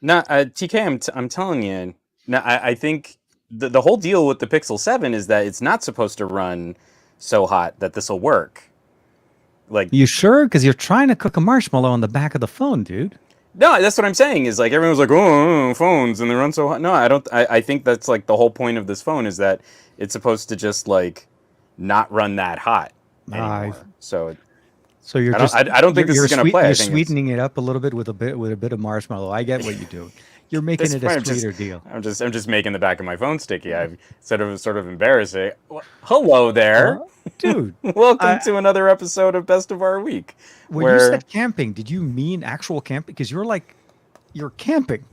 No, TK, I'm telling you. No, I think the whole deal with the Pixel 7 is that it's not supposed to run so hot that this will work. Like, You sure? Because you're trying to cook a marshmallow on the back of the phone, dude. no, that's what I'm saying. Is like everyone's like, oh, phones and they run so hot. No, I don't. I think that's like the whole point of this phone is that it's supposed to just like not run that hot Uh, anymore. So so you're I don't. just I don't think this is gonna play. I you're think it's. sweetening it up a little bit with a bit of marshmallow. I get what you're doing. You're making This it a point, I'm just, sweeter deal. I'm just making the back of my phone sticky. I've sort of embarrassing. Well, hello there. Dude, Welcome I to another episode of Best of Our Week, when you where said camping, did you mean actual camping? Because you're camping.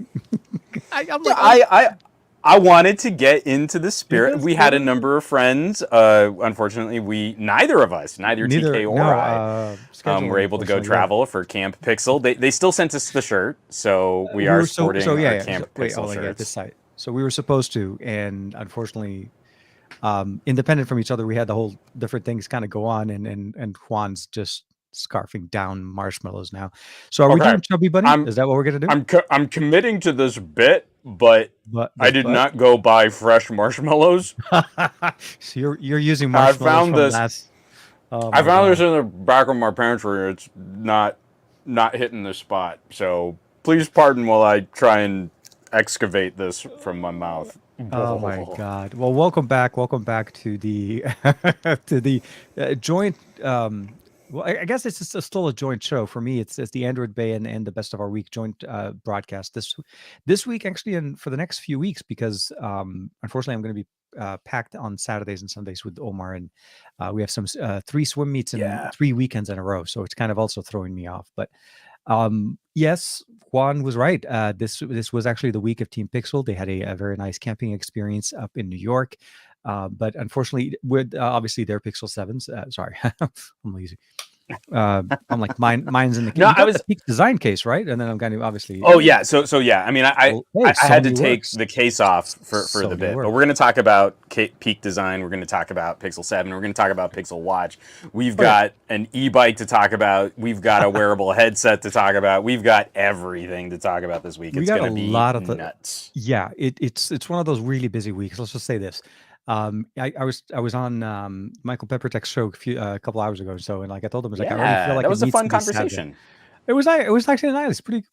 I'm yeah, like, oh, I wanted to get into the spirit. yes, We had a sir. number of friends. Unfortunately, neither of us, neither Neither, TK or no, I, were scheduling, able to go unfortunately, yeah. travel for Camp Pixel. They still sent us the shirt, so we We are were so sporting yeah, our yeah. Camp Wait, Pixel hold on, yeah, this shirts. side. So we were supposed to, and unfortunately, independent from each other, we had the whole different things kind of go on, and Juan's just scarfing down marshmallows now. So are we Okay, doing Chubby Bunny? I'm Is that what we're gonna do? I'm committing to this bit, but But I this did but not go buy fresh marshmallows. so you're using I marshmallows found from this. last. Oh I my found this god. in the back of my pantry. It's not hitting the spot. So please pardon while I try and excavate this from my mouth. Oh my God. Well, welcome back. Welcome back to the to the joint. Well, I guess it's just still a joint show for me. It's the Android Bay and the Best of Our Week joint broadcast this week actually, and for the next few weeks because unfortunately I'm going to be packed on Saturdays and Sundays with Omar, and we have some 3 swim meets in Yeah. 3 weekends in a row, so it's kind of also throwing me off. But yes, Juan was right. This was actually the week of Teampixel. They had a very nice camping experience up in New York, but unfortunately, with obviously their Pixel Sevens. Sorry, I'm lazy. I'm like mine's in the case. No, You I got the was. peak design case, right? And then I'm kind of obviously. Oh yeah. So yeah. I mean, Well, hey, I had to Sony take works. the case off for the Sony bit, but works. we're going to talk about Peak Design. We're going to talk about Pixel 7. We're going to talk about Pixel Watch. We've Oh yeah. got an e-bike to talk about. We've got a wearable headset to talk about. We've got everything to talk about this week. We It's got going a to be lot of the nuts. yeah, it's one of those really busy weeks. Let's just say this. I was on Michael Peppertek's show a couple hours ago or so, and like I told him, I was like, I already feel Yeah, that like it was a needs fun to be Saturday. conversation. It was actually nice, pretty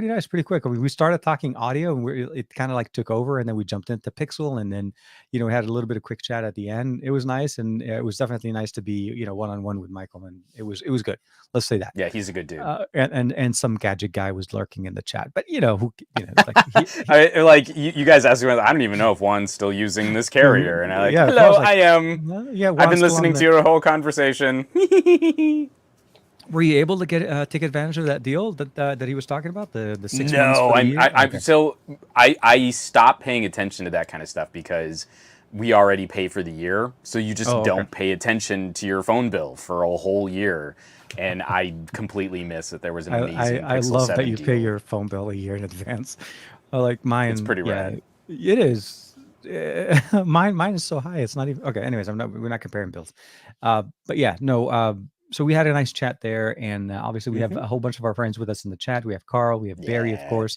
nice, pretty quick. I mean, we started talking audio, and it kind of like took over, and then we jumped into Pixel, and then we had a little bit of quick chat at the end. It was nice, and it was definitely nice to be one on one with Michael, and it was good. Let's say that. Yeah, he's a good dude. And some gadget guy was lurking in the chat, but it's like Like you guys asked me, I don't even know if Juan's still using this carrier, and I like, yeah, hello, Juan's like, I am. yeah, I've been Juan's still on listening to the. your whole conversation. Were you able to take advantage of that deal that he was talking about, the 6 months No, for the year? I'm Okay. so I stopped paying attention to that kind of stuff because we already pay for the year, so you just Oh, okay. don't pay attention to your phone bill for a whole year, and I completely missed that there was an amazing I Pixel love that 7 you pay deal. your phone bill a year in advance. Like It's mine, pretty yeah, rad. it is. Mine is so high. It's not even okay. Anyways, we're not comparing bills. But yeah, no. So we had a nice chat there, and obviously we have Hmm. a whole bunch of our friends with us in the chat. We have Carl, we have Barry, of Yeah. course.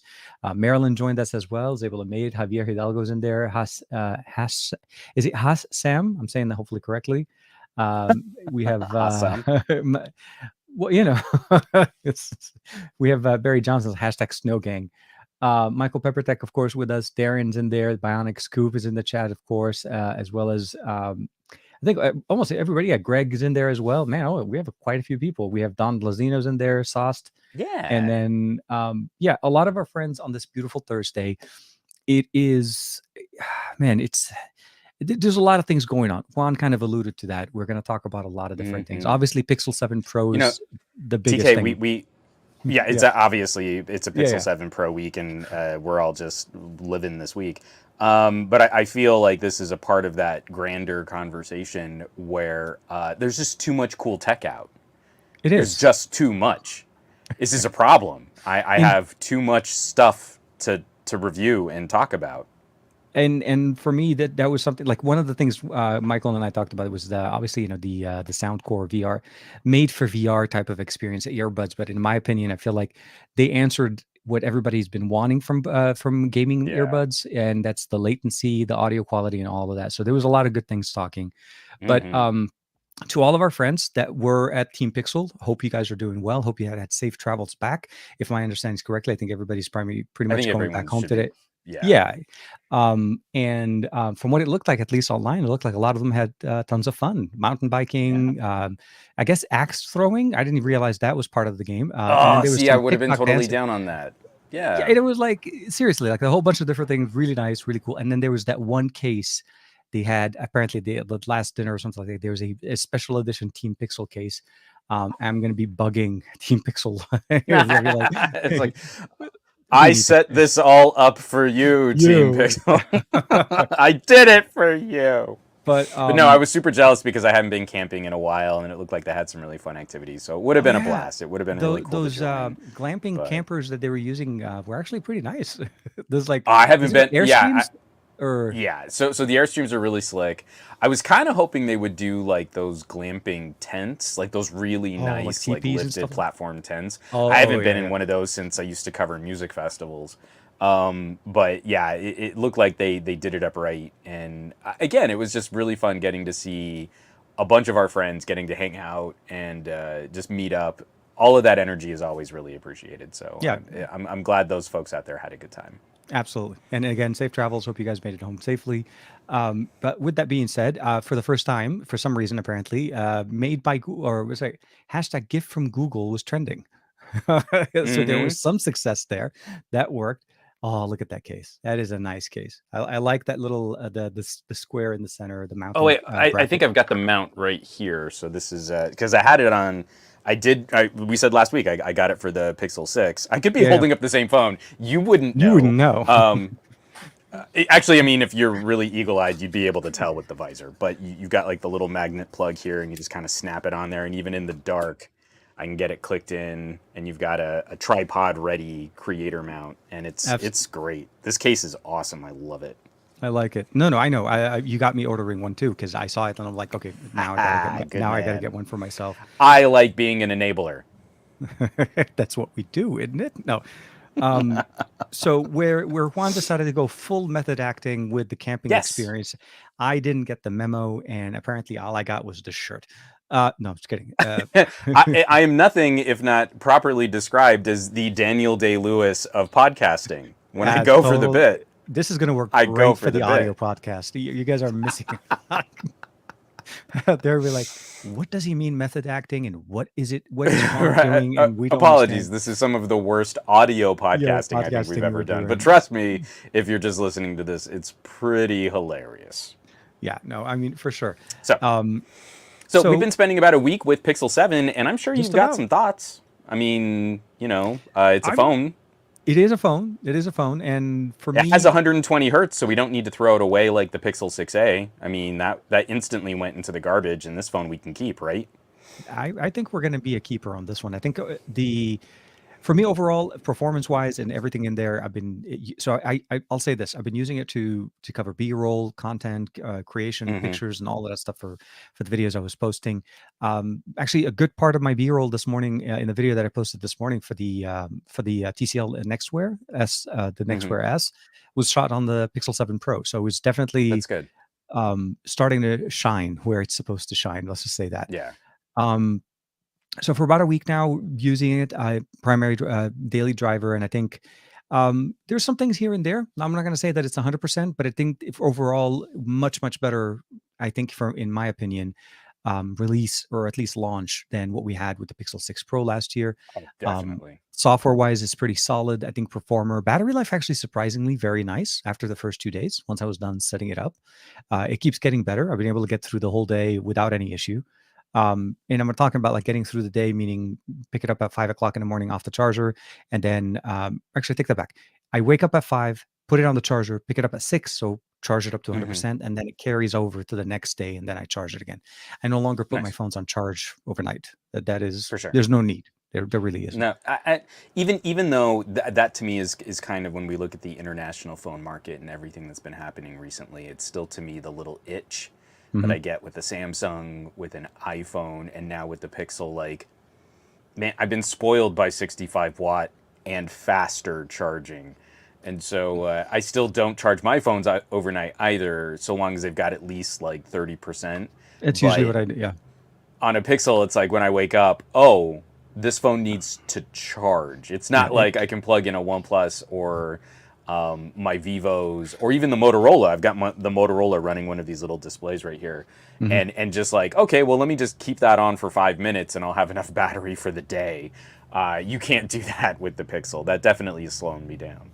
Marilyn joined us as well. Was able to make it. Javier Hidalgo's in there. Is it Has Sam? I'm saying that hopefully correctly. We have Awesome. well, it's, we have Barry Johnson's hashtag Snow Gang. Michael Peppertek, of course, with us. Darren's in there. Bionic Scoop is in the chat, of course, as well as I think almost everybody. Yeah, Greg is in there as well. Man, we have quite a few people. We have Don Blazino's in there, Sauced, and Yeah. then yeah, a lot of our friends on this beautiful Thursday. It is, man, there's a lot of things going on. Juan kind of alluded to that. We're going to talk about a lot of different things. Hmm. Obviously, Pixel 7 Pro You know, is the biggest TK, thing. we yeah, it's Yeah, obviously it's a yeah, Pixel yeah. 7 Pro week, and we're all just living this week. But I feel like this is a part of that grander conversation where there's just too much cool tech out. It There's is. just too much. This is a problem. I And have too much stuff to review and talk about. and for me that was something like one of the things Michael and I talked about was obviously the Soundcore VR made for VR type of experience earbuds, but in my opinion I feel like they answered what everybody's been wanting from gaming Yeah. earbuds, and that's the latency, the audio quality, and all of that. So there was a lot of good things talking. But Hmm. to all of our friends that were at Teampixel, hope you guys are doing well. Hope you had safe travels back. If my understanding is correctly, I think everybody's pretty I much think going back everyone home should be. today. Yeah. Yeah. And from what it looked like, at least online, it looked like a lot of them had tons of fun. Mountain Yeah. biking, I guess axe throwing. I didn't realize that was part of the game. And then Oh, there was see, I some would have been TikTok totally dancing. down on that. Yeah, Yeah. it was like seriously, like a whole bunch of different things, really nice, really cool. And then there was that one case they had apparently the last dinner or something like that. There was a special edition Team Pixel case. I'm going to be bugging Team Pixel. It's gonna be It's like, like, we I need to set this all up for you, Team you. Pixel. I did it for you. But But no, I was super jealous because I haven't been camping in a while, and it looked like they had some really fun activities. So it would have oh been a yeah, blast. It would have been really cool to those join. glamping But campers that they were using were actually pretty nice. There's like, I haven't is it been. Yeah, Airstreams or yeah. So the Airstreams are really slick. I was kind of hoping they would do like those glamping tents, like those really oh like nice, like teepees and lifted stuff? platform tents. I Oh haven't yeah, been in yeah. one of those since I used to cover music festivals. But yeah, it looked like they did it up right. And again, it was just really fun getting to see a bunch of our friends getting to hang out and just meet up. All of that energy is always really appreciated. So Yeah, I'm glad those folks out there had a good time. absolutely. And again, safe travels. Hope you guys made it home safely. But with that being said, for the first time, for some reason, apparently, made by Google, or was it hashtag gift from Google was trending. So there Hmm. was some success there that worked. Oh, look at that case. That is a nice case. I like that little the square in the center, the Oh mounting wait, I think bracket. I've got the mount right here. So this is because I had it on. We said last week I got it for the Pixel 6. I could be Yeah, yeah. holding up the same phone. You wouldn't You know. wouldn't know. Actually, I mean, if you're really eagle-eyed, you'd be able to tell with the visor. But you've got like the little magnet plug here, and you just kind of snap it on there. And even in the dark, I can get it clicked in. And you've got a tripod-ready creator mount, and Abs- it's great. This case is awesome. I love it. I like it. No, no, I know. You got me ordering one too because I saw it and I'm like, okay, now I gotta get Ah, good now I gotta get man. one for myself. I like being an enabler. That's what we do, isn't it? No. Um, so where Juan decided to go full method acting with the camping Yes. experience, I didn't get the memo, and apparently all I got was the shirt. No, I'm just kidding. I am nothing if not properly described as the Daniel Day-Lewis of podcasting. When I go for the total. bit, This is going to work I go great for for the the audio bit. podcast. You guys are missing. They're like, what does he mean method acting, and what is it? What is Juan Right. doing? And we don't Apologies. understand. This is some of the worst audio Yeah, podcasting I think we've podcasting ever we're done. But doing. trust me, if you're just listening to this, it's pretty hilarious. Yeah, no, I mean for sure. So, Um, so we've so been spending about a week with Pixel 7, and I'm sure you've just got about. some thoughts. I mean, it's a I'm. phone. It is a phone. It is a phone, and for It has me, 120 hertz, so we don't need to throw it away like the Pixel 6a. I mean, that instantly went into the garbage, and this phone we can keep, right? I think we're going to be a keeper on this one. I think the for me overall, performance wise and everything in there, so I'll say this: I've been using it to cover B-roll content, creation, Hmm. pictures, and all of that stuff for the videos I was posting. Actually, a good part of my B-roll this morning in the video that I posted this morning for the TCL NXTWAER S, the Hmm. NXTWAER S, was shot on the Pixel 7 Pro. So it was definitely That's good. starting to shine where it's supposed to shine. Let's just say that. Yeah. Um, so for about a week now using it, I primary daily driver, and I think there's some things here and there. I'm not going to say that it's 100%, but I think if overall much better. I think, for in my opinion, release or at least launch than what we had with the Pixel 6 Pro last year. Oh, Um, definitely. Software wise, it's pretty solid. I think performer battery life actually surprisingly very nice after the first 2 days. Once I was done setting it up, it keeps getting better. I've been able to get through the whole day without any issue. And I'm talking about like getting through the day, meaning pick it up at 5 o'clock in the morning off the charger. And then actually take that back. I wake up at 5, put it on the charger, pick it up at 6. So charge it up to Hmm. 100%. And then it carries over to the next day. And then I charge it again. I no longer put my Nice. phones on charge overnight. That is, For sure. there's no need. There really isn't. No, even though that to me is kind of when we look at the international phone market and everything that's been happening recently, it's still to me the little itch that Hmm. I get with the Samsung, with an iPhone, and now with the Pixel. Like, man, I've been spoiled by 65 watt and faster charging. And so I still don't charge my phones overnight either, so long as they've got at least like 30%. It's usually But what I do. Yeah. on a Pixel, it's like when I wake up, oh, this phone needs to charge. It's Yeah. not like I can plug in a OnePlus or my Vivos or even the Motorola. I've got the Motorola running one of these little displays right here. Mhm. And just like, okay, well, let me just keep that on for 5 minutes and I'll have enough battery for the day. You can't do that with the Pixel. That definitely is slowing me down.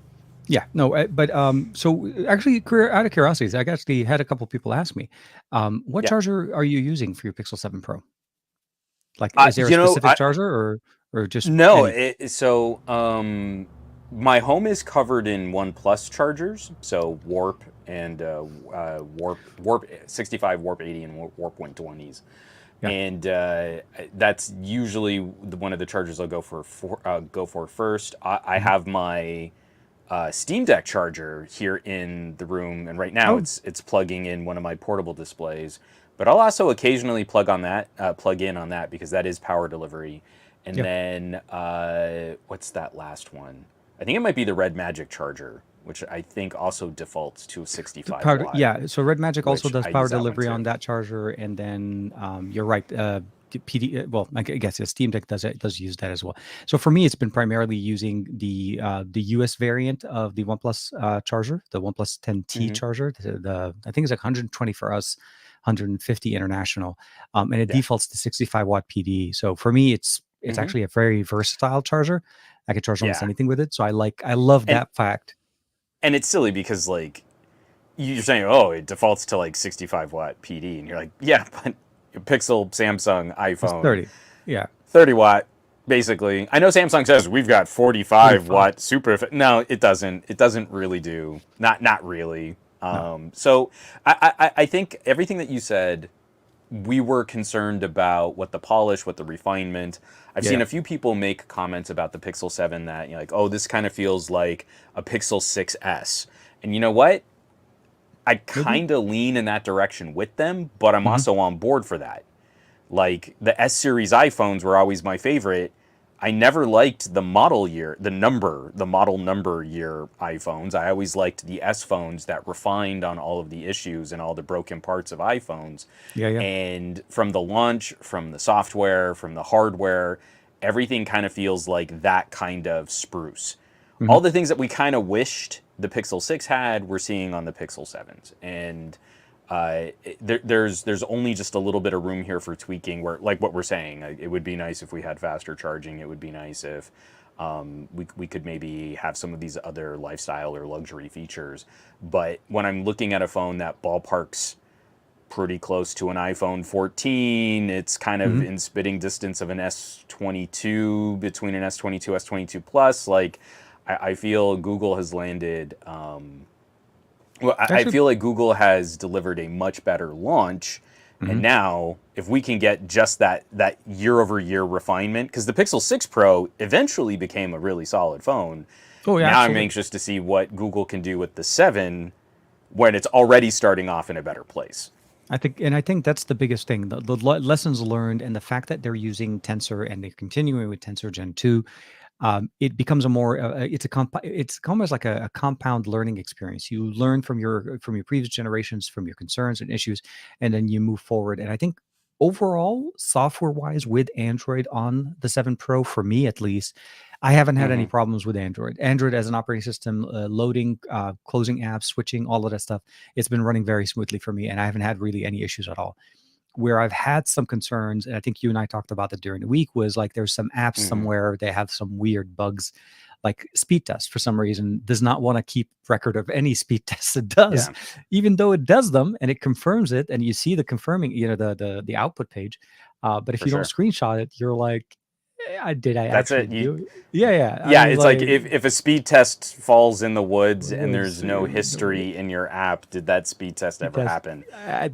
Yeah, no, but so actually, out of curiosity, I actually had a couple people ask me, what Yeah. charger are you using for your Pixel 7 Pro? Like, is there a You know, specific charger or just no, any? my home is covered in OnePlus chargers, so Warp and Warp 65, Warp 80, and Warp 120s, Yeah. and that's usually one of the chargers I'll go for first. I Mhm. have my Steam Deck charger here in the room, and right now Oh, it's plugging in one of my portable displays. But I'll also occasionally plug in on that because that is power delivery. And yeah. then what's that last one? I think it might be the Red Magic charger, which I think also defaults to a 65 Power, watt, yeah. So Red Magic also which does I power use that one delivery on too. that charger, and then you're right. PD, well, I guess the Steam Deck does use that as well. So for me, it's been primarily using the US variant of the OnePlus charger, the OnePlus 10T Hmm. charger. The I think it's like 120 for us, 150 international, and it Yeah. defaults to 65 watt PD. So for me, it's Hmm. actually a very versatile charger. I can charge almost Yeah. anything with it. So I love And that fact. and it's silly because like you're saying, oh, it defaults to like 65 watt PD, and you're like, yeah, but your Pixel, Samsung, It's iPhone, 30. Yeah. 30 watt, basically. I know Samsung says we've got 45 45. watt no, it doesn't. It doesn't really do. Not really. No. So I think everything that you said, we were concerned about what the polish, what the refinement. I've Yeah. Yeah. seen a few people make comments about the Pixel 7 that, you know, like, oh, this kind of feels like a Pixel 6S. And you know what? I Maybe. kind of lean in that direction with them, but I'm Mhm. also on board for that. Like the S series iPhones were always my favorite. I never liked the model year, the model number year iPhones. I always liked the S phones that refined on all of the issues and all the broken parts of iPhones. Yeah. Yeah. And from the launch, from the software, from the hardware, everything kind of feels like that kind of spruce. Mhm. All the things that we kind of wished the Pixel 6 had, we're seeing on the Pixel 7s. And there's only just a little bit of room here for tweaking where, like what we're saying, it would be nice if we had faster charging. It would be nice if we could maybe have some of these other lifestyle or luxury features. But when I'm looking at a phone that ballparks pretty close to an iPhone 14, it's kind of Mhm. in spitting distance of an S22, between an S22, S22 Plus. Like, I feel Google has landed. Well, I Actually, feel like Google has delivered a much better launch, and mhm. now if we can get just that year over year refinement, because the Pixel 6 Pro eventually became a really solid phone. Oh, yeah, Now I'm absolutely. anxious to see what Google can do with the 7 when it's already starting off in a better place. I think that's the biggest thing. The lessons learned and the fact that they're using Tensor and they're continuing with Tensor Gen 2, it becomes a more it's almost like a compound learning experience. You learn from your previous generations, from your concerns and issues, and then you move forward. And I think overall, software wise, with Android on the 7 Pro, for me at least, I haven't had any Hmm. problems with Android. Android as an operating system, loading, closing apps, switching, all of that stuff, it's been running very smoothly for me, and I haven't had really any issues at all. Where I've had some concerns, and I think you and I talked about that during the week, was like there's some apps Hmm. somewhere they have some weird bugs, like speed test for some reason does not want to keep record of any speed tests it does, Yeah, even though it does them and it confirms it, and you see the confirming, the output page. But if for you don't sure. screenshot it, you're like, did I That's actually it. do it? Yeah, yeah. I Yeah, was it's like like, if a speed test falls in the woods and was there's no history in your app, did that speed test ever because happen?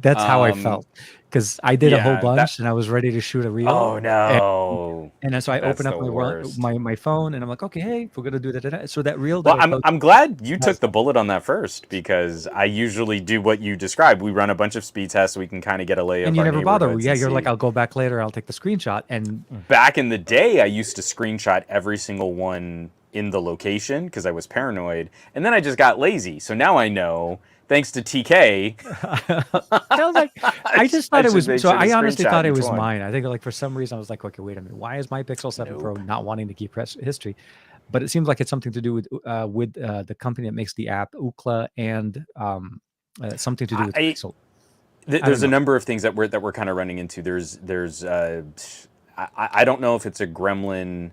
that's how I Um, felt, because I did a whole yeah, that. bunch and I was ready to shoot a reel. Oh no, And then so I that's open up the worst. my phone and I'm like, okay, hey, we're gonna do that. So that reel that Well, I I'm posted I'm glad you took has, the bullet on that first because I usually do what you described. We run a bunch of speed tests so we can kind of get a lay and of you our never bother. neighborhoods Yeah, and you're like, see. I'll go back later. I'll take the screenshot. And Back in the day, I used to screenshot every single one in the location because I was paranoid, and then I just got lazy. So now I know, thanks to TK, I was like, I just I thought it should was. make So sure to I honestly screenshot thought it each was one. mine. I think like for some reason I was like, okay, wait a minute, why is my Pixel 7 Pro Nope. not wanting to keep history? But it seems like it's something to do with the company that makes the app Ookla and something to do with I Pixel. I don't there's a know. number of things that we're kind of running into. I don't know if it's a gremlin.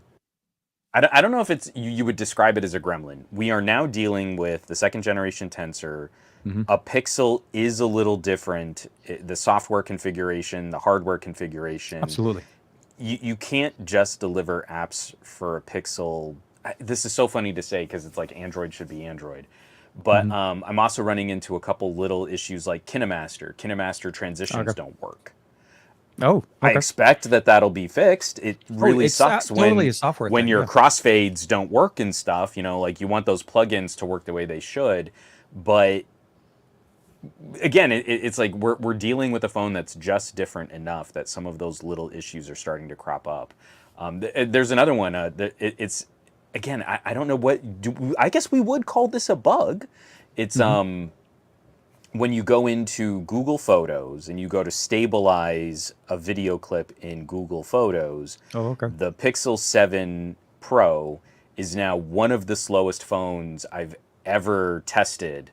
I don't know if it's you would describe it as a gremlin. We are now dealing with the second generation Tensor. Hmm. A Pixel is a little different. The software configuration, the hardware configuration. Absolutely. You can't just deliver apps for a Pixel. This is so funny to say because it's like Android should be Android. But Hmm. I'm also running into a couple little issues like KineMaster. KineMaster transitions Okay. don't work. Oh, I okay. expect that that'll be fixed. It Oh, really it's sucks totally a software when thing. your Yeah. crossfades don't work and stuff. You know, like you want those plugins to work the way they should. But again, it's like we're dealing with a phone that's just different enough that some of those little issues are starting to crop up. There's another one. It's again, I don't know I guess we would call this a bug. It's Hmm. when you go into Google Photos and you go to stabilize a video clip in Google Photos, Oh, okay. the Pixel 7 Pro is now one of the slowest phones I've ever tested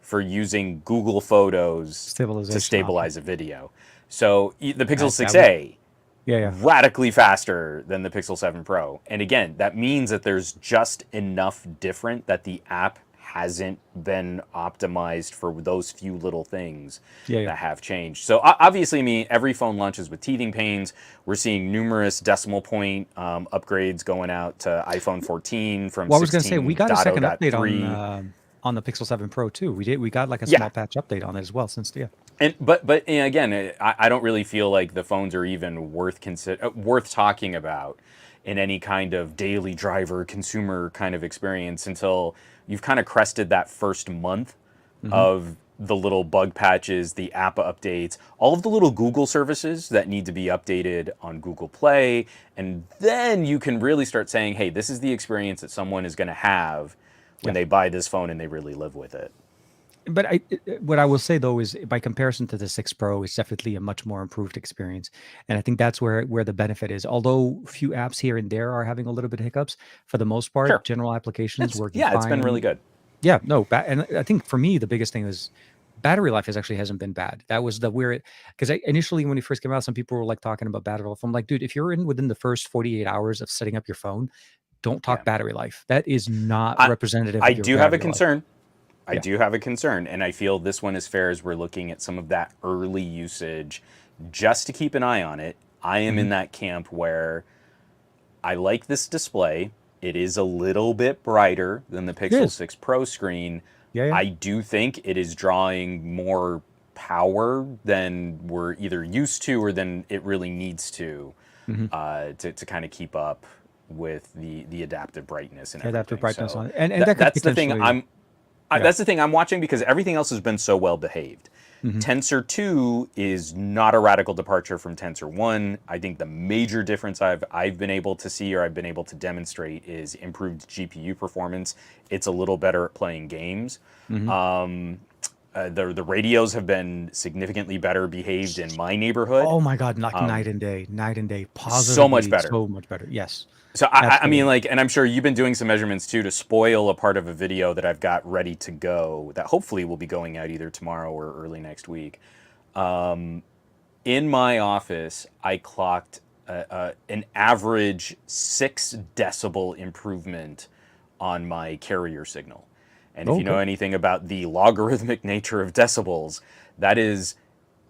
for using Google Photos to Stabilization. Okay. stabilize a video. So the Pixel That would. 6a, Yeah, yeah. radically faster than the Pixel 7 Pro. And again, that means that there's just enough different that the app hasn't been optimized for those few little things Yeah, yeah. that have changed. So obviously, I mean, every phone launches with teething pains. We're seeing numerous decimal point upgrades going out to iPhone 14 from Well, I was going to say we got a second update 16.0.3. on the Pixel 7 Pro too. We got like a Yeah, small patch update on it as well since yeah. and but you know, again, I don't really feel like the phones are even worth talking about in any kind of daily driver consumer kind of experience until you've kind of crested that first month Hmm. of the little bug patches, the app updates, all of the little Google services that need to be updated on Google Play, and then you can really start saying, hey, this is the experience that someone is going to have when Yeah. they buy this phone and they really live with it. But what I will say though is, by comparison to the 6 Pro, it's definitely a much more improved experience, and I think that's where the benefit is. Although few apps here and there are having a little bit of hiccups, for the most part, Sure. general applications working It's been really fine. good. Yeah, no, and I think for me the biggest thing is battery life hasn't been bad. That was the weird because initially when it first came out, some people were like talking about battery life. I'm like, dude, if you're in within the first 48 hours of setting up your phone, don't Yeah. talk battery life. That is not I representative I of your do have a battery life. concern. I Yeah. do have a concern, and I feel this one is fair as we're looking at some of that early usage just to keep an eye on it. I am Hmm. in that camp where I like this display. It is a little bit brighter than the It Pixel is. 6 Pro screen. Yeah, yeah. I do think it is drawing more power than we're either used to or than it really needs Hmm. to kind of keep up with the adaptive brightness and Adaptive everything. brightness So on it, and that could that's the thing potentially. Yeah. that's the thing I'm watching because everything else has been so well behaved. Hmm. Tensor 2 is not a radical departure from Tensor 1. I think the major difference I've been able to see or I've been able to demonstrate is improved GPU performance. It's a little better at playing games. Hmm. The radios have been significantly better behaved in my neighborhood. Oh my God, like night and day, So much positively better. so much better. Yes, So I mean, absolutely. like, and I'm sure you've been doing some measurements too to spoil a part of a video that I've got ready to go that hopefully will be going out either tomorrow or early next week. In my office, I clocked an average 6 decibel improvement on my carrier signal. And if you know Okay. anything about the logarithmic nature of decibels, that is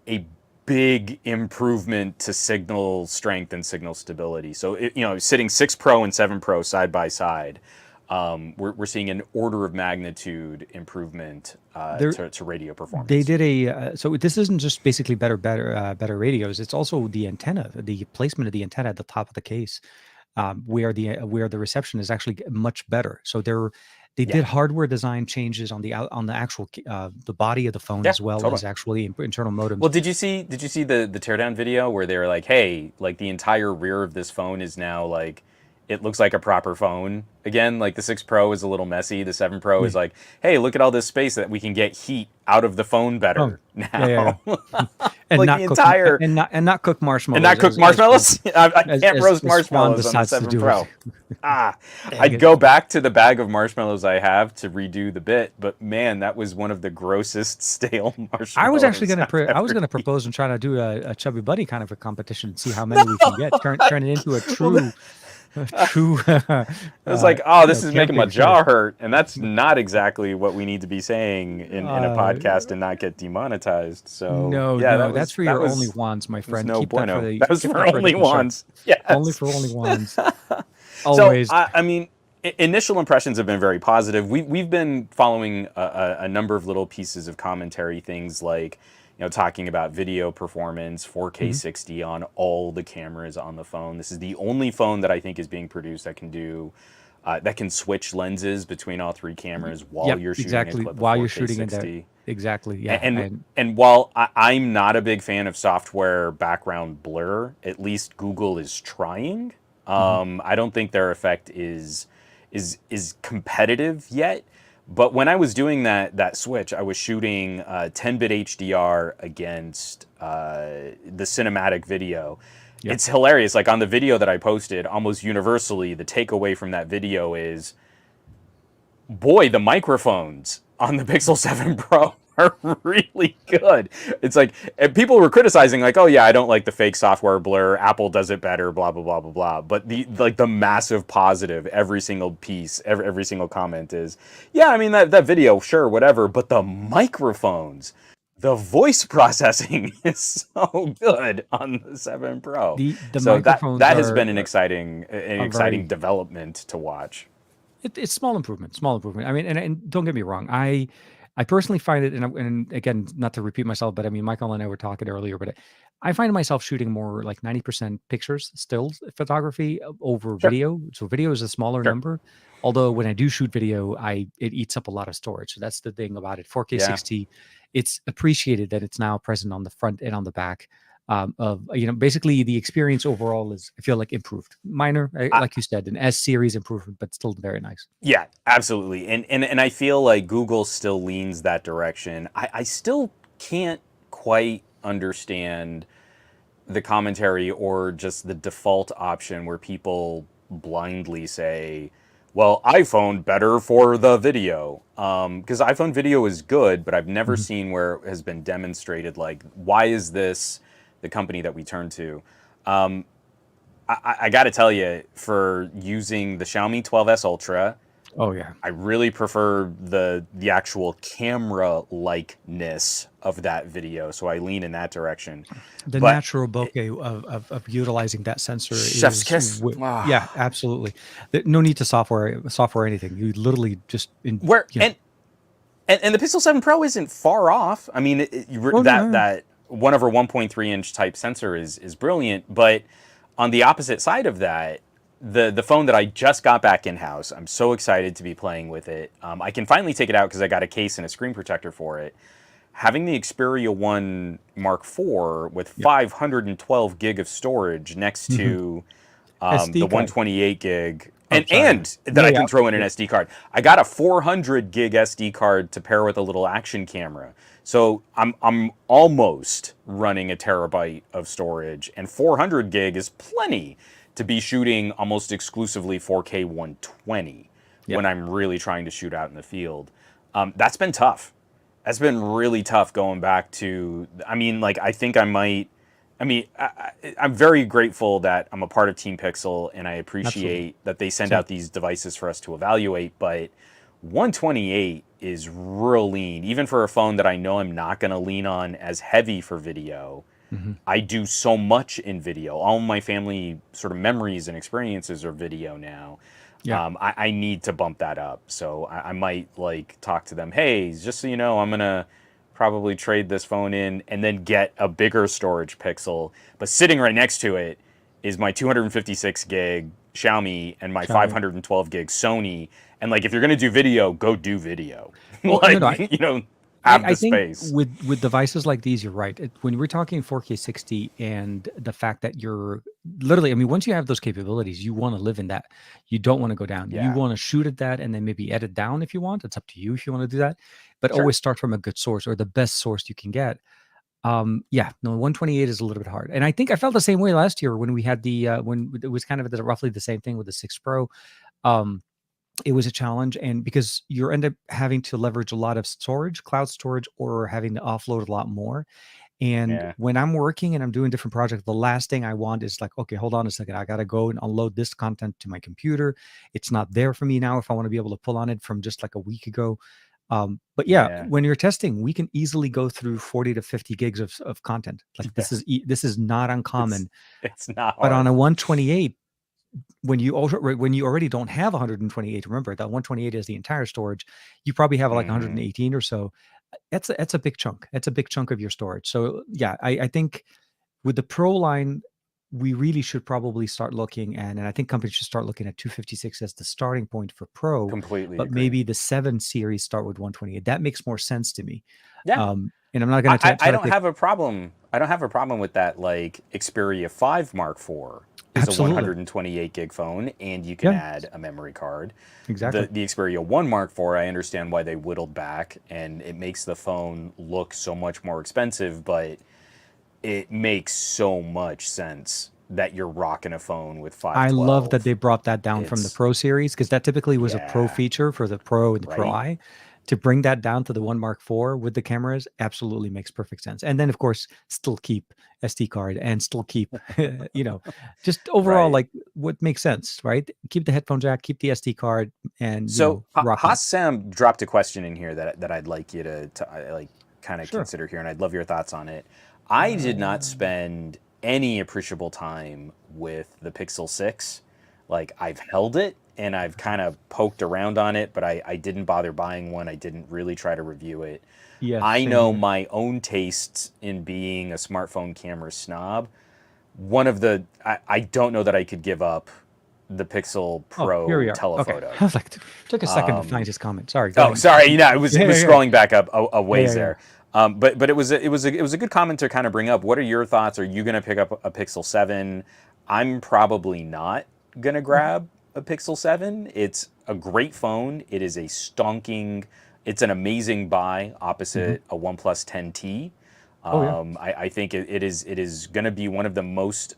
a big improvement to signal strength and signal stability. So, sitting 6 Pro and 7 Pro side by side, we're seeing an order of magnitude improvement There, to radio they performance. did a so this isn't just basically better radios. It's also the antenna, the placement of the antenna at the top of the case, where the reception is actually much better. So they Yeah, did hardware design changes on on the actual the body of the phone yeah, as well totally. as actually internal modems. Well, did you see the teardown video where they were like, hey, like the entire rear of this phone is now like it looks like a proper phone again. Like the 6 Pro is a little messy. The 7 Pro is like, hey, look at all this space that we can get heat out of the phone Oh, better yeah. now. And Like not the cook entire and not cook and marshmallows not cook marshmallows. I can't roast as Juan marshmallows on the decides to 7 do it. Pro. Ah, Dang I'd it. go back to the bag of marshmallows I have to redo the bit, but man, that was one of the grossest stale I was actually marshmallows gonna I've I was ever gonna eaten. propose and try to do a chubby bunny kind of a competition, see how many we can get. Turn it into a Well, true a true it was like, oh, this is making my camping show. jaw hurt, and that's not exactly what we need to be saying in a Uh, podcast and not get demonetized. So no, yeah, no, that's for that your only was ones, my was friend. no Keep that for bueno. the That was keep for that for a only different show. ones. Only Yes. for only ones. So Always. I mean, initial impressions have been very positive. We've been following a number of little pieces of commentary, things like talking about video performance, 4K Mhm. 60 on all the cameras on the phone. This is the only phone that I think is being produced that can do that can switch lenses between all 3 cameras while Yep, you're shooting a exactly. clip of While you're 4K shooting in there. 60. Exactly. Yeah. And And and while I'm not a big fan of software background blur, at least Google is trying. mhm. I don't think their effect is competitive yet. But when I was doing that switch, I was shooting 10-bit HDR against the cinematic video. Yep. It's hilarious. Like on the video that I posted, almost universally, the takeaway from that video is, boy, the microphones on the Pixel 7 Pro are really good. It's like, and people were criticizing like, oh yeah, I don't like the fake software blur. Apple does it better, blah blah blah blah blah. But the massive positive, every single piece, every single comment is, yeah, I mean that video, sure, whatever. But the microphones, the voice processing is so good on the 7 Pro. The So microphones that has been an are exciting very development to watch. it's small improvement, small improvement. I mean, and don't get me wrong, I personally find it, and again, not to repeat myself, but I mean, Michael and I were talking earlier, but I find myself shooting more like 90% pictures, still photography over Sure, video. So video is a smaller sure. number. Although when I do shoot video, it eats up a lot of storage. So that's the thing about it. 4K Yeah. 60, it's appreciated that it's now present on the front and on the back. Of basically the experience overall is I feel like improved, minor, I, like you said, an S series improvement, but still very nice. Yeah, absolutely. And I feel like Google still leans that direction. I still can't quite understand the commentary or just the default option where people blindly say, well, iPhone better for the video. Because iPhone video is good, but I've never Mhm. seen where it has been demonstrated, like, why is this the company that we turn to? Um, I got to tell you, for using the Xiaomi 12S Ultra, Oh yeah. I really prefer the actual camera likeness of that video, so I lean in that direction. The But natural bokeh of utilizing that sensor chef's is kiss. yeah, absolutely. No need to software anything. You literally just Where and the Pixel 7 Pro isn't far off. I mean, oh no, no, no. that 1/1.3 inch type sensor is brilliant, but on the opposite side of that, the phone that I just got back in house, I'm so excited to be playing with it. I can finally take it out because I got a case and a screen protector for it. Having the Xperia 1 Mark IV with Yep. 512 gig of storage next Mhm. to SD the card. 128 gig, Oh, sorry. and that Yeah, I yeah, can throw in an yeah. SD card. I got a 400 gig SD card to pair with a little action camera. So I'm almost running a terabyte of storage, and 400 gig is plenty to be shooting almost exclusively 4K 120 Yep. when I'm really trying to shoot out in the field. That's been tough. That's been really tough going back to, I mean, like, I think I might, I mean, I'm very grateful that I'm a part of Teampixel, and I Absolutely. appreciate that they send Same. out these devices for us to evaluate, but 128 is real lean. Even for a phone that I know I'm not going to lean on as heavy for video, Mhm. I do so much in video. All my family sort of memories and experiences are video now. Yeah. I need to bump that up. So I might like talk to them. Hey, just so you know, I'm gonna probably trade this phone in and then get a bigger storage Pixel. But sitting right next to it is my 256 gig Xiaomi and my Xiaomi. 512 gig Sony. And like, if you're gonna do video, go do video. Well, no, Like, no, you know, have I the think space. with devices like these, you're right. When we're talking 4K 60 and the fact that you're literally, I mean, once you have those capabilities, you want to live in that. You don't want to go down. You Yeah, want to shoot at that and then maybe edit down if you want. It's up to you if you want to do that. But sure. always start from a good source or the best source you can get. Yeah, no, 128 is a little bit hard. And I think I felt the same way last year when we had when it was kind of roughly the same thing with the 6 Pro. Um, it was a challenge, and because you end up having to leverage a lot of storage, cloud storage, or having to offload a lot more. And Yeah, when I'm working and I'm doing different projects, the last thing I want is like, okay, hold on a second, I gotta go and unload this content to my computer. It's not there for me now if I want to be able to pull on it from just like a week ago. But yeah, yeah, when you're testing, we can easily go through 40 to 50 gigs of content. Like yeah. this is not It's uncommon. it's not But on hard. a 128, when you already don't have 128, remember that 128 is the entire storage. You probably have like Hmm. 118 or so. That's a big chunk. That's a big chunk of your storage. So yeah, I think with the Pro line, we really should probably start looking, and I think companies should start looking at 256 as the starting point for Pro, Completely but agree. maybe the 7 series start with 128. That makes more sense to me. Yeah. And I'm not going to I try to don't pick. have a problem. I don't have a problem with that. Like Xperia 5 Mark IV is a Absolutely. 128 gig phone, and you can Yeah, add a memory card. exactly. The Xperia 1 Mark IV, I understand why they whittled back, and it makes the phone look so much more expensive, but it makes so much sense that you're rocking a phone with I love that 512. they brought that down from the It's Pro series because that typically was a Pro yeah, feature for the Pro and the Pro right, I. To bring that down to the One Mark IV with the cameras absolutely makes perfect sense. And then, of course, still keep SD card and still keep, just overall right. like what makes sense, right? Keep the headphone jack, keep the SD card, and So rock that. Haas Sam dropped a question in here that I'd like you to like kind of Sure. consider here, and I'd love your thoughts on it. I did not Uh, spend any appreciable time with the Pixel 6. Like I've held it and I've kind of poked around on it, but I didn't bother buying one. I didn't really try to review it. yeah, I same know here. my own tastes in being a smartphone camera snob. One of the I don't know that I could give up the Pixel Oh, here we Pro are. Okay. telephoto. I was like, took a second to find his comment. Sorry, go Oh, ahead. sorry. You know, it Yeah, was yeah, yeah. scrolling back up a Yeah, ways yeah, yeah. there. But it was a good comment to kind of bring up. What are your thoughts? Are you going to pick up a Pixel 7? I'm probably not going to Mhm, grab a Pixel 7. It's a great phone. It is a stonking. It's an amazing buy mhm. opposite a OnePlus 10T. Oh, yeah. I think it is going to be one of the most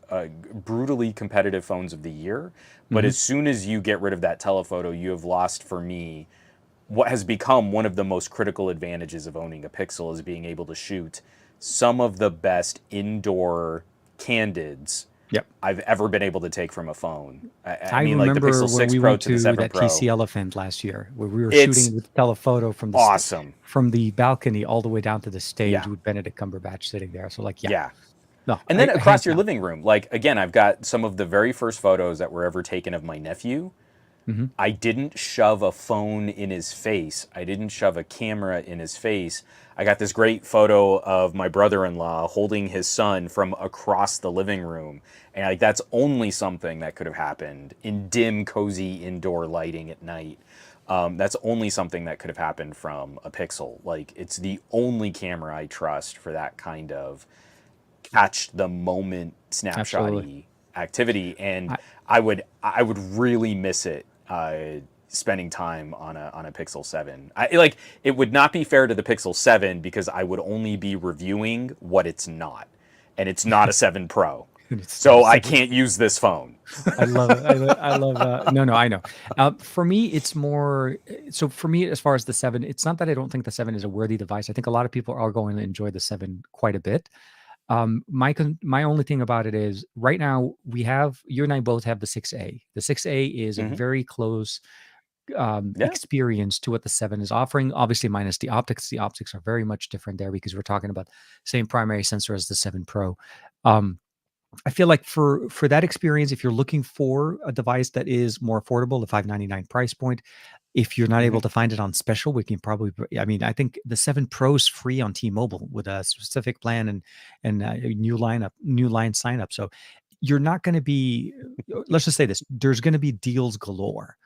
brutally competitive phones of the year. But Mhm. as soon as you get rid of that telephoto, you have lost for me what has become one of the most critical advantages of owning a Pixel is being able to shoot some of the best indoor candids Yep. I've ever been able to take from a phone. I I mean, like the remember Pixel when 6 we Pro went to the to 7 that Pro. TCL event last year, where we were It's shooting with telephoto from awesome. from the balcony all the way down to the stage Yeah. with Benedict Cumberbatch sitting there. So, like, yeah, Yeah. no, And then hands across your down. living room, like again, I've got some of the very first photos that were ever taken of my nephew. Hmm. I didn't shove a phone in his face. I didn't shove a camera in his face. I got this great photo of my brother-in-law holding his son from across the living room. And like that's only something that could have happened in dim, cozy indoor lighting at night. That's only something that could have happened from a Pixel. Like it's the only camera I trust for that kind of catch the moment Absolutely. snapshotty activity, and I, I would really miss it spending time on a Pixel 7. Like it would not be fair to the Pixel 7 because I would only be reviewing what it's not, and it's not a 7 Pro, it's not a so I seven. can't use this phone. I love it. I love. No, no, I know. For me, it's more. So for me, as far as the 7, it's not that I don't think the 7 is a worthy device. I think a lot of people are going to enjoy the 7 quite a bit. My only thing about it is right now we have you and I both have the 6A. The 6A is a Hmm. very close Yeah. experience to what the 7 is offering. Obviously, minus the optics. The optics are very much different there because we're talking about same primary sensor as the 7 Pro. Um, I feel like for that experience, if you're looking for a device that is more affordable, the 599 price point, if you're not able Hmm. to find it on special, we can probably. I mean, I think the 7 Pro is free on T-Mobile with a specific plan and a new line sign up. So you're not going to be. Let's just say this: there's going to be deals galore.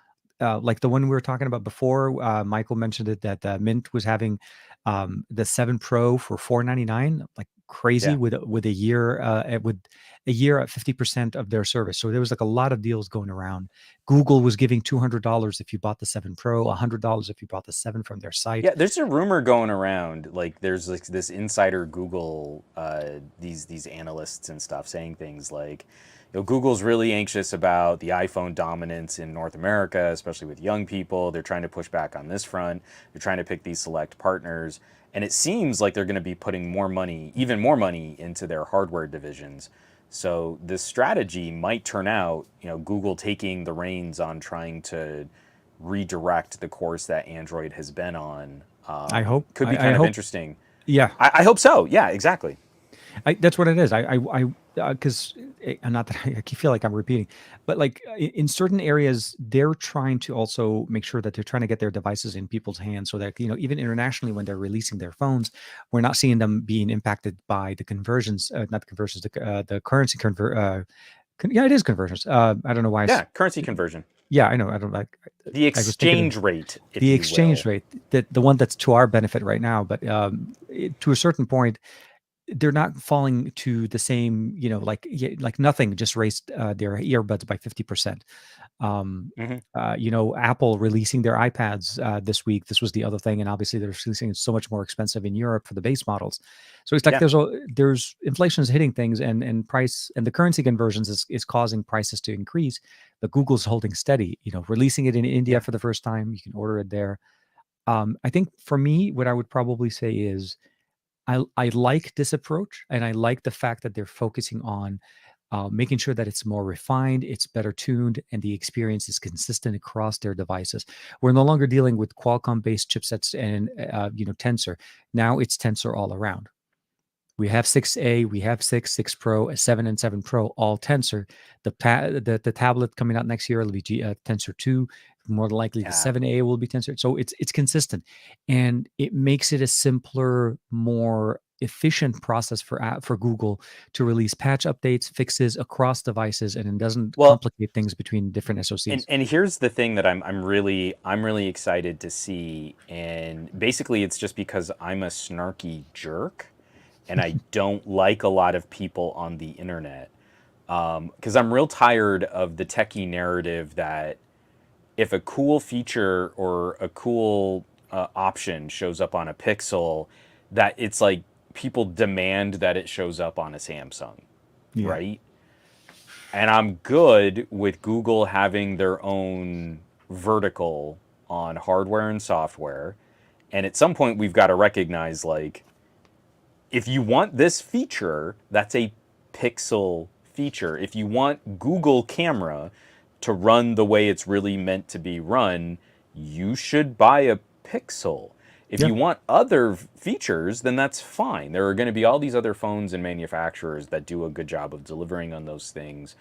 like the one we were talking about before. Michael mentioned it that Mint was having the 7 Pro for 499, like crazy Yeah. with a year with a year at 50% of their service. So there was like a lot of deals going around. Google was giving $200 if you bought the 7 Pro, $100 if you bought the 7 from their site. Yeah, there's a rumor going around, like there's like this insider Google, these analysts and stuff saying things like, Google's really anxious about the iPhone dominance in North America, especially with young people. They're trying to push back on this front. They're trying to pick these select partners, and it seems like they're going to be putting more money, even more money, into their hardware divisions. So this strategy might turn out, Google taking the reins on trying to redirect the course that Android has been on. I hope. Could be I kind of hope. interesting. Yeah, I hope so. Yeah, exactly. that's what it is. Because not that I feel like I'm repeating, but like in certain areas, they're trying to also make sure that they're trying to get their devices in people's hands, so that even internationally when they're releasing their phones, we're not seeing them being impacted by the conversions, not the conversions, the currency convert. Yeah, it is conversions. I don't know why. Yeah, currency conversion. Yeah, I know. I don't like. The I was thinking of exchange rate, if the you exchange will. rate, that the one that's to our benefit right now, but to a certain point they're not falling to the same, like nothing just raised their earbuds by 50%. Hmm. Apple releasing their iPads this week. This was the other thing, and obviously they're releasing it so much more expensive in Europe for the base models. So it's like Yeah, there's inflation is hitting things, and price and the currency conversions is causing prices to increase. But Google's holding steady. Releasing it in India yeah. for the first time. You can order it there. I think for me, what I would probably say is I like this approach, and I like the fact that they're focusing on making sure that it's more refined, it's better tuned, and the experience is consistent across their devices. We're no longer dealing with Qualcomm-based chipsets and Tensor. Now it's Tensor all around. We have 6A, we have 6 Pro, a 7 and 7 Pro, all Tensor. The tablet coming out next year will be Tensor 2. More than likely, the Yeah. 7A will be Tensor. So it's consistent, and it makes it a simpler, more efficient process for Google to release patch updates, fixes across devices, and it doesn't Well, complicate things between different and SoCs. and here's the thing that I'm really excited to see, and basically it's just because I'm a snarky jerk, and I don't like a lot of people on the internet, because I'm real tired of the techie narrative that if a cool feature or a cool option shows up on a Pixel, that it's like people demand that it shows up on a Samsung, Yeah. right? And I'm good with Google having their own vertical on hardware and software. And at some point, we've got to recognize, like, if you want this feature, that's a Pixel feature. If you want Google Camera to run the way it's really meant to be run, you should buy a Pixel. If Yeah. you want other features, then that's fine. There are going to be all these other phones and manufacturers that do a good job of delivering on those things.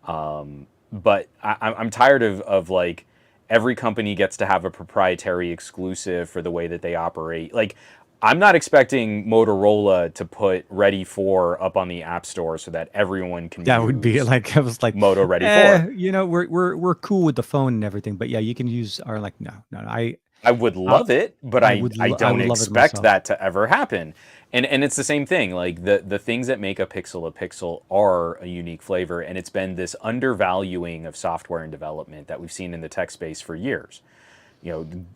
But I'm tired of like every company gets to have a proprietary exclusive for the way that they operate. Like, I'm not expecting Motorola to put Ready 4 up on the App Store so that everyone can That would be use like I was like, Moto Ready 4. we're cool with the phone and everything, but yeah, you can use our like no. I would I love it, but I I don't would love it expect myself. that to ever happen. And it's the same thing. Like the things that make a Pixel are a unique flavor, and it's been this undervaluing of software and development that we've seen in the tech space for years.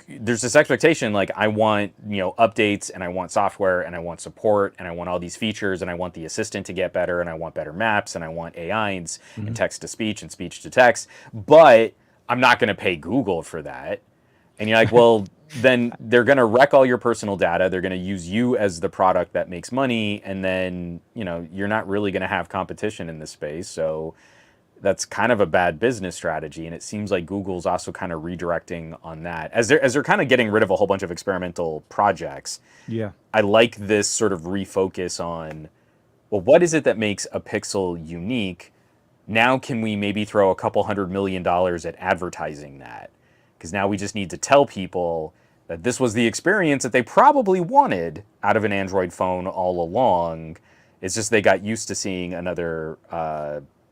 There's this expectation like I want, updates, and I want software, and I want support, and I want all these features, and I want the assistant to get better, and I want better maps, and I want AI and Mhm. text to speech and speech to text, but I'm not going to pay Google for that. And you're like, well, then they're going to wreck all your personal data. They're going to use you as the product that makes money, and then, you're not really going to have competition in this space. So that's kind of a bad business strategy, and it seems like Google's also kind of redirecting on that as they're kind of getting rid of a whole bunch of experimental projects. Yeah. I like this sort of refocus on, well, what is it that makes a Pixel unique? Now can we maybe throw a couple $100 million at advertising that? Because now we just need to tell people that this was the experience that they probably wanted out of an Android phone all along. It's just they got used to seeing another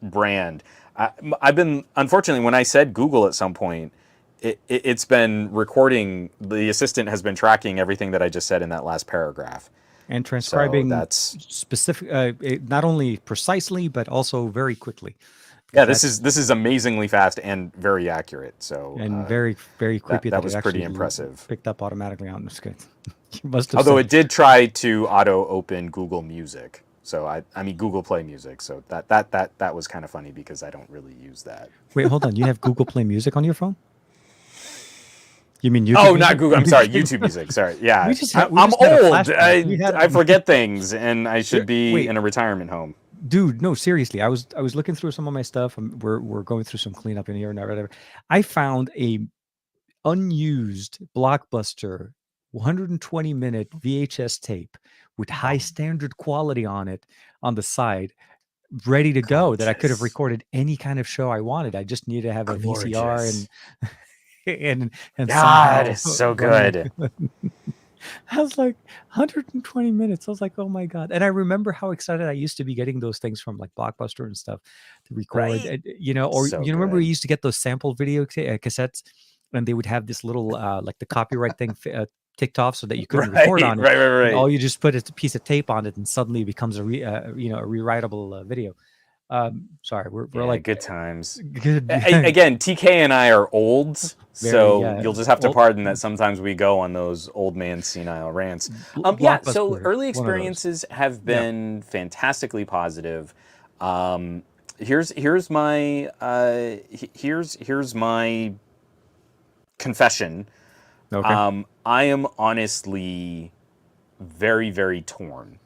brand. I've been, unfortunately, when I said Google at some point, it's been recording. The assistant has been tracking everything that I just said in that last paragraph. And So transcribing that's specific, not only precisely but also very quickly, because yeah. that's This is amazingly fast and very accurate. So and very very creepy that that it was actually pretty impressive. picked up automatically on the screen. You must have Although said, it did try to auto open Google Music. So I mean Google Play Music. So that was kind of funny because I don't really use that. "Wait, hold on, you have Google Play Music on your phone? You mean YouTube Oh, not Music? Google. I'm sorry, YouTube Music. Sorry. We Yeah, just had I'm a old. flashback. We had I forget things, and I should be wait, in a retirement home. dude, no, seriously. I was looking through some of my stuff. We're going through some cleanup in here and whatever. I found a unused Blockbuster 120-minute VHS tape with high Oh, standard quality on it on the side, ready to go, that I could have gorgeous, recorded any kind of show I wanted. I just needed to have a VCR gorgeous. and God, somehow it's so running. good. I was like 120 minutes. I was like, oh my God. And I remember how excited I used to be getting those things from like Blockbuster and stuff to record, Right? or So remember we good. used to get those sample video cassettes, and they would have this little, like the copyright thing ticked off so that you couldn't Right, record on it. right, right, And right. all you just put is a piece of tape on it and suddenly it becomes a rewritable video. Sorry, we're Yeah, like good times. good, Again, TK and I are olds, very, so yeah. you'll just have to Old, pardon that sometimes we go on those old man senile rants. Yeah, so Blockbuster, early one of those. experiences have Yeah. been fantastically positive. Here's my here's my confession. Okay. I am honestly very torn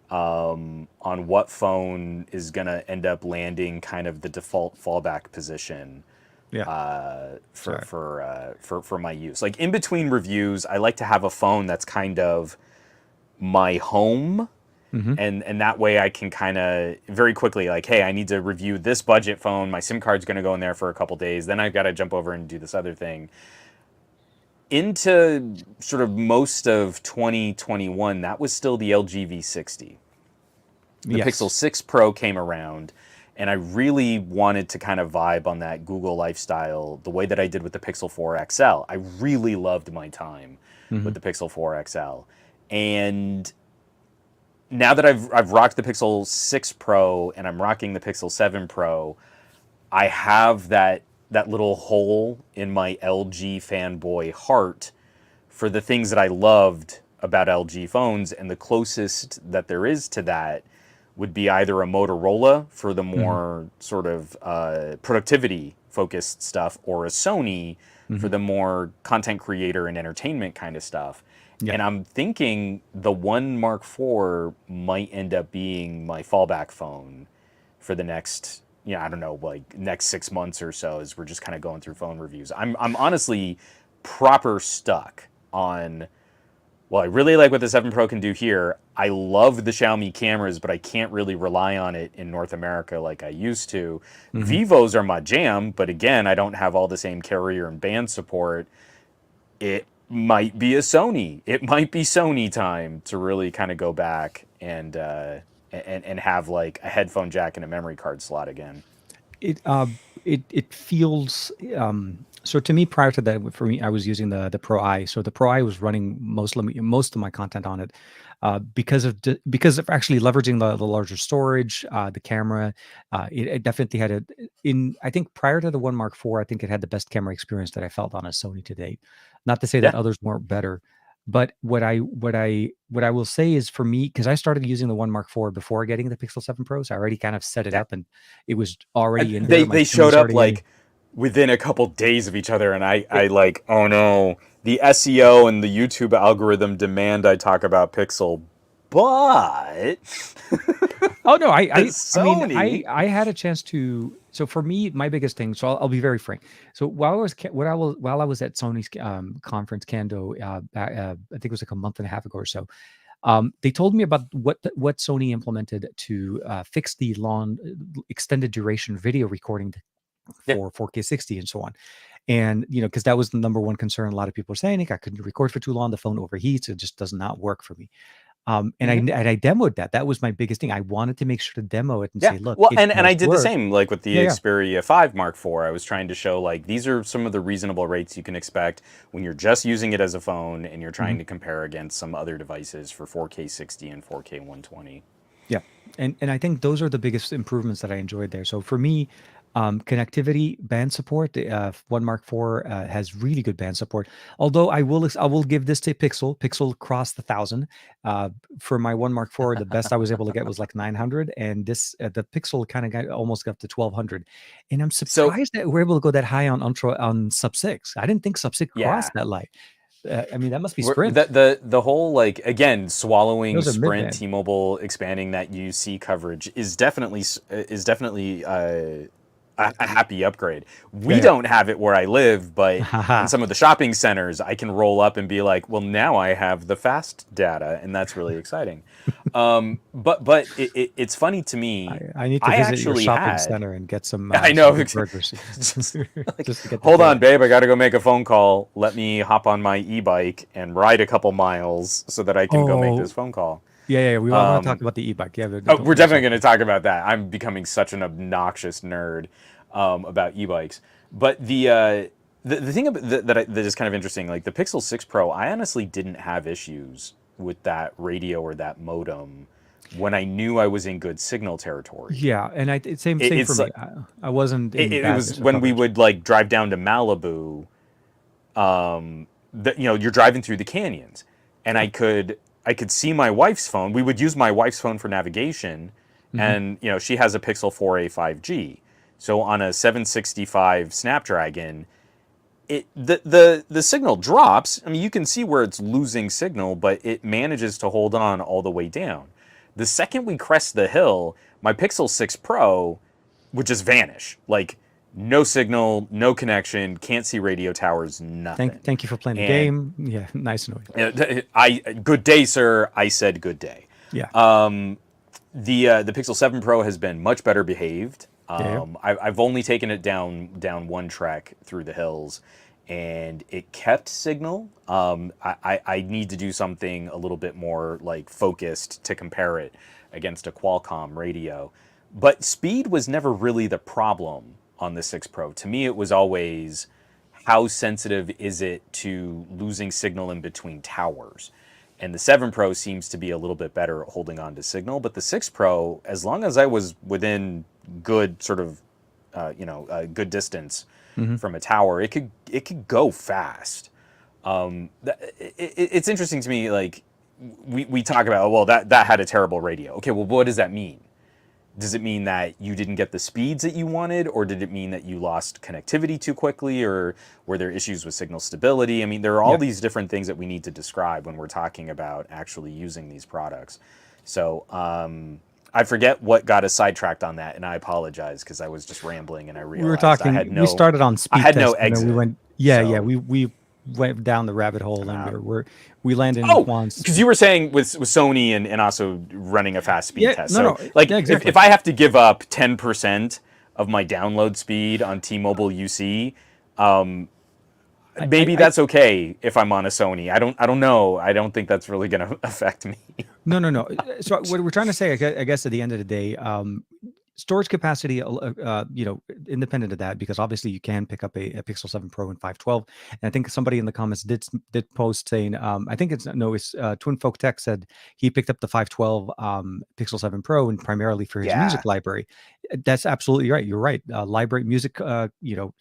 on what phone is gonna end up landing kind of the default fallback position Yeah. for Sorry. for my use. Like in between reviews, I like to have a phone that's kind of my home, Hmm. and that way I can kind of very quickly like, hey, I need to review this budget phone. My SIM card's gonna go in there for a couple days. Then I've got to jump over and do this other thing. Into sort of most of 2021, that was still the LG V60. The Pixel Yes. 6 Pro came around, and I really wanted to kind of vibe on that Google lifestyle the way that I did with the Pixel 4 XL. I really loved my time Hmm. with the Pixel 4 XL. And now that I've rocked the Pixel 6 Pro and I'm rocking the Pixel 7 Pro, I have that little hole in my LG fanboy heart for the things that I loved about LG phones, and the closest that there is to that would be either a Motorola for the Hmm. more sort of productivity focused stuff, or a Sony for Hmm. the more content creator and entertainment kind of stuff. Yeah. And I'm thinking the One Mark IV might end up being my fallback phone for the next, I don't know, like next 6 months or so, as we're just kind of going through phone reviews. I'm honestly proper stuck on, well, I really like what the 7 Pro can do here. I love the Xiaomi cameras, but I can't really rely on it in North America like I used to. Hmm. Vivos are my jam, but again, I don't have all the same carrier and band support. It might be a Sony. It might be Sony time to really kind of go back and have like a headphone jack and a memory card slot again. It it feels, so to me, prior to that, for me, I was using the Pro I. So the Pro I was running most of my content on it, because of actually leveraging the larger storage, the camera. It definitely had I think prior to the One Mark IV, I think it had the best camera experience that I felt on a Sony to date. Not to say that Yeah, others weren't better, but what I will say is, for me, because I started using the One Mark IV before getting the Pixel 7 Pro, so I already kind of set it yeah. up and it was already in there. They My they SIM showed was up already like within a couple days of each other, and I it, like, oh no, the SEO and the YouTube algorithm demand I talk about Pixel, but oh no, I mean, Sony. I had a chance to. So for me, my biggest thing. So I'll be very frank. So while I was at Sony's conference, Kando, I think it was like a month and a half ago or so. They told me about what Sony implemented to fix the long extended duration video recording Yeah, for 4K 60 and so on. And because that was the number one concern, a lot of people were saying, I couldn't record for too long, the phone overheats, it just does not work for me. And Mhm. I demoed that. That was my biggest thing. I wanted to make sure to demo it and Yeah. say, look, Well, it and I does did the work. same, like with the Yeah, yeah. Xperia 5 Mark IV. I was trying to show like these are some of the reasonable rates you can expect when you're just using it as a phone and you're Mhm. trying to compare against some other devices for 4K 60 and 4K 120. Yeah, and I think those are the biggest improvements that I enjoyed there. So for me, connectivity, band support, the One Mark IV has really good band support. Although I will give this to Pixel. Pixel crossed the 1,000. Uh, for my One Mark IV, the best I was able to get was like 900, and this the Pixel kind of got almost got to 1,200. And I'm So surprised that we're able to go that high on Ultra on Sub 6. I didn't think Sub 6 yeah, crossed that light. I mean, that must be we're, Sprint. the whole like again swallowing Those are mid Sprint, band. T-Mobile expanding that UC coverage is definitely a happy upgrade. We Yeah, don't have it where I live, but in yeah. some of the shopping centers, I can roll up and be like, well, now I have the fast data, and that's really exciting. But it's funny to me. I need to I visit your actually shopping had. center and get I some know. good burgers Just like, just to get the hold on, feeling. babe. I got to go make a phone call. Let me hop on my e-bike and ride a couple miles so that I can go make this Oh, phone call. yeah, yeah. I want to talk Um, about the e-bike. Yeah, but oh, don't we're finish definitely up. going to talk about that. I'm becoming such an obnoxious nerd about e-bikes. But the thing that is kind of interesting, like the Pixel 6 Pro, I honestly didn't have issues with that radio or that modem when I knew I was in good signal territory. Yeah, and same for It's me. like I wasn't in it bad was pixel when we coverage. would like drive down to Malibu. That you're driving through the canyons, and Yeah. I could see my wife's phone. We would use my wife's phone for navigation, Hmm. and she has a Pixel 4a 5G. So on a 765 Snapdragon, the signal drops. I mean, you can see where it's losing signal, but it manages to hold on all the way down. The second we crest the hill, my Pixel 6 Pro would just vanish. Like no signal, no connection, can't see radio towers, nothing. Thank you for playing the And game. Yeah, nice and annoying. I good day, sir. I said good day. Yeah, The Pixel 7 Pro has been much better behaved. yeah, yeah. I've only taken it down one trek through the hills, and it kept signal. I need to do something a little bit more like focused to compare it against a Qualcomm radio. But speed was never really the problem on the 6 Pro. To me, it was always how sensitive is it to losing signal in between towers. And the 7 Pro seems to be a little bit better at holding on to signal. But the 6 Pro, as long as I was within good sort of, good distance Hmm. from a tower, it could go fast. It's interesting to me. Like we talk about, well, that had a terrible radio. Okay, well, what does that mean? Does it mean that you didn't get the speeds that you wanted, or did it mean that you lost connectivity too quickly, or were there issues with signal stability? I mean, there are all Yeah. these different things that we need to describe when we're talking about actually using these products. So I forget what got us sidetracked on that, and I apologize because I was just rambling and I We were realized talking. We started on I speed had no test, and then we exit. went. Yeah, yeah. So We went down the rabbit hole, I'm and out. we landed in Oh, Juan's. because you were saying with Sony and also running a fast speed Yeah, test. no, So, no. like, Yeah, if exactly. I have to give up 10% of my download speed on T-Mobile UC, maybe I that's okay if I'm on a Sony. I don't know. I don't think that's really going to affect me. no, no, no. So what we're trying to say, I guess, at the end of the day, storage capacity, independent of that, because obviously you can pick up a Pixel 7 Pro and 512. And I think somebody in the comments did post saying, I think it's Twin Folk Tech said he picked up the 512 Pixel 7 Pro and primarily for his Yeah. music library. That's absolutely right. You're right. Library music,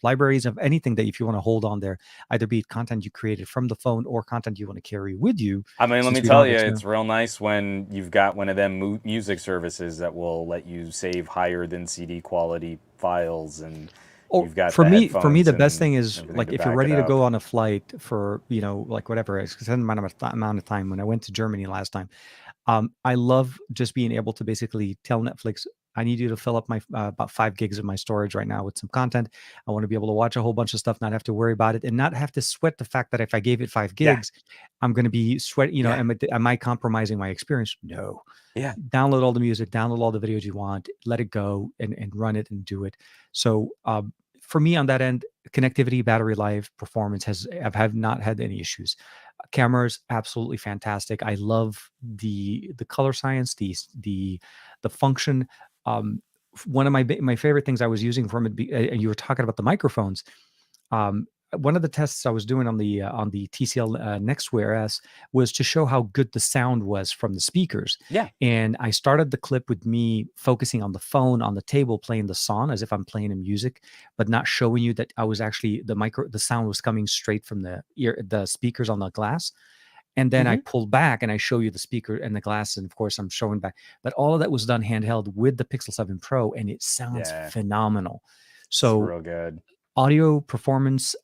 libraries of anything that if you want to hold on there, either be it content you created from the phone or content you want to carry with you, I mean, let since me we don't tell have you, external. it's real nice when you've got one of them music services that will let you save higher than CD quality files, and Or you've got for the me, headphones the best and thing is everything like to if you're back it ready to up. go on a flight for like whatever extended amount of time. When I went to Germany last time, I love just being able to basically tell Netflix, I need you to fill up my about 5 gigs of my storage right now with some content. I want to be able to watch a whole bunch of stuff, not have to worry about it, and not have to sweat the fact that if I gave it five Yeah, gigs, I'm going to be sweat. yeah, Am I compromising my experience? No. yeah. Download all the music, download all the videos you want, let it go and run it and do it. So for me on that end, connectivity, battery life, performance have not had any issues. Cameras absolutely fantastic. I love the color science, the function. Um, One of my favorite things I was using from it, and you were talking about the microphones. Um, One of the tests I was doing on the TCL NXTWAER S was to show how good the sound was from the speakers. Yeah. And I started the clip with me focusing on the phone on the table, playing the song as if I'm playing a music, but not showing you that I was actually the sound was coming straight from the speakers on the glass. And then I Hmm. pull back and I show you the speaker and the glass, and of course I'm showing back. But all of that was done handheld with the Pixel 7 Pro, and it sounds Yeah. phenomenal. It's So real good. audio performance.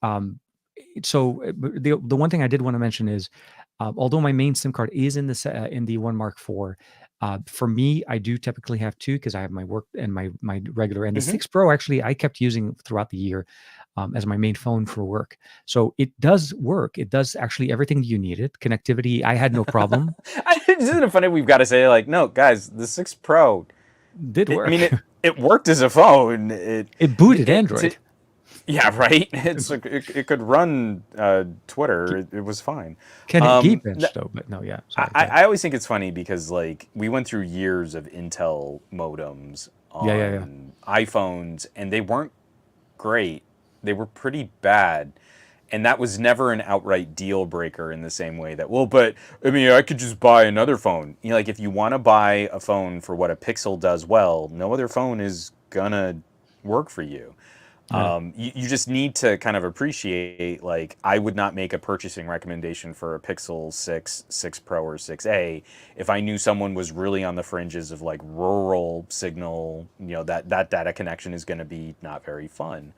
The one thing I did want to mention is, although my main SIM card is in the One Mark IV, for me, I do typically have two because I have my work and my regular. And the Hmm. 6 Pro actually I kept using throughout the year as my main phone for work. So it does work. It does actually everything you needed. Connectivity, I had no problem. Isn't it funny? We've got to say, like, no, guys, the 6 Pro. Did I work. mean, it worked as a phone. It booted It Android. yeah, right. It's like it could run Twitter. It was fine. Can hit Um, Geekbench though, but no, yeah. Sorry. Go I, ahead. I always think it's funny because like we went through years of Intel modems Yeah. on iPhones and they weren't great. They were pretty bad. And that was never an outright deal breaker in the same way that, well, but I mean, I could just buy another phone. You know, like if you want to buy a phone for what a Pixel does well, no other phone is gonna work for you. Yeah. You just need to kind of appreciate, like, I would not make a purchasing recommendation for a Pixel 6, 6 Pro, or 6A if I knew someone was really on the fringes of like rural signal, you know, that data connection is going to be not very fun.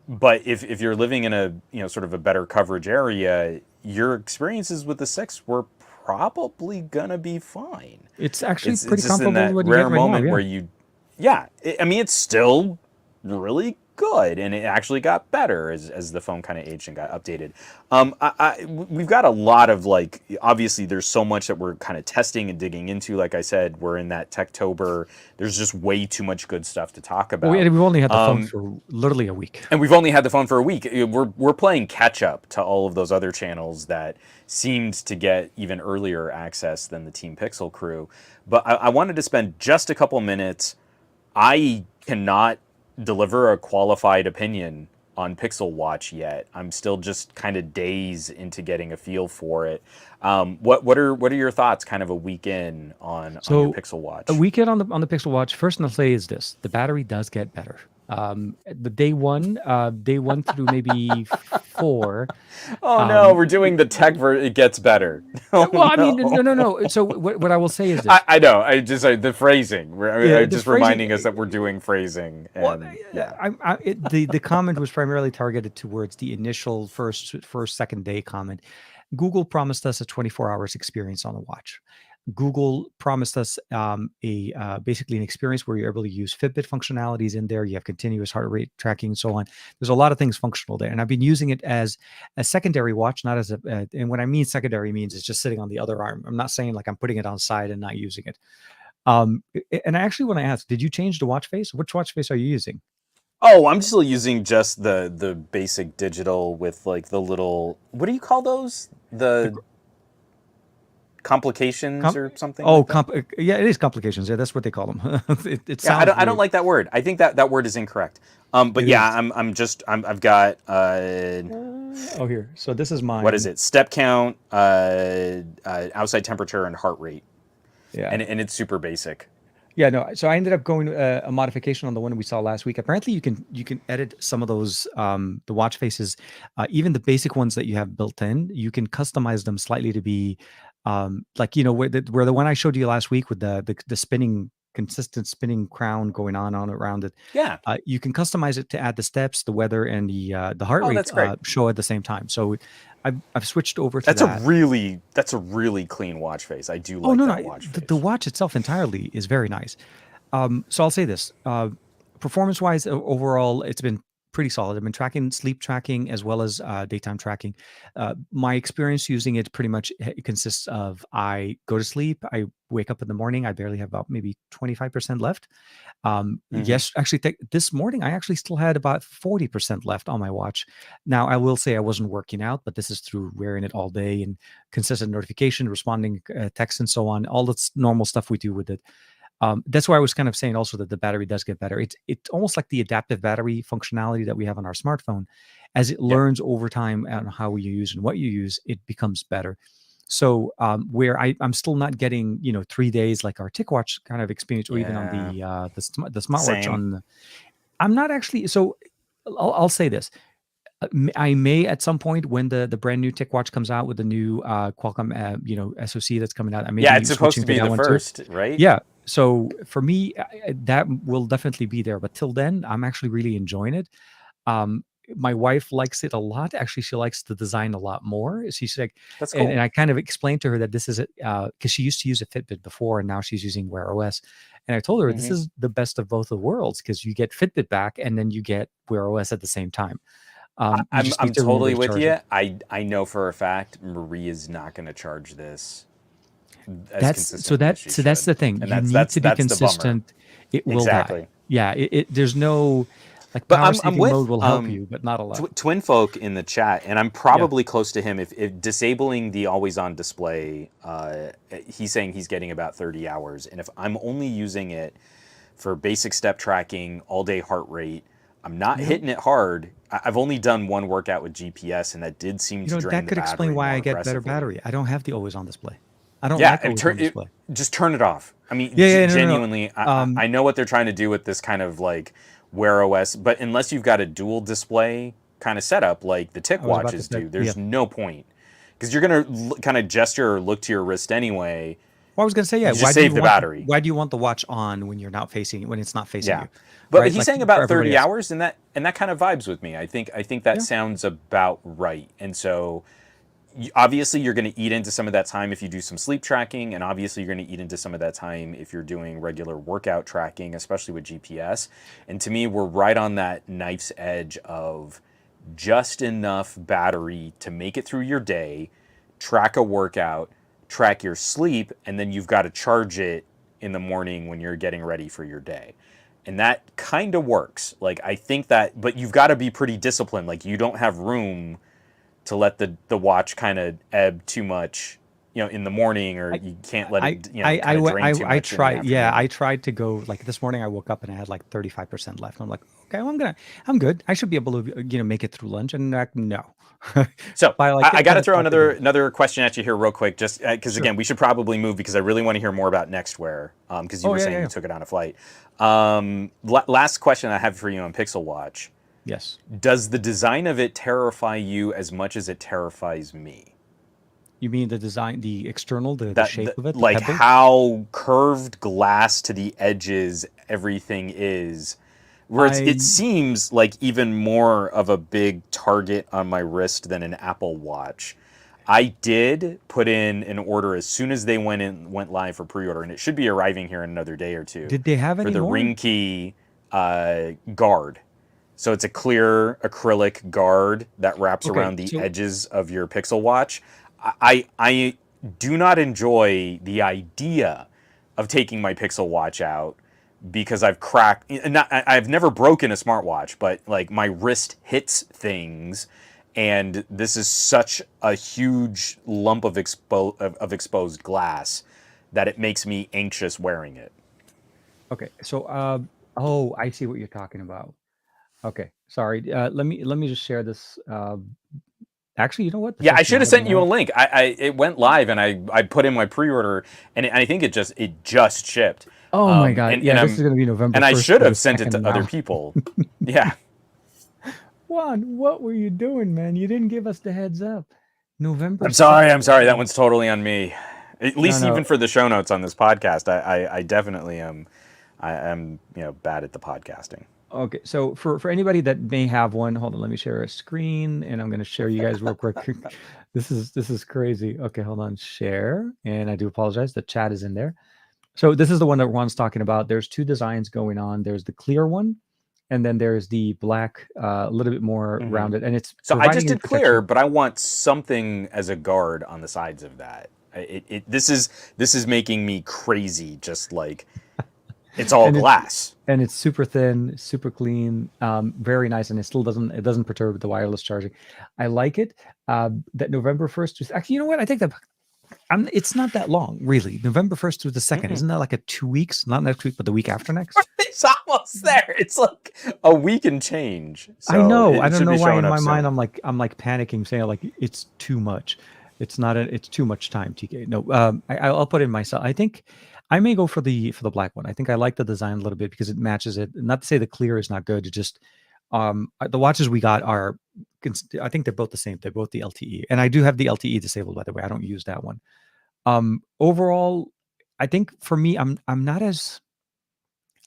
But if you're living in a, you know, sort of a better coverage area, your experiences with the 6 were probably going to be fine. It's actually It's pretty just in comparable to that what you get rare right now. moment Yeah. where you, yeah, I mean, it's still really good, and it actually got better as the phone kind of aged and got updated. We've got a lot of, like, obviously there's so much that we're kind of testing and digging into. Like I said, we're in that Techtober. There's just way too much good stuff to talk Well, about. we've only had the phone for literally a week. And we've only had the phone for a week. We're playing catch up to all of those other channels that seemed to get even earlier access than the Teampixel crew. But I wanted to spend just a couple minutes. I cannot deliver a qualified opinion on Pixel Watch yet. I'm still just kind of days into getting a feel for it. What are your thoughts, kind of a week in on your So Pixel a Watch? weekend on the Pixel Watch. First thing I'll say is this: the battery does get better. The day one through maybe four. Oh no, Um, we're doing the tech version. It gets better. well, Oh I mean, no. no. So what I will say is I, this: I know. I just the phrasing. yeah, I'm the just phrasing. reminding us that we're doing phrasing, Well, and yeah. the comment was primarily targeted towards the initial first second day comment. Google promised us a 24 hours experience on the watch. Google promised us a basically an experience where you're able to use Fitbit functionalities in there. You have continuous heart rate tracking and so on. There's a lot of things functional there, and I've been using it as a secondary watch, not as a. And when I mean secondary, means it's just sitting on the other arm. I'm not saying like I'm putting it on side and not using it. And I actually want to ask, did you change the watch face? Which watch face are you using? Oh, I'm still using just the basic digital with like the little, what do you call those? The The gr- complications com- or something like that? yeah, it is complications. Yeah, that's what they call them. It Yeah, sounds I don't weird. like that word. I think that word is incorrect. But It yeah, is. I've got Oh, here. So this is what is mine. it? Step count, outside temperature, and heart rate, Yeah. and it's super basic. Yeah, no. So I ended up going a modification on the one we saw last week. Apparently, you can edit some of those the watch faces, even the basic ones that you have built in. You can customize them slightly to be like where the one I showed you last week with the spinning consistent spinning crown going on around it. Yeah. You can customize it to add the steps, the weather, and the heart Oh, rate that's great. show at the same time. So I've switched over to That's a that. really clean watch face. I do Oh like no, no, that watch the face. watch itself entirely is very nice. So I'll say this: performance-wise, overall, it's been pretty solid. I've been tracking sleep tracking as well as daytime tracking. My experience using it pretty much consists of I go to sleep, I wake up in the morning, I barely have about maybe 25% left. Hmm. Yes, actually, this morning I actually still had about 40% left on my watch. Now, I will say I wasn't working out, but this is through wearing it all day and consistent notification, responding texts, and so on. All the normal stuff we do with it. That's why I was kind of saying also that the battery does get better. It's almost like the adaptive battery functionality that we have on our smartphone. As it Yep. learns over time on how you use and what you use, it becomes better. So where I'm still not getting 3 days like our TicWatch kind of experience, or even on Yeah. the smartwatch Same. on I'm not actually. So I'll say this. I may at some point when the brand new TicWatch comes out with the new Qualcomm SoC that's coming out, I may Yeah, be it's supposed switching to to be that the one too. first, right? Yeah. So for me, that will definitely be there. But till then, I'm actually really enjoying it. My wife likes it a lot. Actually, she likes the design a lot more. She's like, That's and cool. I kind of explained to her that this is it because she used to use a Fitbit before, and now she's using Wear OS. And I told her this Hmm. is the best of both the worlds because you get Fitbit back, and then you get Wear OS at the same time. You just I'm need to remember totally to with charge you. it. I know for a fact Marie is not going to charge this as That's so consistently as that she so that's should, the thing. and You need to be that's the bummer. consistent. It will die. Exactly. Yeah. There's no like But power I'm saving mode with will help you, but not a lot. Twin Folk in the chat, and I'm Yeah. probably close to him. If disabling the always on display, he's saying he's getting about 30 hours, and if I'm only using it for basic step tracking, all day heart rate, I'm not You know, hitting it hard. I've only done one workout with GPS, and that did seem to drain that the could explain battery why more I get better aggressively. battery. I don't have the always on display. I don't Yeah, like always on display. just turn it off. I mean, Yeah, yeah, no, no, genuinely, no. I know what they're trying to do with this kind of like Wear OS, but unless you've got a dual display kind of setup like the Tick I was about to watches say, do, yeah. there's no point because you're gonna kind of gesture or look to your wrist anyway. Well, I was gonna say, yeah. You just save the battery. Why do you want the watch on when you're not facing when it's not facing Yeah, you, but right? he's Like saying for about everybody 30 else. hours, and that kind of vibes with me. I think that Yeah. sounds about right, and so obviously you're going to eat into some of that time if you do some sleep tracking, and obviously you're going to eat into some of that time if you're doing regular workout tracking, especially with GPS. And to me, we're right on that knife's edge of just enough battery to make it through your day, track a workout, track your sleep, and then you've got to charge it in the morning when you're getting ready for your day. And that kind of works. Like I think that, but you've got to be pretty disciplined. Like you don't have room to let the watch kind of ebb too much, in the morning, or I, you can't let it, kind of I drain too I much in the tried. Yeah, afternoon. I tried to go like this morning. I woke up and I had like 35% left. I'm like, okay, well, I'm good. I should be able to make it through lunch. And like, no, So by like I got 10 to throw o'clock again. another question at you here real quick, just because Sure. again we should probably move because I really want to hear more about NXTWAER, because you Oh were yeah, saying yeah, you yeah. took it on a flight. Last question I have for you on Pixel Watch: Yes. does the design of it terrify you as much as it terrifies me? You mean the design, the external, the That shape of it, the like pebble? how curved glass to the edges everything is, where it I seems like even more of a big target on my wrist than an Apple Watch. I did put in an order as soon as they went live for pre-order, and it should be arriving here in another day or two did they have for any the more? Ring Key guard. So it's a clear acrylic guard that wraps Okay, around the so edges of your Pixel Watch. I do not enjoy the idea of taking my Pixel Watch out because I've cracked. I've never broken a smartwatch, but like my wrist hits things, and this is such a huge lump of exposed glass that it makes me anxious wearing it. okay, so oh, I see what you're talking about. Okay, sorry. Let me just share this. Actually, you know what? The Yeah, I test should might have have sent been you a out. link. It went live, and I put in my pre-order, and I think it just shipped. Oh my God. And Yeah, this is gonna be November and I 1st should to the have sent it 2nd to other now. people. Yeah. Juan, what were you doing, man? You didn't give us the heads up. November I'm sorry. 6th. I'm sorry. That one's totally on me. At No, least no. even for the show notes on this podcast, I definitely am. I am bad at the podcasting. Okay, so for anybody that may have one, hold on, let me share a screen and I'm gonna share you guys real quick. This is crazy. Okay, hold on, share. And I do apologize, the chat is in there. So this is the one that Juan's talking about. There's two designs going on. There's the clear one, and then there's the black, a little bit more Hmm. rounded, and it's So I just providing you did clear, protection. but I want something as a guard on the sides of that. This is making me crazy. Just like it's all And it's glass. super thin, super clean, very nice, and it doesn't perturb the wireless charging. I like it. That November 1st was actually, you know what? I think that it's not that long, really. November 1st through the 2nd, Mm-mm. isn't that like a 2 weeks? Not next week, but the week after next. It's almost there. It's like a week and change. I So know. it, I it don't should know be why showing in up my mind soon. I'm like panicking, saying like it's too much. It's not. It's too much time, TK. No, I'll put in myself. I think I may go for the black one. I think I like the design a little bit because it matches it. Not to say the clear is not good. It just the watches we got are. I think they're both the same. They're both the LTE, and I do have the LTE disabled, by the way. I don't use that one. Overall, I think for me, I'm not as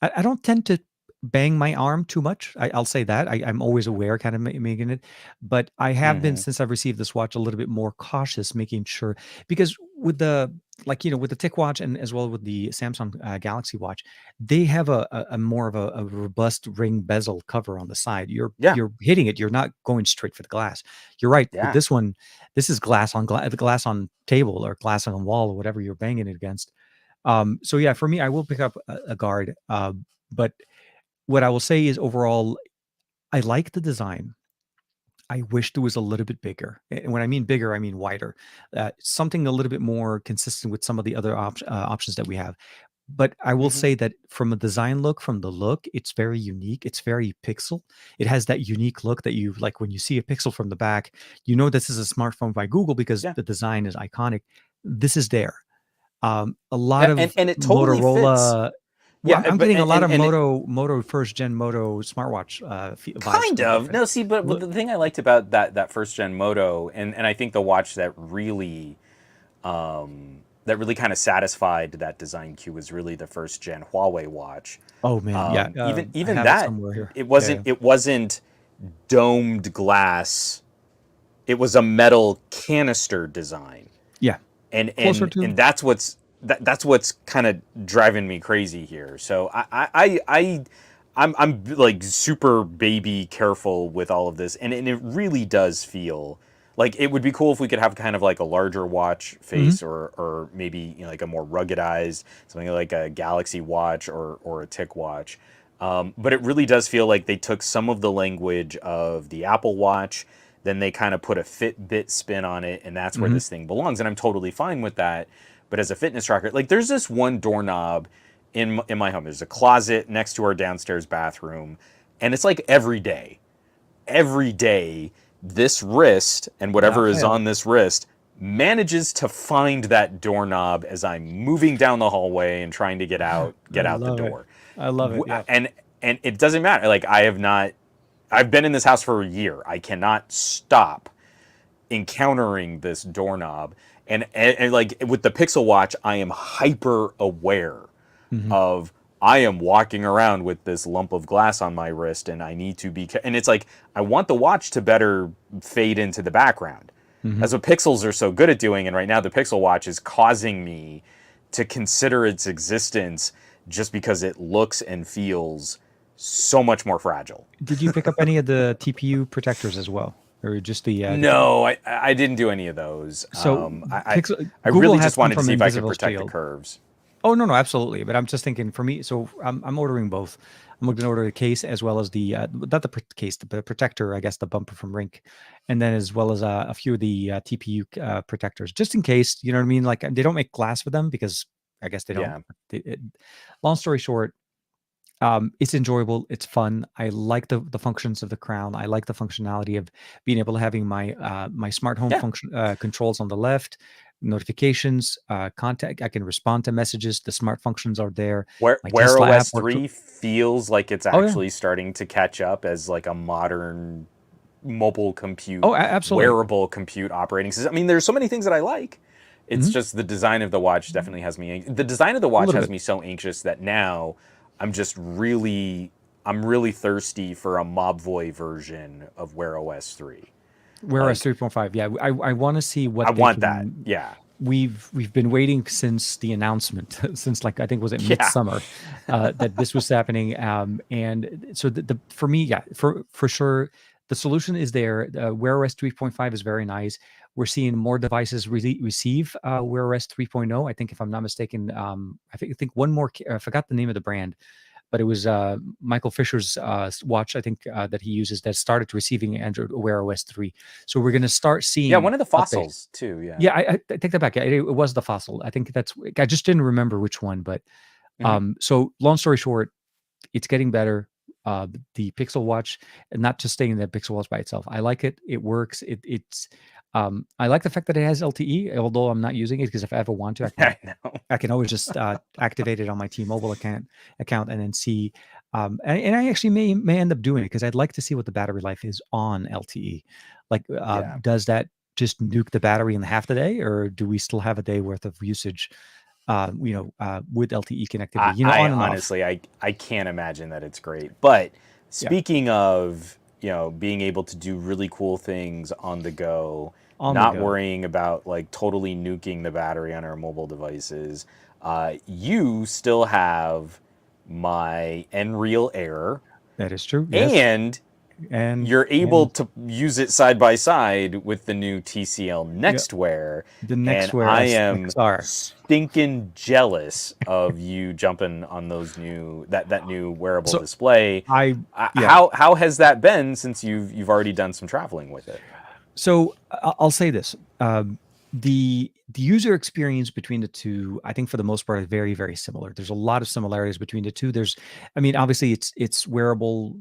I don't tend to bang my arm too much. I'll say that. I'm always aware, kind of making it, but I have been Hmm. since I've received this watch a little bit more cautious, making sure because with the with the Tick watch and as well with the Samsung Galaxy watch, they have a more of a robust ring bezel cover on the side. Yeah, You're hitting it. You're not going straight for the glass. You're right. With yeah. this one, this is glass on table or glass on wall or whatever you're banging it against. So yeah, for me, I will pick up a guard. But what I will say is overall, I like the design. I wish it was a little bit bigger. And when I mean bigger, I mean wider. Something a little bit more consistent with some of the other options that we have. But I will Hmm. say that from a design look, from the look, it's very unique. It's very pixel. It has that unique look that you like when you see a pixel from the back, you know this is a smartphone by Google because Yeah, the design is iconic. This is there. A lot yeah, and of and it totally fits. Motorola. Well, Yeah, I'm but getting a lot of and it Moto first gen Moto smartwatch vibes kind from it. of no. See, but Look, the thing I liked about that first gen Moto, and I think the watch that really kind of satisfied that design cue was really the first gen Huawei watch. oh man, yeah, Even I even have it that somewhere here. it Yeah, wasn't yeah, it wasn't domed glass. It was a metal canister design, yeah. and Closer and to. and that's what's kind of driving me crazy here. So I'm like super baby careful with all of this, and it really does feel like it would be cool if we could have kind of like a larger watch Mhm. face, or maybe like a more ruggedized something like a Galaxy watch or a Tick watch. But it really does feel like they took some of the language of the Apple Watch, then they kind of put a Fitbit spin on it, and that's where Mhm. this thing belongs. And I'm totally fine with that. But as a fitness tracker, like there's this one doorknob in my home. There's a closet next to our downstairs bathroom, and it's like every day, this wrist and whatever is Raphael, on this wrist manages to find that doorknob as I'm moving down the hallway and trying to I get out the love it. door. I love it. Yeah. And it doesn't matter. Like I have not I've been in this house for a year. I cannot stop encountering this doorknob. And like with the Pixel Watch, I am hyper aware Hmm. of I am walking around with this lump of glass on my wrist, and I need to be and it's like I want the watch to better fade into the background. Hmm. That's what Pixels are so good at doing, and right now the Pixel Watch is causing me to consider its existence just because it looks and feels so much more fragile. Did you pick up any of the TPU protectors as well, or just the? No, I didn't do any of those. So Pixel I Google really has just some wanted to from see if I could Invisible protect the Shield. curves. Oh no, no, absolutely. But I'm just thinking for me. So I'm ordering both. I'm looking to order the case as well as the not the case, the protector. I guess the bumper from Rink, and then as well as a few of the TPU protectors, just in case. You know what I mean? Like they don't make glass for them because I guess they don't. Yeah, Long story short, it's enjoyable. It's fun. I like the functions of the crown. I like the functionality of being able to having my smart home yeah. function controls on the left, notifications, contact. I can respond to messages. The smart functions are there. My Wear Tesla app OS works. 3 feels like it's Oh yeah. actually starting to catch up as like a modern mobile compute, Oh, absolutely. wearable compute operating system. I mean, there's so many things that I like. It's Hmm. just the design of the watch definitely has me. The design of the A watch little has bit. me so anxious that now I'm just I'm really thirsty for a Mobvoi version of Wear OS 3. Whereas Like 3.5, yeah, I want to see I what they want that. can. Yeah. we've been waiting since the announcement, since like I think was it Yeah. midsummer, that this was happening. And so the for me, yeah, for sure, the solution is there. Wear OS 3.5 is very nice. We're seeing more devices receive Wear OS 3.0. I think, if I'm not mistaken, I think one more. I forgot the name of the brand, but it was Michael Fisher's watch, I think, that he uses, that started receiving Android Wear OS 3. So we're going to start Yeah, seeing one of the updates. fossils too. Yeah. Yeah, I take that back. It was the fossil. I think that's. I just didn't remember which one, but Hmm. so long story short, it's getting better. The Pixel Watch, and not just staying the Pixel Watch by itself. I like it. It works. It's. I like the fact that it has LTE, although I'm not using it, because if I ever want to, I know. I can always just activate it on my T-Mobile account and then see. And I actually may end up doing it, because I'd like to see what the battery life is on LTE. Like, Yeah. does that just nuke the battery in half the day, or do we still have a day worth of usage? With LTE connectivity, I on and off. honestly, I can't imagine that it's great. But Yeah, speaking of, being able to do really cool things on the go, on the not go. worrying about like totally nuking the battery on our mobile devices, you still have my Nreal Air, That is true. Yes, and you're able and to use it side by side with the new TCL yeah, NXTWAER, the and NXTWAER I S am XR. stinking jealous of you jumping on those that new wearable So display. I yeah. How has that been since you've already done some traveling with it? So I'll say this: the user experience between the two, I think, for the most part, is very, very similar. There's a lot of similarities between the two. I mean, obviously, it's wearable,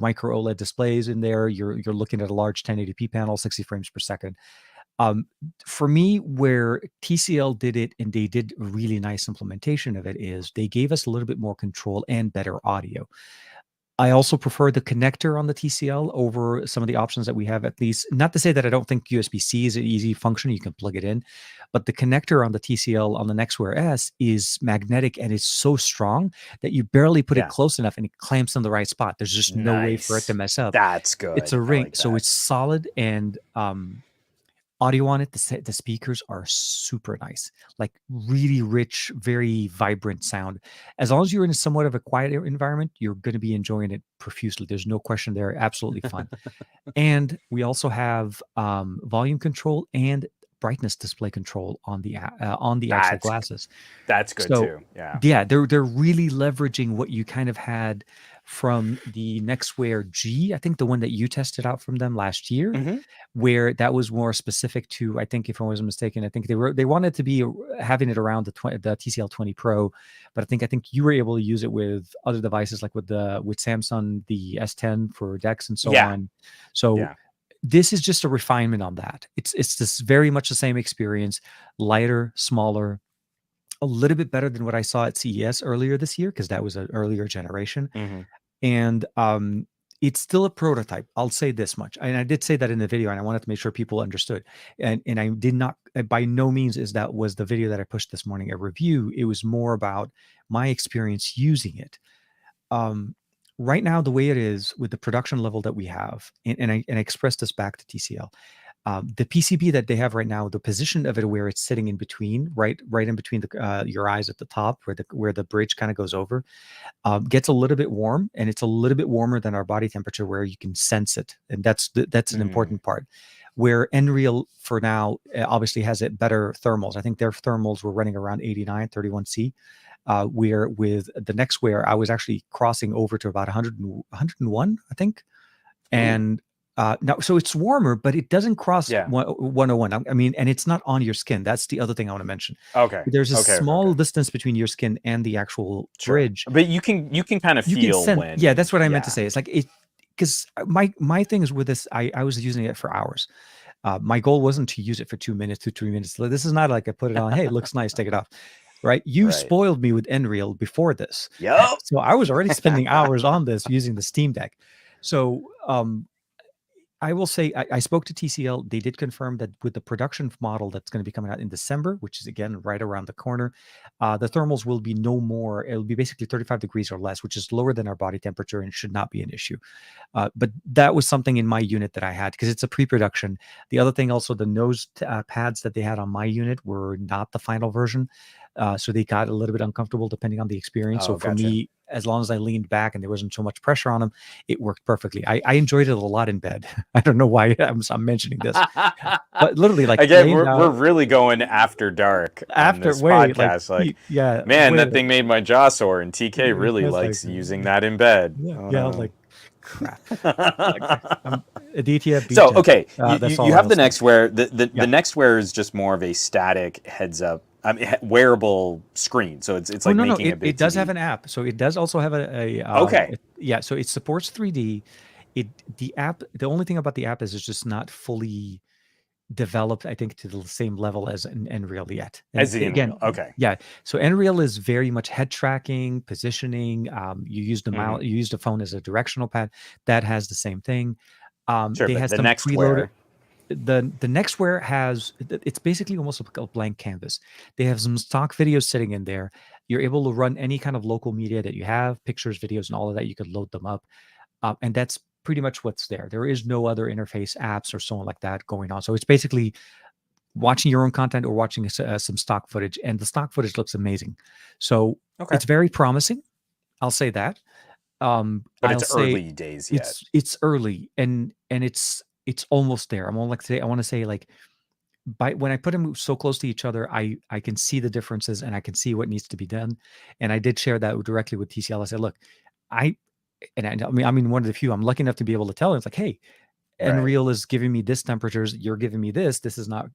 micro OLED displays in there. You're looking at a large 1080p panel, 60 frames per second. Um, for me, where TCL did it, and they did a really nice implementation of it, is they gave us a little bit more control and better audio. I also prefer the connector on the TCL over some of the options that we have, at least. Not to say that I don't think USB-C is an easy function, you can plug it in, but the connector on the TCL on the NXTWAER S is magnetic, and it's so strong that you barely put it Yeah, close enough and it clamps in the right spot. There's just no way for it to nice. mess up. That's It's a good. I ring, like so that. it's solid, and audio on it, the speakers are super nice, like really rich, very vibrant sound. As long as you're in a somewhat of a quiet environment, you're going to be enjoying it profusely. There's no question there. Absolutely fun. And we also have volume control and brightness display control on the actual That's glasses. that's good So too. Yeah. yeah, they're really leveraging what you kind of had from the NextWear G, I think the one that you tested out from them last year, Hmm. where that was more specific to, I think, if I wasn't mistaken, I think they wanted to be having it around the TCL 20 Pro, but I think you were able to use it with other devices, like with Samsung, the S10 for DeX and so Yeah. on. So Yeah. this is just a refinement on that. It's this very much the same experience, lighter, smaller, a little bit better than what I saw at CES earlier this year, because that was an earlier generation. Hmm. And it's still a prototype. I'll say this much. And I did say that in the video, and I wanted to make sure people understood. And I did not, by no means is that was the video that I pushed this morning a review. It was more about my experience using it. Um, right now, the way it is with the production level that we have, and I expressed this back to TCL, the PCB that they have right now, the position of it where it's sitting in between, right in between your eyes at the top, where the bridge kind of goes over, gets a little bit warm, and it's a little bit warmer than our body temperature, where you can sense it, and that's an Mm. important part. Where Nreal for now obviously has it better thermals. I think their thermals were running around 89, 31C. Where with the NextWear, I was actually crossing over to about 100, 101, I think. Ooh. And now, so it's warmer, but it doesn't cross Yeah. 101. I mean, and it's not on your skin. That's the other thing I want to mention. Okay. There's a Okay. Okay. Okay. small distance between your skin and the actual Sure. bridge. But you can kind of You can feel send, yeah, when. that's what I meant to Yeah. say. It's like it, because my thing is with this, I was using it for hours. My goal wasn't to use it for 2 minutes to 3 minutes. This is not like I put it on, hey, it looks nice, take it off. Right? You Right. spoiled me with Nreal before this. Yep. So I was already spending hours on this using the Steam Deck. So I will say I spoke to TCL. They did confirm that with the production model that's going to be coming out in December, which is again right around the corner, the thermals will be no more. It'll be basically 35 degrees or less, which is lower than our body temperature and should not be an issue. But that was something in my unit that I had because it's a pre-production. The other thing also, the nose pads that they had on my unit were not the final version. So they got a little bit uncomfortable depending on the experience. So Oh, for gotcha. me, as long as I leaned back and there wasn't so much pressure on them, it worked perfectly. I enjoyed it a lot in bed. I don't know why I'm mentioning this, but literally like Again, laying we're down really going after dark on after this way like podcast. Like, yeah man, way that like thing made my jaw sore, and TK really that's like likes using that in bed. Oh yeah like no. crap. Like Aditya, be So, gentle. okay, That's you all have I'll the say. NextWear. The Yeah. NextWear is just more of a static heads up, wearable screen. So it's Oh like no, making a it big does have TV. an app. So it does also have Okay, yeah. So it supports 3D. It the app. The only thing about the app is it's just not fully developed, I think, to the same level as an Nreal yet. as And the again, Unreal. Okay. yeah. So Nreal is very much head tracking, positioning. You use the Hmm. mouse, you use the phone as a directional pad. That has the same thing. Sure, They but has the some preloaded. NextWear. The NextWear has it's basically almost like a blank canvas. They have some stock videos sitting in there. You're able to run any kind of local media that you have, pictures, videos, and all of that. You could load them up, and that's pretty much what's there. There is no other interface apps or so on like that going on. So it's basically watching your own content or watching some stock footage, and the stock footage looks amazing. So Okay, it's very promising. I'll say that. but I'll it's say early days yet. it's early and it's almost there. I'm like today. I want to say like by when I put them so close to each other, I can see the differences and I can see what needs to be done. And I did share that directly with TCL. I said, look, I I mean one of the few I'm lucky enough to be able to tell. It's like, hey, Right. Unreal is giving me this temperatures. You're giving me this. This is not,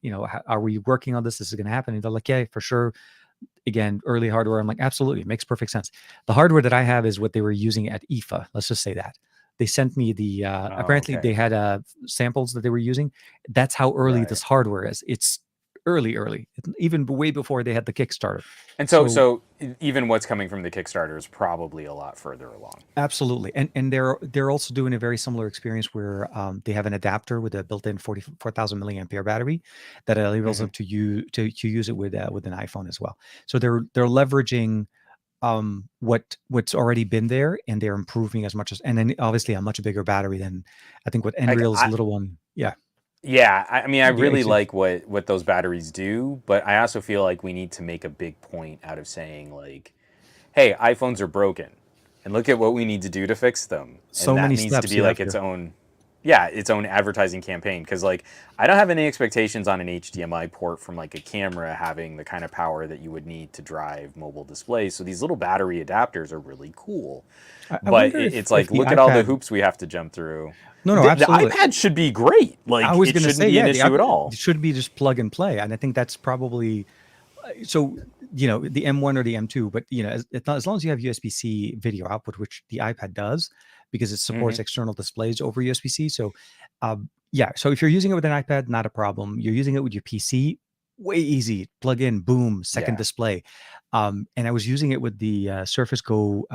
are we working on this? This is going to happen. And they're like, yeah, for sure. Again, early hardware. I'm like, absolutely, it makes perfect sense. The hardware that I have is what they were using at IFA. Let's just say that. They sent me the Oh, apparently they okay. had samples that they were using. That's how early Right. this hardware is. It's early, even way before they had the Kickstarter. And so, So even what's coming from the Kickstarter is probably a lot further along. absolutely, and they're also doing a very similar experience where they have an adapter with a built-in 44,000 milliampere battery that enables Hmm. them to use it with an iPhone as well. So they're leveraging what's already been there and they're improving as much as and then obviously a much bigger battery than I think what Like, Nreal's little one. Yeah, yeah, I mean, I the really H6. like what those batteries do, but I also feel like we need to make a big point out of saying like, hey, iPhones are broken, and look at what we need to do to fix them, and So that many needs to steps be you have like its to. own, yeah, its own advertising campaign. Because like, I don't have any expectations on an HDMI port from like a camera having the kind of power that you would need to drive mobile displays. So these little battery adapters are really cool, I but wonder it's if like, the look at all the iPad. hoops we have to jump through. No, The absolutely. iPad should be great. I Like, was it gonna shouldn't say, be an yeah, issue at it all. should be just plug and play, and I think that's probably so. The M1 or the M2, but as long as you have USB-C video output, which the iPad does, because it supports Hmm. external displays over USB-C. So, yeah. So if you're using it with an iPad, not a problem. You're using it with your PC, way easy. Plug in, boom, second Yeah. display. And I was using it with the Surface Go,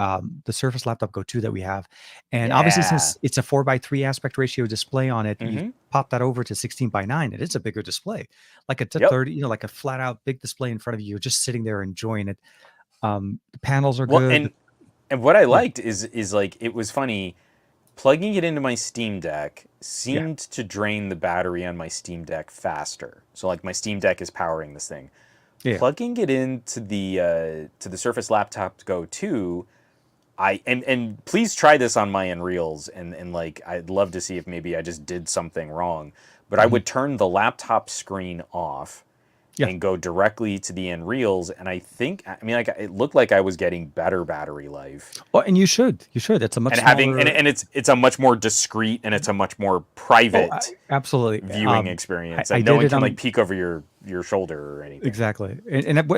the Surface Laptop Go 2 that we have, and obviously Yeah. since it's a 4:3 aspect ratio display on it, you Hmm. pop that over to 16:9, and it's a bigger display, like a Yep. 30, like a flat out big display in front of you. You're just sitting there enjoying it. The panels are Well, good. and what I Yeah, liked is like it was funny plugging it into my Steam Deck yeah, seemed to drain the battery on my Steam Deck faster. So like my Steam Deck is powering this thing. yeah. Plugging it into the Surface Laptop Go 2, and please try this on my Unreals and like I'd love to see if maybe I just did something wrong. But I Mhm. would turn the laptop screen off Yeah. and go directly to the Unreals, and I mean, like it looked like I was getting better battery life Well, and you should. You should. It's a much and having smaller. and it's a much more discreet and it's a much more Oh, private absolutely. viewing I experience, I and no did one it can like on. peek over your your shoulder or anything. Exactly.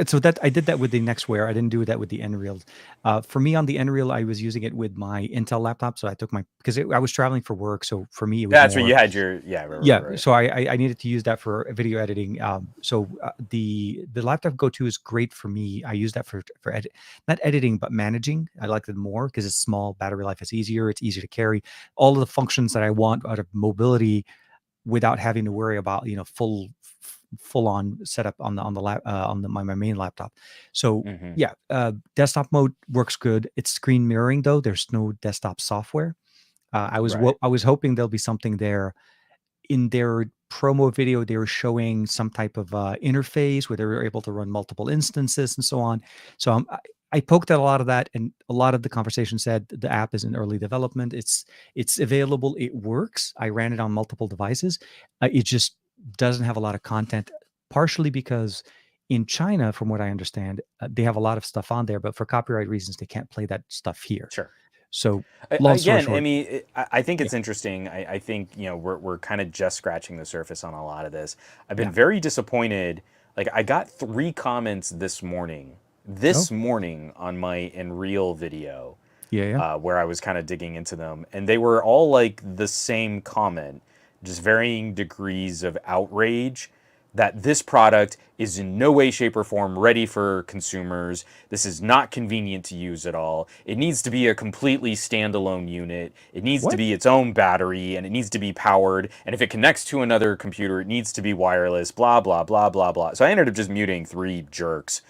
So that I did that with the NXTWAER. I didn't do that with the Nreal. For me on the Nreal, I was using it with my Intel laptop. So I took because I was traveling for work. So for me, it was That's where more. you had your Yeah, right. so I needed to use that for video editing. The laptop Go 2 is great for me. I use that for not editing but managing. I like it more because it's small, battery life is easier, it's easier to carry. All of the functions that I want out of mobility without having to worry about full on setup on the lap on my main laptop. So Hmm. yeah, desktop mode works good. It's screen mirroring though. There's no desktop software. Right. I was hoping there'll be something there in their promo video. They were showing some type of interface where they were able to run multiple instances and so on. So I poked at a lot of that, and a lot of the conversation said the app is in early development. It's available. It works. I ran it on multiple devices. It just doesn't have a lot of content, partially because in China, from what I understand, they have a lot of stuff on there, but for copyright reasons, they can't play that stuff here. Sure. So long story Again, I short, mean, I think yeah, it's interesting. I think we're kind of just scratching the surface on a lot of this. I've been yeah. very disappointed. Like I got 3 comments this morning, Oh, on my Enreal video, yeah, yeah. where I was kind of digging into them, and they were all like the same comment, just varying degrees of outrage that this product is in no way, shape, or form ready for consumers. This is not convenient to use at all. It needs to be a completely standalone unit. It needs to What? be its own battery, and it needs to be powered. And if it connects to another computer, it needs to be wireless, blah, blah, blah, blah, blah. So I ended up just muting 3 jerks,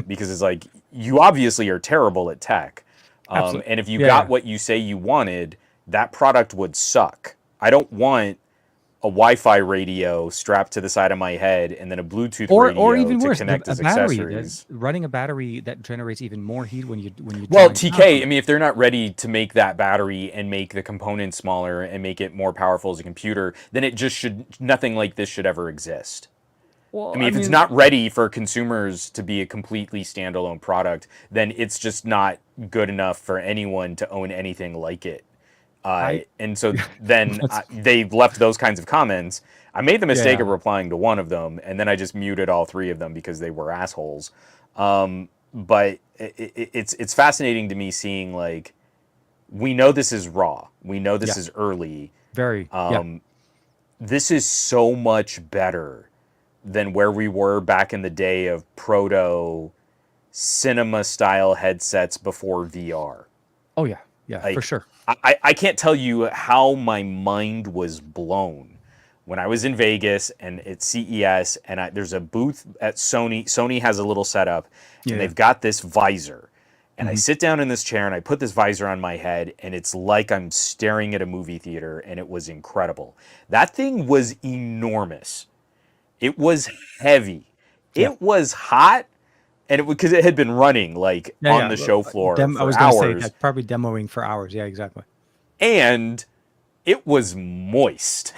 because it's like, you obviously are terrible at tech. Absolutely. And if you Yeah, got yeah. what you say you wanted, that product would suck. I don't want a Wi-Fi radio strapped to the side of my head and then a Bluetooth Or radio even to worse, connect a as battery that accessories. running a battery that generates even more heat when you're Well, drawing power TK, from I it. mean, if they're not ready to make that battery and make the components smaller and make it more powerful as a computer, then it just should, nothing like this should ever exist. I Well, mean, I if it's mean, not ready for consumers to be a completely standalone product, then it's just not good enough for anyone to own anything like it. I And so then that's they left those kinds of comments. I made the mistake yeah, of replying to one of them, and then I just muted all 3 of them because they were assholes. But it's fascinating to me seeing, like, we know this is raw, we know this yeah, is early. very yeah. This is so much better than where we were back in the day of proto cinema style headsets before VR. Oh yeah, yeah, for Like, sure. I can't tell you how my mind was blown when I was in Vegas and at CES, and there's a booth at Sony. Sony has a little setup, Yeah, and yeah. they've got this visor. And I Hmm. sit down in this chair and I put this visor on my head, and it's like I'm staring at a movie theater, and it was incredible. That thing was enormous. It was heavy. Yeah, It was hot, and because it had been running like yeah, on yeah. the show floor I for was gonna say hours, that probably demoing for hours. Yeah, exactly. and it was moist.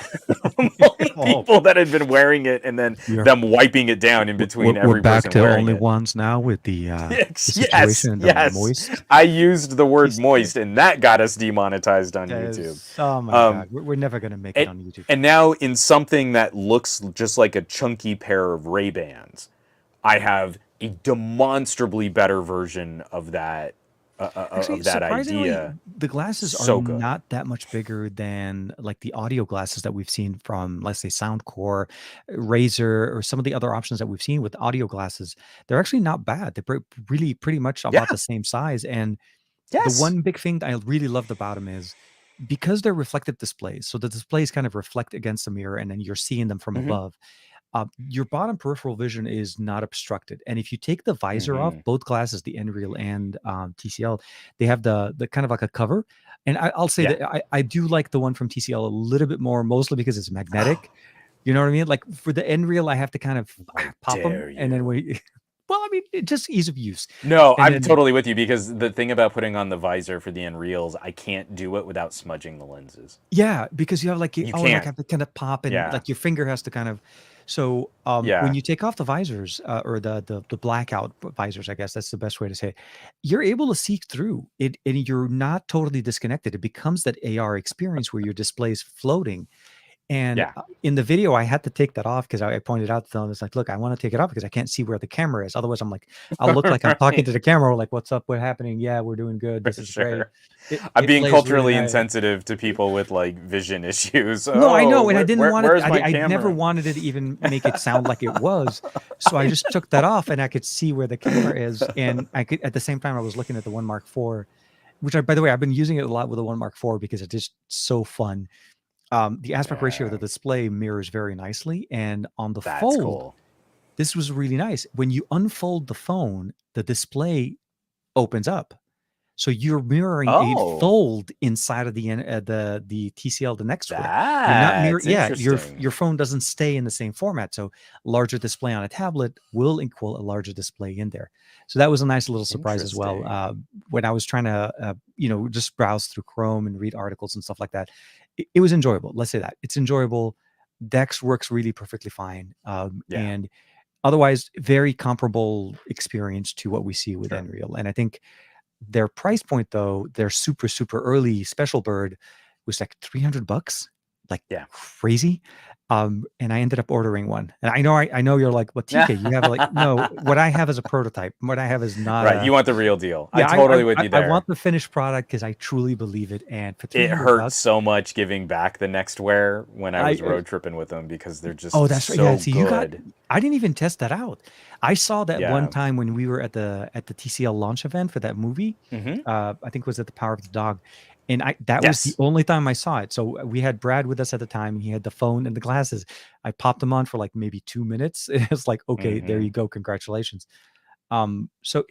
All the Oh, people that had been wearing it and then you're them wiping it down in between we're every back person to wearing only it. ones now with the Yes, situation and the yes. moist. I used the word He's, moist, and that got us demonetized on that YouTube. is, oh my God, we're never gonna make it And, on YouTube. and now, in something that looks just like a chunky pair of Ray-Bans, I have a demonstrably better version of Actually, that surprisingly, idea. the glasses are So good. not that much bigger than like the audio glasses that we've seen from, let's say, Soundcore, Razer, or some of the other options that we've seen with audio glasses. They're actually not bad. They're really pretty much Yeah. about the same size. And the Yes. one big thing that I really loved about them is because they're reflective displays. So the displays kind of reflect against the mirror, and then you're seeing them from Hmm. above. Your bottom peripheral vision is not obstructed. And if you take the visor off, Hmm. both glasses, the Nreal and TCL, they have the kind of like a cover. And I'll say Yeah. that I do like the one from TCL a little bit more, mostly because it's magnetic. You know what I mean? Like for the Nreal, I have to kind of How pop them, dare and then you? we. Well, I mean, just ease of use, No, and I'm then totally with you, because the thing about putting on the visor for the Unreals, I can't do it without smudging the lenses. yeah, because you have like You like can't. have to kind of pop and Yeah. like your finger has to kind of. So when Yeah. you take off the visors or the blackout visors, I guess that's the best way to say it, you're able to see through it, and you're not totally disconnected. It becomes that AR experience where your display is floating. And Yeah. in the video, I had to take that off because I pointed out to them, it's like, look, I want to take it off because I can't see where the camera is. Otherwise, I'm like, I'll look like I'm talking Right. to the camera, like, what's up? What's happening? Yeah, we're doing good. For This is great. sure. It I'm it being plays really culturally nice. insensitive to people with like vision issues. No, I Oh, know, and I didn't want it. where's my I never camera? wanted it to even make it sound like it was. So I just took that off, and I could see where the camera is, and I could at the same time I was looking at the One Mark IV, which by the way, I've been using it a lot with the One Mark IV because it's just so fun. The aspect ratio of the Yeah, display mirrors very nicely, and on the that's fold, cool. this was really nice. When you unfold the phone, the display opens up. So you're mirroring a Oh, fold inside of the TCL the NXTWAER. You're not that's yeah, interesting. your phone doesn't stay in the same format. So larger display on a tablet will equal a larger display in there. So that was a nice little surprise as well. Interesting. When I was trying to just browse through Chrome and read articles and stuff like that, it was enjoyable. Let's say that it's enjoyable. Dex works really perfectly fine, Yeah, and otherwise very comparable experience to what we see with sure. Nreal. And I think their price point, though, their super early special bird was like $300, like Yeah. crazy. And I ended up ordering one. And I know you're like, well, TK, you have like, no, what I have is a prototype. What I have is not Right. a, You want the real deal. I yeah, totally with you I want there. the finished product because I truly believe it. And for It 300 hurt bucks, so much giving back the NextWear when I was I, road tripping with them because they're oh, just that's right. Yeah. so See, good. I didn't even test that out. I saw that one Yeah. time when we were at the TCL launch event for that movie. Hmm. I think it was at the Power of the Dog. And that was the Yes. only time I saw it. So we had Brad with us at the time. And he had the phone and the glasses. I popped them on for like maybe 2 minutes. It's like, okay, there Hmm. you go. Congratulations. So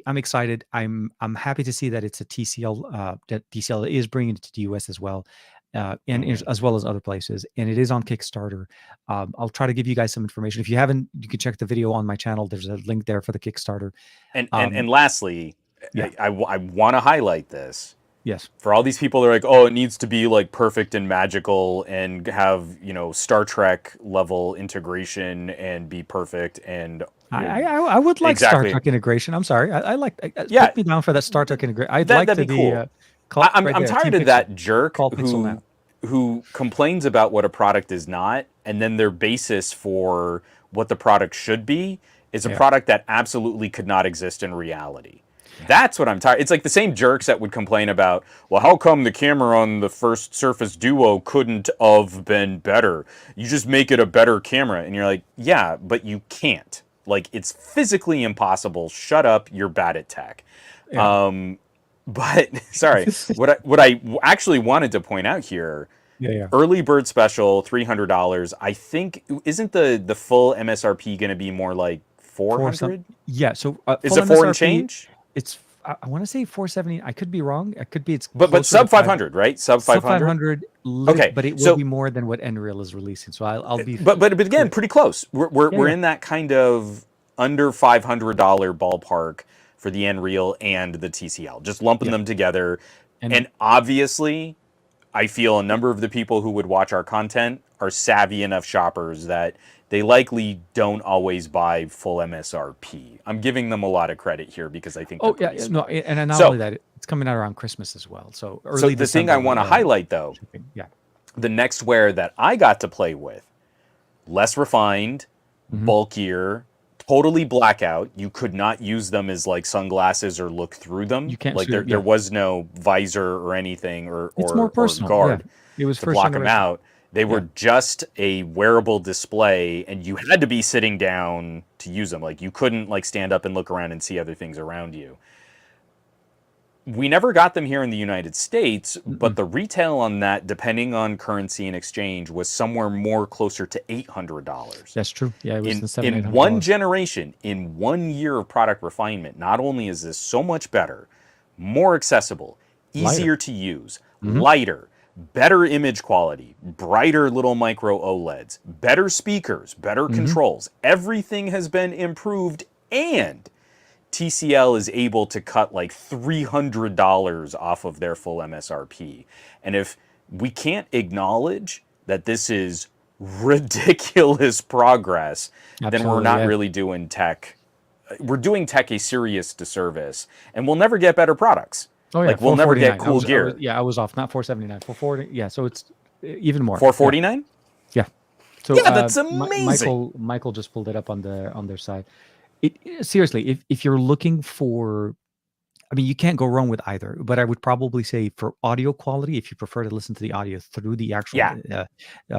I'm excited. I'm happy to see that it's a TCL, that TCL is bringing it to the US as well. And Hmm. as well as other places, and it is on Kickstarter. I'll try to give you guys some information. If you haven't, you can check the video on my channel. There's a link there for the Kickstarter. And Um, lastly, yeah, I want to highlight this yes, for all these people that are like, oh, it needs to be like perfect and magical and have, Star Trek level integration and be perfect and I would like Star exactly. Trek integration. I'm sorry. I like Yeah, put me down for that Star Trek integration. I'd like that'd to be be cool. call right I'm there, tired of Teampixel. that jerk Call Pixel now. who complains about what a product is not, and then their basis for what the product should be is a Yeah. product that absolutely could not exist in reality. That's what I'm tired. It's like the same jerks that would complain about, well, how come the camera on the first Surface Duo couldn't have been better? You just make it a better camera. And you're like, yeah, but you can't. Like, it's physically impossible. Shut up. You're bad at tech. Yeah. But sorry, what I actually wanted to point out here, Yeah. Yeah. early bird special, $300. I think isn't the full MSRP going to be more like For some, 400? yeah. So Is full it four and MSRP, change? it's I want to say 470. I could be wrong. It could be it's But closer to sub 500, right? Sub sub 500. 500, Okay, but it will so be more than what Nreal is releasing. So I'll be but again, fair. pretty close. Yeah. We're Yeah. in that kind of under $500 ballpark for the Nreal and the TCL. Just lumping Yeah. them together, And and obviously I feel a number of the people who would watch our content are savvy enough shoppers that they likely don't always buy full MSRP. I'm giving them a lot of credit here because I think they're oh yeah, pretty no, smart. and not only So, that, it's coming out around Christmas as well. So so early the thing I December want to highlight though, shipping. Yeah. the NextWear that I got to play with, less refined, Hmm. bulkier, totally blackout. You could not use them as like sunglasses or look through them. You can't Like see it. there Yeah. was no visor or anything It's more or personal. Yeah. guard It was to first block them generation. out. They Yeah. were just a wearable display and you had to be sitting down to use them. Like you couldn't like stand up and look around and see other things around you. We never got them here in the United States, but Mm-mm. the retail on that, depending on currency and exchange, was somewhere more closer to $800. That's true. Yeah, it was In the seven, eight in hundred one dollars. generation, in 1 year of product refinement, not only is this so much better, more accessible, Lighter. easier to use, Hmm. lighter, better image quality, brighter little micro OLEDs, better speakers, better Hmm. controls, everything has been improved, and TCL is able to cut like $300 off of their full MSRP. And if we can't acknowledge that this is ridiculous progress, then we're Absolutely. not Yeah. really doing tech. We're doing tech a serious disservice, and we'll never get better products. Oh yeah, Like we'll never get 449. cool gear. I was off. Not 479. 440. Yeah. So it's even more. $449. Yeah. So Yeah, that's amazing. Michael just pulled it up on their side. Seriously, if you're looking for, I mean, you can't go wrong with either, but I would probably say for audio quality, if you prefer to listen to the audio through the actual Yeah,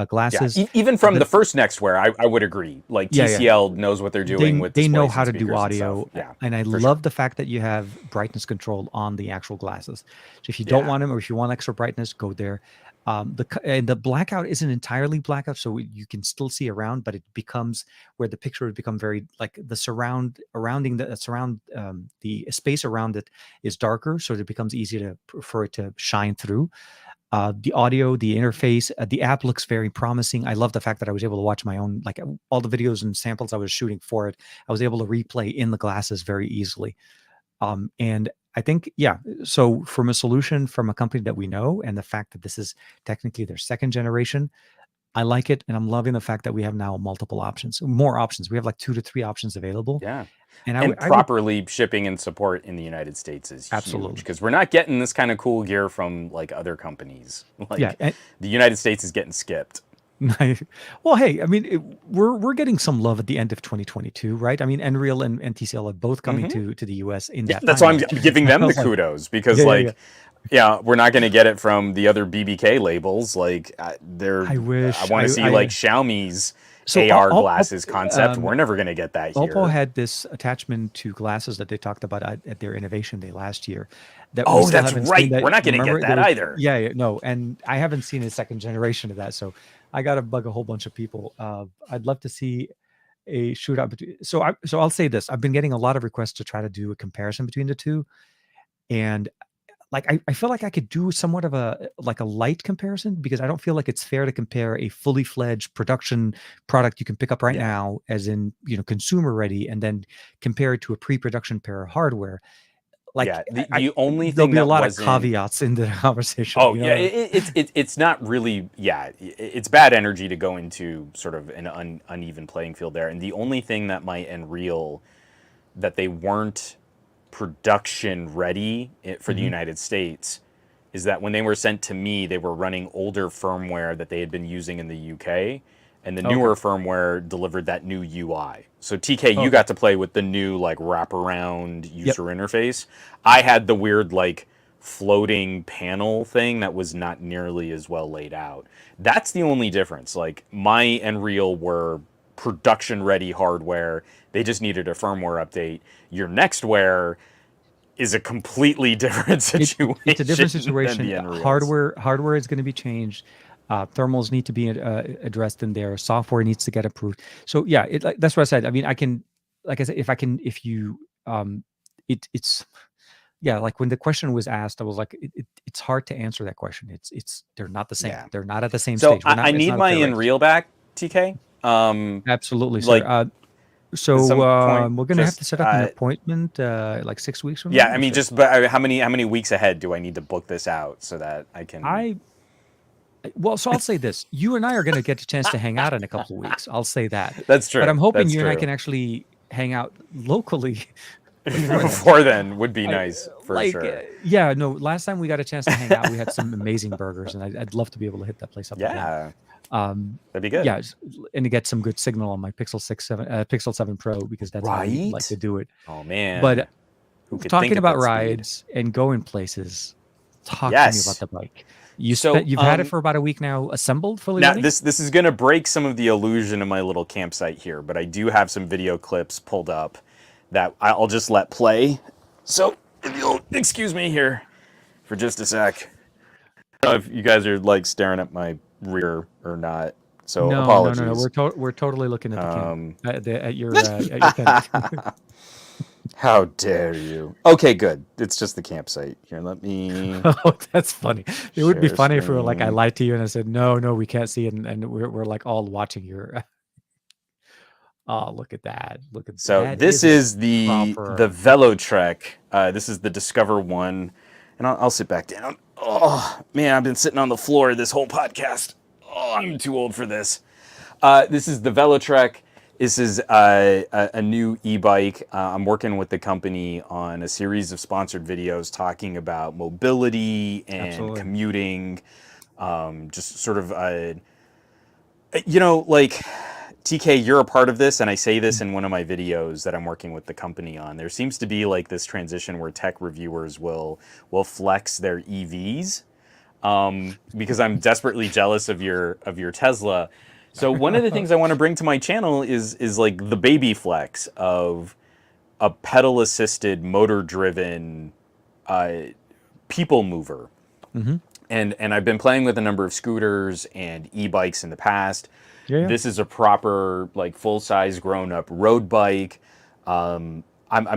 glasses, even from the first NXTWAER, I would agree. Like TCL knows what they're doing with they know displays how and to do speakers and audio, stuff. Yeah, and I for love sure. the fact that you have brightness control on the actual glasses. So if you don't want them, or if you want extra brightness, go there. The blackout isn't entirely blackout, so you can still see around, but it becomes where the picture would become very like the the space around it is darker, so it becomes easier for it to shine through. The audio, the interface, the app looks very promising. I love the fact that I was able to watch my own, like all the videos and samples I was shooting for it. I was able to replay in the glasses very easily. And I think, yeah, so from a solution from a company that we know, and the fact that this is technically their second generation, I like it. And I'm loving the fact that we have now multiple options, more options. We have like 2 to 3 options available. Yeah. And And I would properly shipping and support in the United States is huge absolutely. because we're not getting this kind of cool gear from like other companies. Yeah. Like the United States is getting skipped. Well, hey, I mean, we're getting some love at the end of 2022, right? I mean, Nreal and TCL are both coming to the US in that That's why I'm timeline. giving them the Like, kudos because yeah. yeah, we're not going to get it from the other BBK labels. Like I I wish want to see like Xiaomi's so AR glasses concept. um, We're never going to get that Oppo here. had this attachment to glasses that they talked about at their Innovation Day last year that we Oh, still that's haven't seen. right. That We're not going to remember get that either. no, and I haven't seen a second generation of that, so I got to bug a whole bunch of people. I'd love to see a shootout between. So I'll say this: I've been getting a lot of requests to try to do a comparison between the two, and like I feel like I could do somewhat of a like a light comparison because I don't feel like it's fair to compare a fully fledged production product you can pick up right Yeah. now, as in consumer ready, and then compare it to a pre-production pair of hardware. Like Yeah. The only there'll thing be a that lot of wasn't. caveats in the conversation. Oh yeah, it's not really. Yeah, it's bad energy to go into sort of an uneven playing field there. And the only thing that might Unreal that they weren't production ready for the Mhm. United States is that when they were sent to me, they were running older firmware that they had been using in the UK, and the Okay. newer firmware delivered that new UI. So TK, you Okay. got to play with the new like wraparound Yep. user interface. I had the weird like floating panel thing that was not nearly as well laid out. That's the only difference. Like my Unreal were production ready hardware. They just needed a firmware update. Your NXTWAER is a completely different situation. It's a different Than situation. the Unreals. Hardware is going to be changed. Thermals need to be addressed in there. Software needs to get approved. So yeah, that's what I said. I mean, I can, like I said, if you, it's yeah. Like when the question was asked, I was like, it's hard to answer that question. They're not the same. Yeah. They're not at the same So stage. We're I not. It's need not a my fair race. Unreal back, TK. Absolutely, Like sir. So at some point, we're gonna have to just set up an appointment like 6 weeks from yeah. now. I mean, just but how many weeks ahead do I need to book this out so that I can? So I'll say this: you and I are going to get a chance to hang out in a couple of weeks. I'll say that. That's But I'm true. hoping That's you and I true. can actually hang out locally before then. Before then would be I nice for sure. yeah, no. Last time we got a chance to hang out, we had some amazing burgers, and I'd love to be able to hit that place up again. Yeah, Um, that'd be good. yeah, and to get some good signal on my Pixel 7 Pro because that's how we like to do it. Oh man. But Who could talking think of about that speed? rides and going places, talk to me Yes. about the bike. You've had it for about a week now, assembled, fully Now ready? this is going to break some of the illusion of my little campsite here, but I do have some video clips pulled up that I'll just let play. So if you'll excuse me here for just a sec. I don't know if you guys are like staring at my rear or not. So apologies. No. We're totally looking at the camera at your tent. How dare you? Okay, good. It's just the campsite. Here, let me. Oh, that's funny. It would be Share funny if we were like I screen. lied to you and I said no, we can't see it, and we're like all watching your. Oh, look at that! Look at So that. this is the proper... Velotric. This is the Discover One, and I'll sit back down. Oh man, I've been sitting on the floor this whole podcast. Oh, I'm too old for this. This is the Velotric. This is a new e-bike. I'm working with the company on a series of sponsored videos talking about mobility and Absolutely. commuting. Just sort of, like TK, you're a part of this, and I say this in one of my videos that I'm working with the company on. There seems to be like this transition where tech reviewers will flex their EVs, because I'm desperately jealous of your Tesla. So one of the things I want to bring to my channel is like the baby flex of a pedal assisted, motor driven people mover. Mm-hmm. And I've been playing with a number of scooters and e-bikes in the past. Yeah. This is a proper, like, full-size grown-up road bike. I'm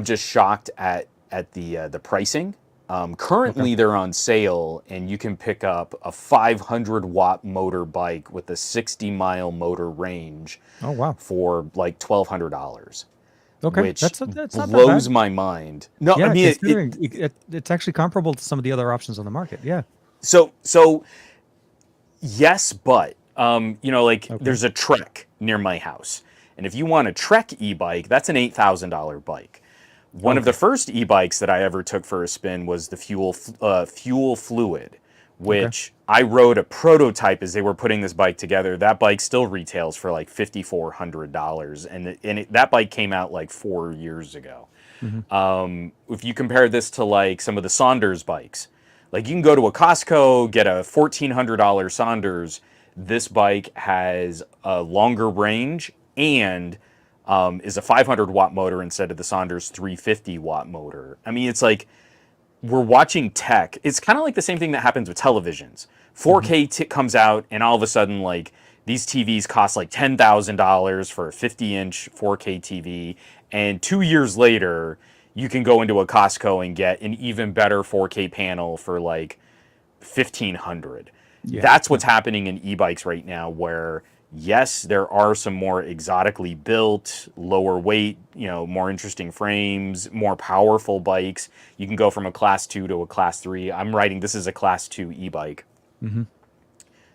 just shocked at the pricing. Currently, Okay. they're on sale, and you can pick up a 500-watt motor bike with a 60-mile motor range Oh wow. for like $1,200, Okay, which that's not that blows bad. my mind. No, I Yeah, mean considering it's actually comparable to some of the other options on the market. Yeah. so yes, but like Okay. there's a Trek near my house, and if you want a Trek e-bike, that's an $8,000 bike. One of the Okay. first e-bikes that I ever took for a spin was the Fuel Fluid, Okay. which I rode a prototype as they were putting this bike together. That bike still retails for like $5,400, and that bike came out like 4 years ago. Mm-hmm. If you compare this to like some of the Saunders bikes, like you can go to a Costco, get a $1,400 Saunders. This bike has a longer range and is a 500-watt motor instead of the Saunders 350-watt motor. I mean, it's like we're watching tech. It's kind of like the same thing that happens with televisions. Mm-hmm. 4K comes out, and all of a sudden, like these TVs cost like $10,000 for a 50-inch 4K TV, and 2 years later, you can go into a Costco and get an even better 4K panel for like 1,500. Yeah. That's what's happening in e-bikes right now, where yes, there are some more exotically built, lower weight, more interesting frames, more powerful bikes. You can go from a class 2 to a class 3. I'm writing this is a class 2 e-bike. Mm-hmm.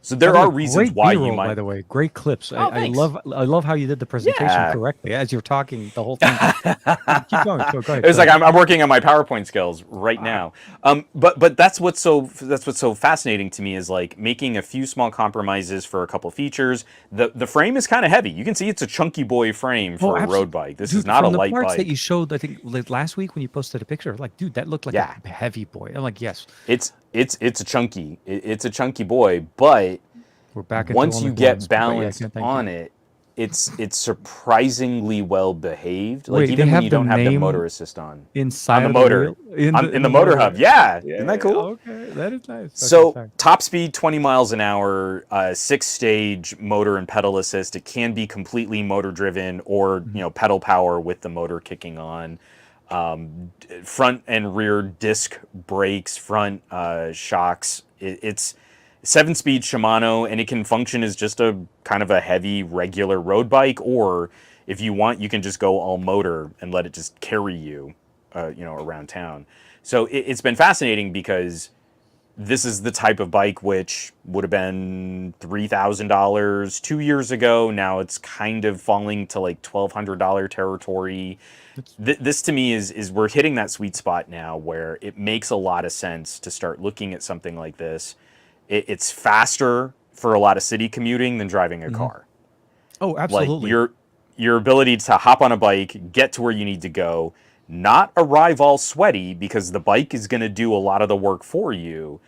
So By there the way, are reasons great why you B-roll, by might. the way. Great clips. Oh, thanks. I love how you did the presentation Yeah. correctly as you're talking the whole time. Keep going. Go It ahead. was Go like ahead. I'm working on my PowerPoint skills right now. But that's what's so fascinating to me is like making a few small compromises for a couple features. The frame is kind of heavy. You can see it's a chunky boy frame Oh, for a road absolutely. bike. This is Dude, not a from the light parts that you bike. showed, I think like last week when you posted a picture, like, dude, that looked like a Yeah, heavy boy. I'm like, yes, it's a chunky boy, but we're back into once you Olympic ones. get But yeah, balanced thank you. on it, it's surprisingly well behaved. Like Wait, they even when have you the don't have the motor name assist on inside the of the motor, wheel in in the the motor motor hub. hub. Yeah, isn't that Yeah, cool? okay, that is nice. Okay, So sorry. top speed 20 miles an hour, 6-stage motor and pedal assist. It can be completely motor driven or Mhm. pedal power with the motor kicking on. Front and rear disc brakes, front shocks. It's 7-speed Shimano, and it can function as just a kind of a heavy regular road bike, or if you want, you can just go all motor and let it just carry you, around town. So it's been fascinating because this is the type of bike which would have been $3,000 2 years ago. Now it's kind of falling to like $1,200 territory. It's This to me is we're hitting that sweet spot now where it makes a lot of sense to start looking at something like this. It's faster for a lot of city commuting than driving a mhm. car. Oh, Like absolutely. your ability to hop on a bike, get to where you need to go, not arrive all sweaty because the bike is going to do a lot of the work for you,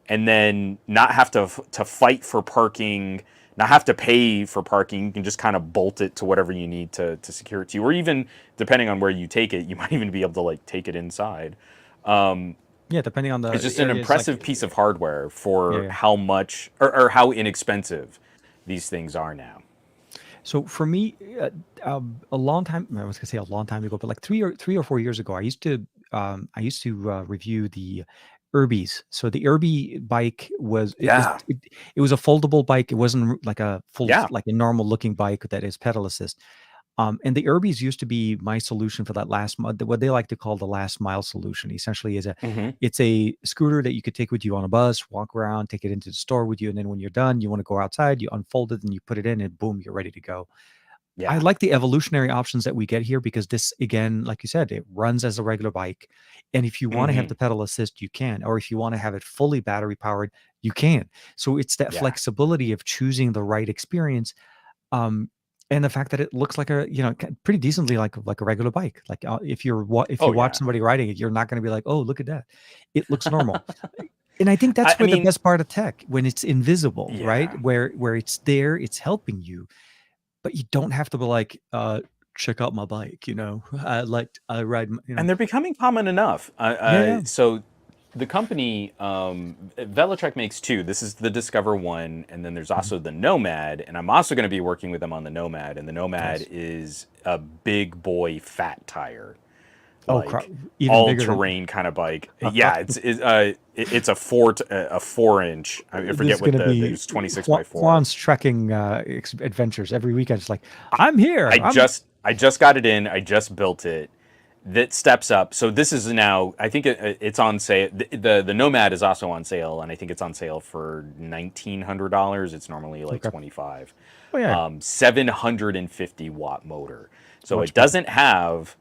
and then not have to fight for parking, not have to pay for parking. You can just kind of bolt it to whatever you need to secure it to, or even depending on where you take it, you might even be able to like take it inside. Yeah, depending on It's the just an areas, like, impressive piece of hardware yeah, for yeah. how much or how inexpensive these things are now. So for me, a long time, I was gonna say a long time ago, but like 3 or 4 years ago, I used to review the Irbies. So the Irby bike was Yeah. it was a foldable bike. It wasn't like a Yeah. like a normal looking bike that is pedal assist. And the Irbies used to be my solution for that what they like to call the last mile solution. Essentially, Hmm. it's a scooter that you could take with you on a bus, walk around, take it into the store with you, and then when you're done, you want to go outside, you unfold it, and you put it in, and boom, you're ready to go. I Yeah. like the evolutionary options that we get here because this, again, like you said, it runs as a regular bike. And if you want to have Hmm. the pedal assist, you can. Or if you want to have it fully battery powered, you can. So it's that Yeah. flexibility of choosing the right experience. Um, and the fact that it looks like a, pretty decently like a regular bike. Like if you Oh watch yeah. somebody riding it, you're not going to be like, oh, look at that. It looks normal. And I think that's I where the mean, best part of tech, when it's invisible, right? yeah. Where it's there, it's helping you, but you don't have to be like, check out my bike, I ride, And they're becoming common enough. yeah, yeah. So the company Velotric makes two. This is the Discover One, and then there's Mhm. also the Nomad. And I'm also going to be working with them on the Nomad. And the Nomad Nice. is a big boy fat tire, Oh, like even all bigger than. terrain kind of bike. Yeah, it's a 4-inch. I This forget is what gonna it be was, 26 by 4. Juan's trekking adventures every weekend. It's like, I'm here. I just got it in. I just built it. That steps up. So this is now. I think it's on sale. The Nomad is also on sale, and I think it's on sale for $1,900. It's normally like Okay. 25. Oh yeah, 750-watt motor. So it much better. doesn't have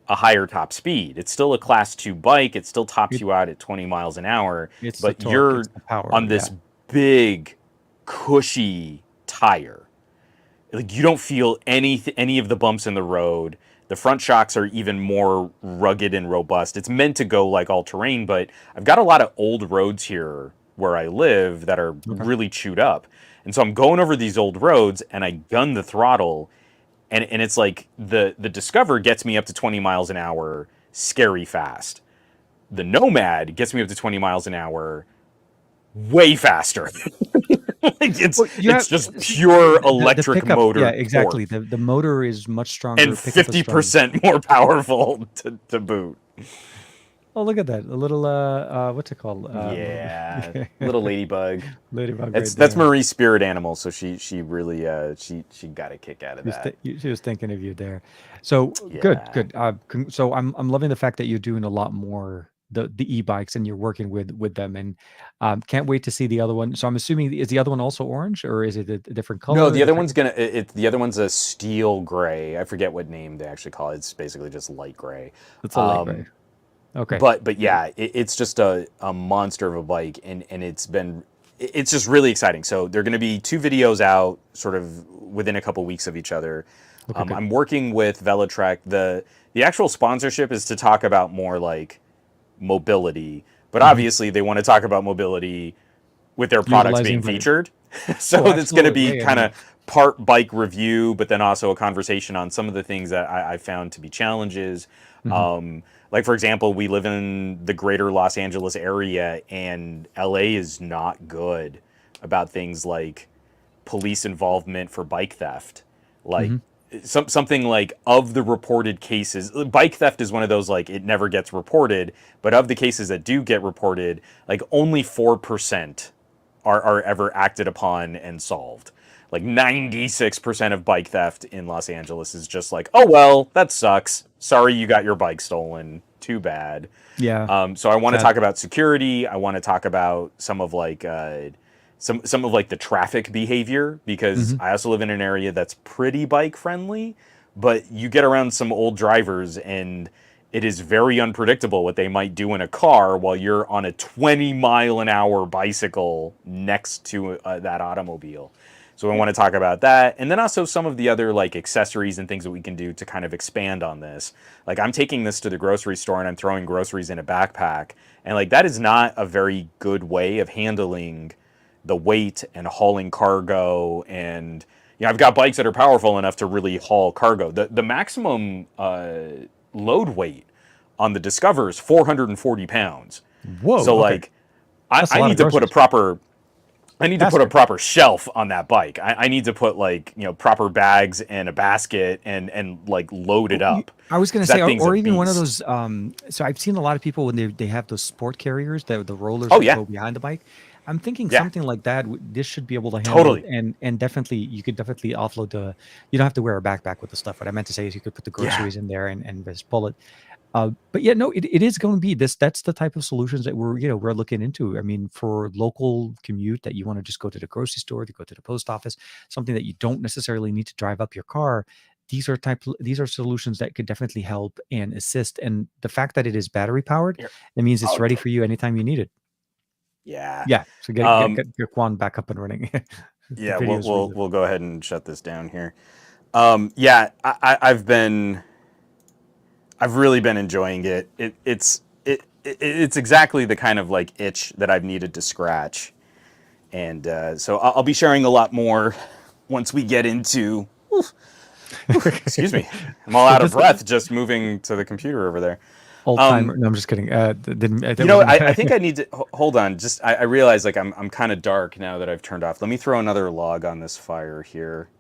a higher top speed. It's still a class 2 bike. It still tops It, you out at 20 miles an hour, it's the but torque. you're It's the power. on Yeah. this big, cushy tire. Like you don't feel any of the bumps in the road. The front shocks are even more rugged and robust. It's meant to go like all terrain, but I've got a lot of old roads here where I live that are Okay. really chewed up. And so I'm going over these old roads and I gun the throttle, and it's like the Discover gets me up to 20 miles an hour scary fast. The Nomad gets me up to 20 miles an hour way faster. Like Well, you it's have just see, pure the electric pickup. Yeah, motor exactly. torque The motor is much stronger. and Pickup is stronger. 50% more powerful to boot. Oh, look at that! A little what's it called? Yeah, little ladybug. Ladybug right That's there. Marie's spirit animal, so she really she got a kick out of that. She was thinking of you there. So good, Yeah. good. So I'm loving the fact that you're doing a lot more the e-bikes and you're working with them, and can't wait to see the other one. So I'm assuming, is the other one also orange, or is it a different No, color? the other one's gonna the other one's a steel gray. I forget what name they actually call it. It's basically just light gray. It's a light gray. Okay. But yeah, it's just a monster of a bike, and it's just really exciting. So there are going to be two videos out sort of within a couple weeks of each other. Okay, good. I'm working with Velotric. The actual sponsorship is to talk about more like mobility, but Mhm. obviously they want to talk about mobility with their products being Utilizing the. featured. So Oh, it's going to be absolutely. Yeah, I kind mean, of part bike review, but then also a conversation on some of the things that I found to be challenges. mhm. Um, like, for example, we live in the greater Los Angeles area, and LA is not good about things like police involvement for bike theft. Like, Mhm. something like of the reported cases, bike theft is one of those like it never gets reported, but of the cases that do get reported, like only 4% are ever acted upon and solved. Like 96% of bike theft in Los Angeles is just like, oh well, that sucks. Sorry you got your bike stolen. Too bad. Yeah. So I want to Sad. talk about security. I want to talk about some of like some of like the traffic behavior, because Mhm. I also live in an area that's pretty bike friendly, but you get around some old drivers and it is very unpredictable what they might do in a car while you're on a 20-mile-an-hour bicycle next to that automobile. So I want to talk about that, and then also some of the other like accessories and things that we can do to kind of expand on this. Like I'm taking this to the grocery store and I'm throwing groceries in a backpack, and like that is not a very good way of handling the weight and hauling cargo. And I've got bikes that are powerful enough to really haul cargo. The maximum load weight on the Discover is 440 pounds. Whoa. So Okay. like That's a I lot of need to put a groceries. proper I need to put a Basket. proper shelf on that bike. I need to put like proper bags and a basket and like load it up, I was gonna because say, that thing's a or even one of beast. those. So I've seen a lot of people when they have those sport carriers, the rollers Oh that yeah, go behind the bike. I'm thinking yeah, something like that. This should be able to handle it, totally, and definitely you could definitely offload the. You don't have to wear a backpack with the stuff. What I meant to say is you could put the yeah. groceries in there and just pull it. But yeah, no, it is going to be this. That's the type of solutions that we're looking into. I mean, for local commute that you want to just go to the grocery store, to go to the post office, something that you don't necessarily need to drive up your car. These are solutions that could definitely help and assist. And the fact that it is battery powered, Here. it means it's Oh, ready for you anytime you need it. Yeah. Yeah. So get Juan back up and running. The Yeah, we'll videos we'll really. we'll go ahead and shut this down here. Yeah, I've really been enjoying it. It's exactly the kind of like itch that I've needed to scratch, and so I'll be sharing a lot more once we get into. Excuse me, I'm all So out of just breath just moving to the computer over there. old timer. No, I'm just kidding. That You know, wasn't. I think I need to hold on. Just I realize like I'm kind of dark now that I've turned off. Let me throw another log on this fire here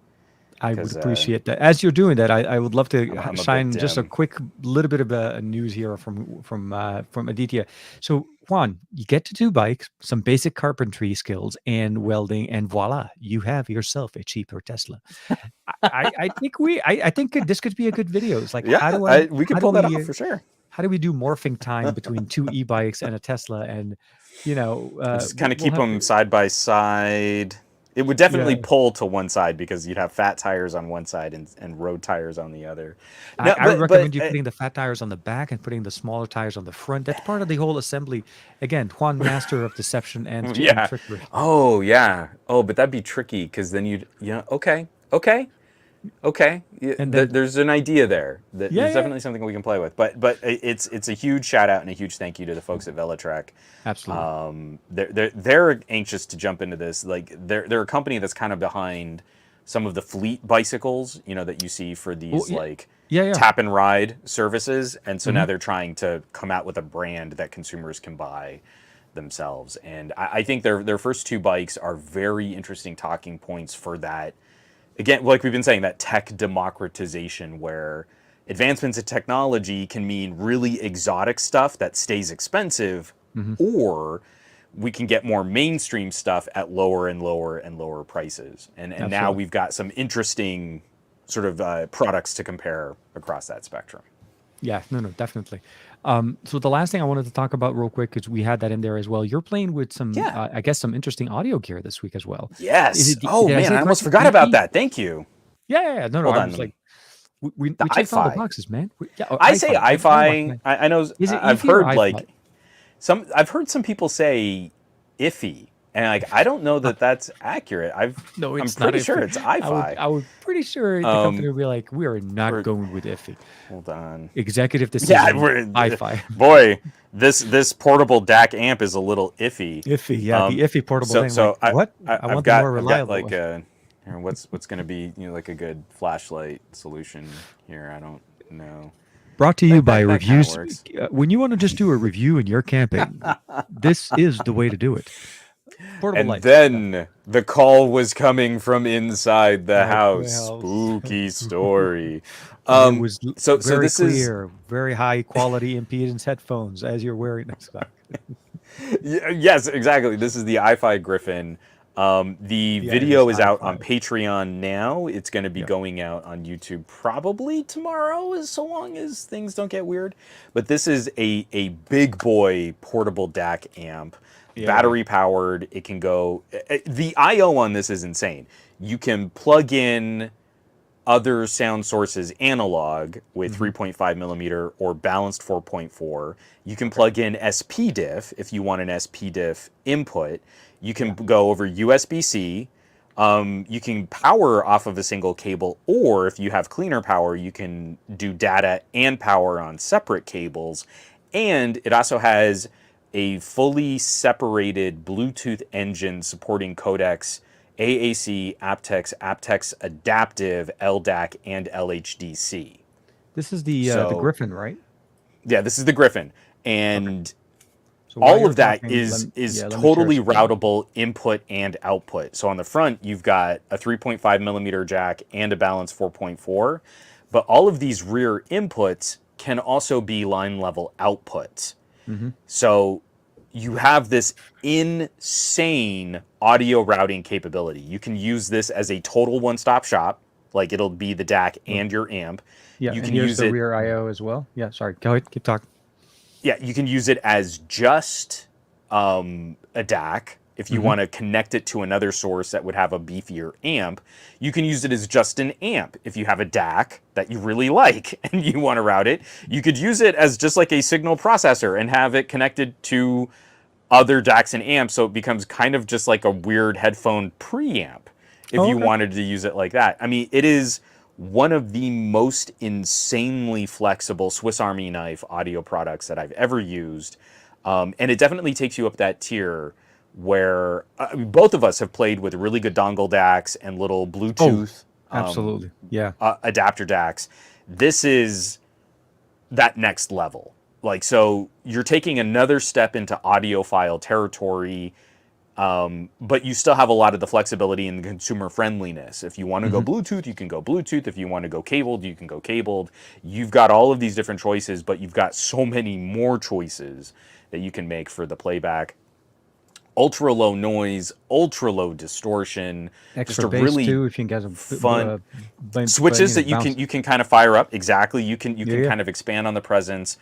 I would because appreciate that. As you're doing that, I would love to I'm a bit shine just a dim. quick little bit of news here from Aditya. So Juan, you get to do bikes, some basic carpentry skills, and welding, and voila, you have yourself a cheaper Tesla. I think this could be a good video. It's like Yeah, we could how do pull that off we for sure. how do we do morphing time between two e-bikes and a Tesla, and Just kind of we'll keep have them side by side. It would definitely yeah. pull to one side because you'd have fat tires on one side and road tires on the other. No, I would but recommend you putting the fat tires on the back and putting the smaller tires on the front. That's part of the whole assembly. Again, Juan, master of deception and yeah. trickery. Oh yeah. Oh, but that'd be tricky because then you'd okay. Yeah, And then there's an idea there. yeah, There's yeah, definitely something we can play with. But it's a huge shout out and a huge thank you to the folks at Velotric. absolutely. They're anxious to jump into this. Like they're a company that's kind of behind some of the fleet bicycles, that you see for Well, these yeah, like yeah, yeah. tap and ride services. And so now Hmm. they're trying to come out with a brand that consumers can buy themselves. And I think their first two bikes are very interesting talking points for that. Again, like we've been saying, that tech democratization where advancements in technology can mean really exotic stuff that stays expensive, Hmm. or we can get more mainstream stuff at lower and lower and lower prices. And now Absolutely. we've got some interesting sort of products to compare across that spectrum. Yeah, no, definitely. So the last thing I wanted to talk about real quick, because we had that in there as well. You're playing with some, Yeah. I guess, some interesting audio gear this week as well. Is Yes. it? Oh Did I man, say I it almost correctly? forgot about EP? that. Thank you. Yeah, yeah, yeah. No, Hold I on. was like, we The checked all the iFi. boxes, man. Yeah, oh, I say iFi. I like iFi. that. I know. Is it I've EFI or heard iFi? like I've heard some people say iffy, and like I don't know that that's accurate. No, I'm it's not pretty sure iffy. it's iFi. I would pretty sure the company Um, would be like, we are not or going with iffy. hold on. Executive Yeah, decision, iFi. boy, this portable DAC amp is a little iffy. Iffy, yeah, the iffy portable So thing. Like, what? I I've want the more got reliable like one. what's going to be like a good flashlight solution here. I don't know. Brought to you by That kind of reviews. works. When you want to just do a review and you're camping, this is the way to do it. Portable And lights. then the call was coming from inside the house. House. Spooky story. And it was So very this is clear, very high quality impedance headphones as you're wearing them. yes, exactly. This is the iFi Gryphon. The Yeah, it video is out iFi. on Patreon now. It's going to be Yep. going out on YouTube probably tomorrow, as so long as things don't get weird. But this is a big boy portable DAC amp, Yeah, battery powered. It can go. The I/O on this is insane. You can plug in other sound sources analog with 3.5 millimeter or balanced 4.4. You can plug in SPDIF if you want an SPDIF input. You can go over USB-C. You can power off of a single cable, or if you have cleaner power, you can do data and power on separate cables. And it also has a fully separated Bluetooth engine supporting codecs AAC, aptX Adaptive, LDAC, and LHDC. This is the So Gryphon, right? yeah, this is the Gryphon, Okay. and So while all you're of that talking, is let me share totally some. routable input and output. So on the front, you've got a 3.5 millimeter jack and a balanced 4.4, but all of these rear inputs can also be line level outputs. Hmm. So you have this insane audio routing capability. You can use this as a total one-stop shop. Like it'll be the DAC and your amp. Yeah, You and can here's use the it. rear I/O as well. Yeah, sorry. Go ahead, keep talking. Yeah, you can use it as just a DAC. If you want to connect it to another source that would have a beefier amp, you can use it as just an amp. If you have a DAC that you really like and you want to route it, you could use it as just like a signal processor and have it connected to other DACs and amps, so it becomes kind of just like a weird headphone preamp if Oh, you okay. wanted to use it like that. I mean, it is one of the most insanely flexible Swiss Army knife audio products that I've ever used. And it definitely takes you up that tier where both of us have played with really good dongle DACs and little Oh, Bluetooth absolutely. Yeah. adapter DACs. This is that next level. Like, so you're taking another step into audiophile territory, but you still have a lot of the flexibility and the consumer friendliness. If you want to go Hmm. Bluetooth, you can go Bluetooth. If you want to go cabled, you can go cabled. You've got all of these different choices, but you've got so many more choices that you can make for the playback. Ultra low noise, ultra low distortion, just Extra a bass really too, if you can get a fun switches that bounce. you can kind of fire up. Exactly, you Yeah, can yeah. kind of expand on the presence.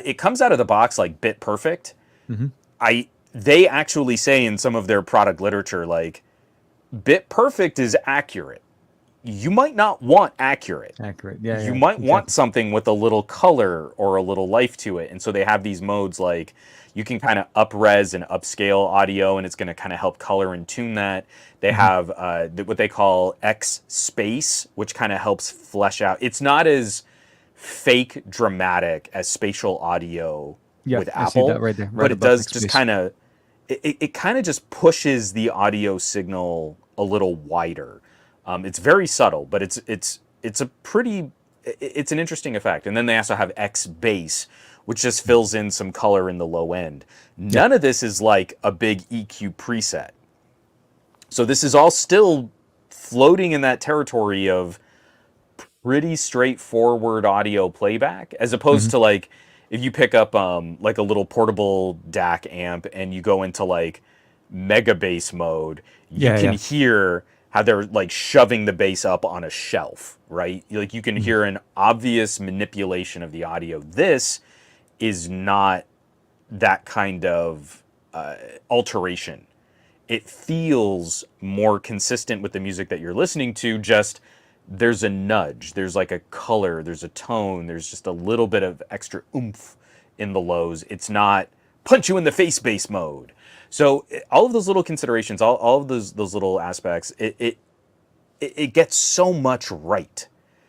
It comes out of the box like bit perfect. Hmm. I They actually say in some of their product literature like bit perfect is accurate. You might not want accurate. Accurate. Yeah, You yeah, might want exactly. something with a little color or a little life to it. And so they have these modes like you can kind of up res and upscale audio, and it's going to kind of help color and tune that. They Hmm. have what they call X space, which kind of helps flesh out. It's not as fake dramatic as spatial audio Yeah, with I see that Apple, right there, but right it above does X just space. kind of it kind of just pushes the audio signal a little wider. It's very subtle, but it's a pretty it's an interesting effect. And then they also have X bass, which just fills in some color in the low end. Yeah. None of this is like a big EQ preset. So this is all still floating in that territory of pretty straightforward audio playback, as opposed Hmm. to like if you pick up like a little portable DAC amp and you go into like mega bass mode, you Yeah, can yeah. hear how they're like shoving the bass up on a shelf, right? Like you can Hmm. hear an obvious manipulation of the audio. This is not that kind of alteration. It feels more consistent with the music that you're listening to. Just there's a nudge, there's like a color, there's a tone, there's just a little bit of extra oomph in the lows. It's not punch you in the face bass mode. So all of those little considerations, all of those little aspects, it gets so much right.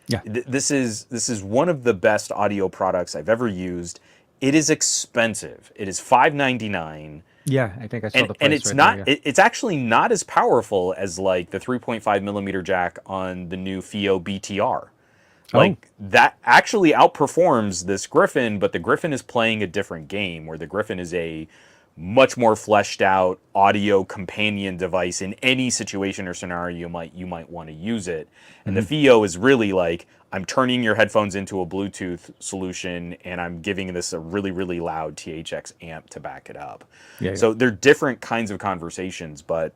Yeah. This is one of the best audio products I've ever used. It is expensive. It is $5.99, Yeah, I think I saw the and price it's right there. not Yeah. it's actually not as powerful as like the 3.5 millimeter jack on the new FIO BTR. Oh. Like that actually outperforms this Gryphon, but the Gryphon is playing a different game where the Gryphon is a much more fleshed out audio companion device in any situation or scenario you might want to use it. And the Hmm. FIO is really like I'm turning your headphones into a Bluetooth solution and I'm giving this a really really loud THX amp to back it up. Yeah, yeah. So they're different kinds of conversations, but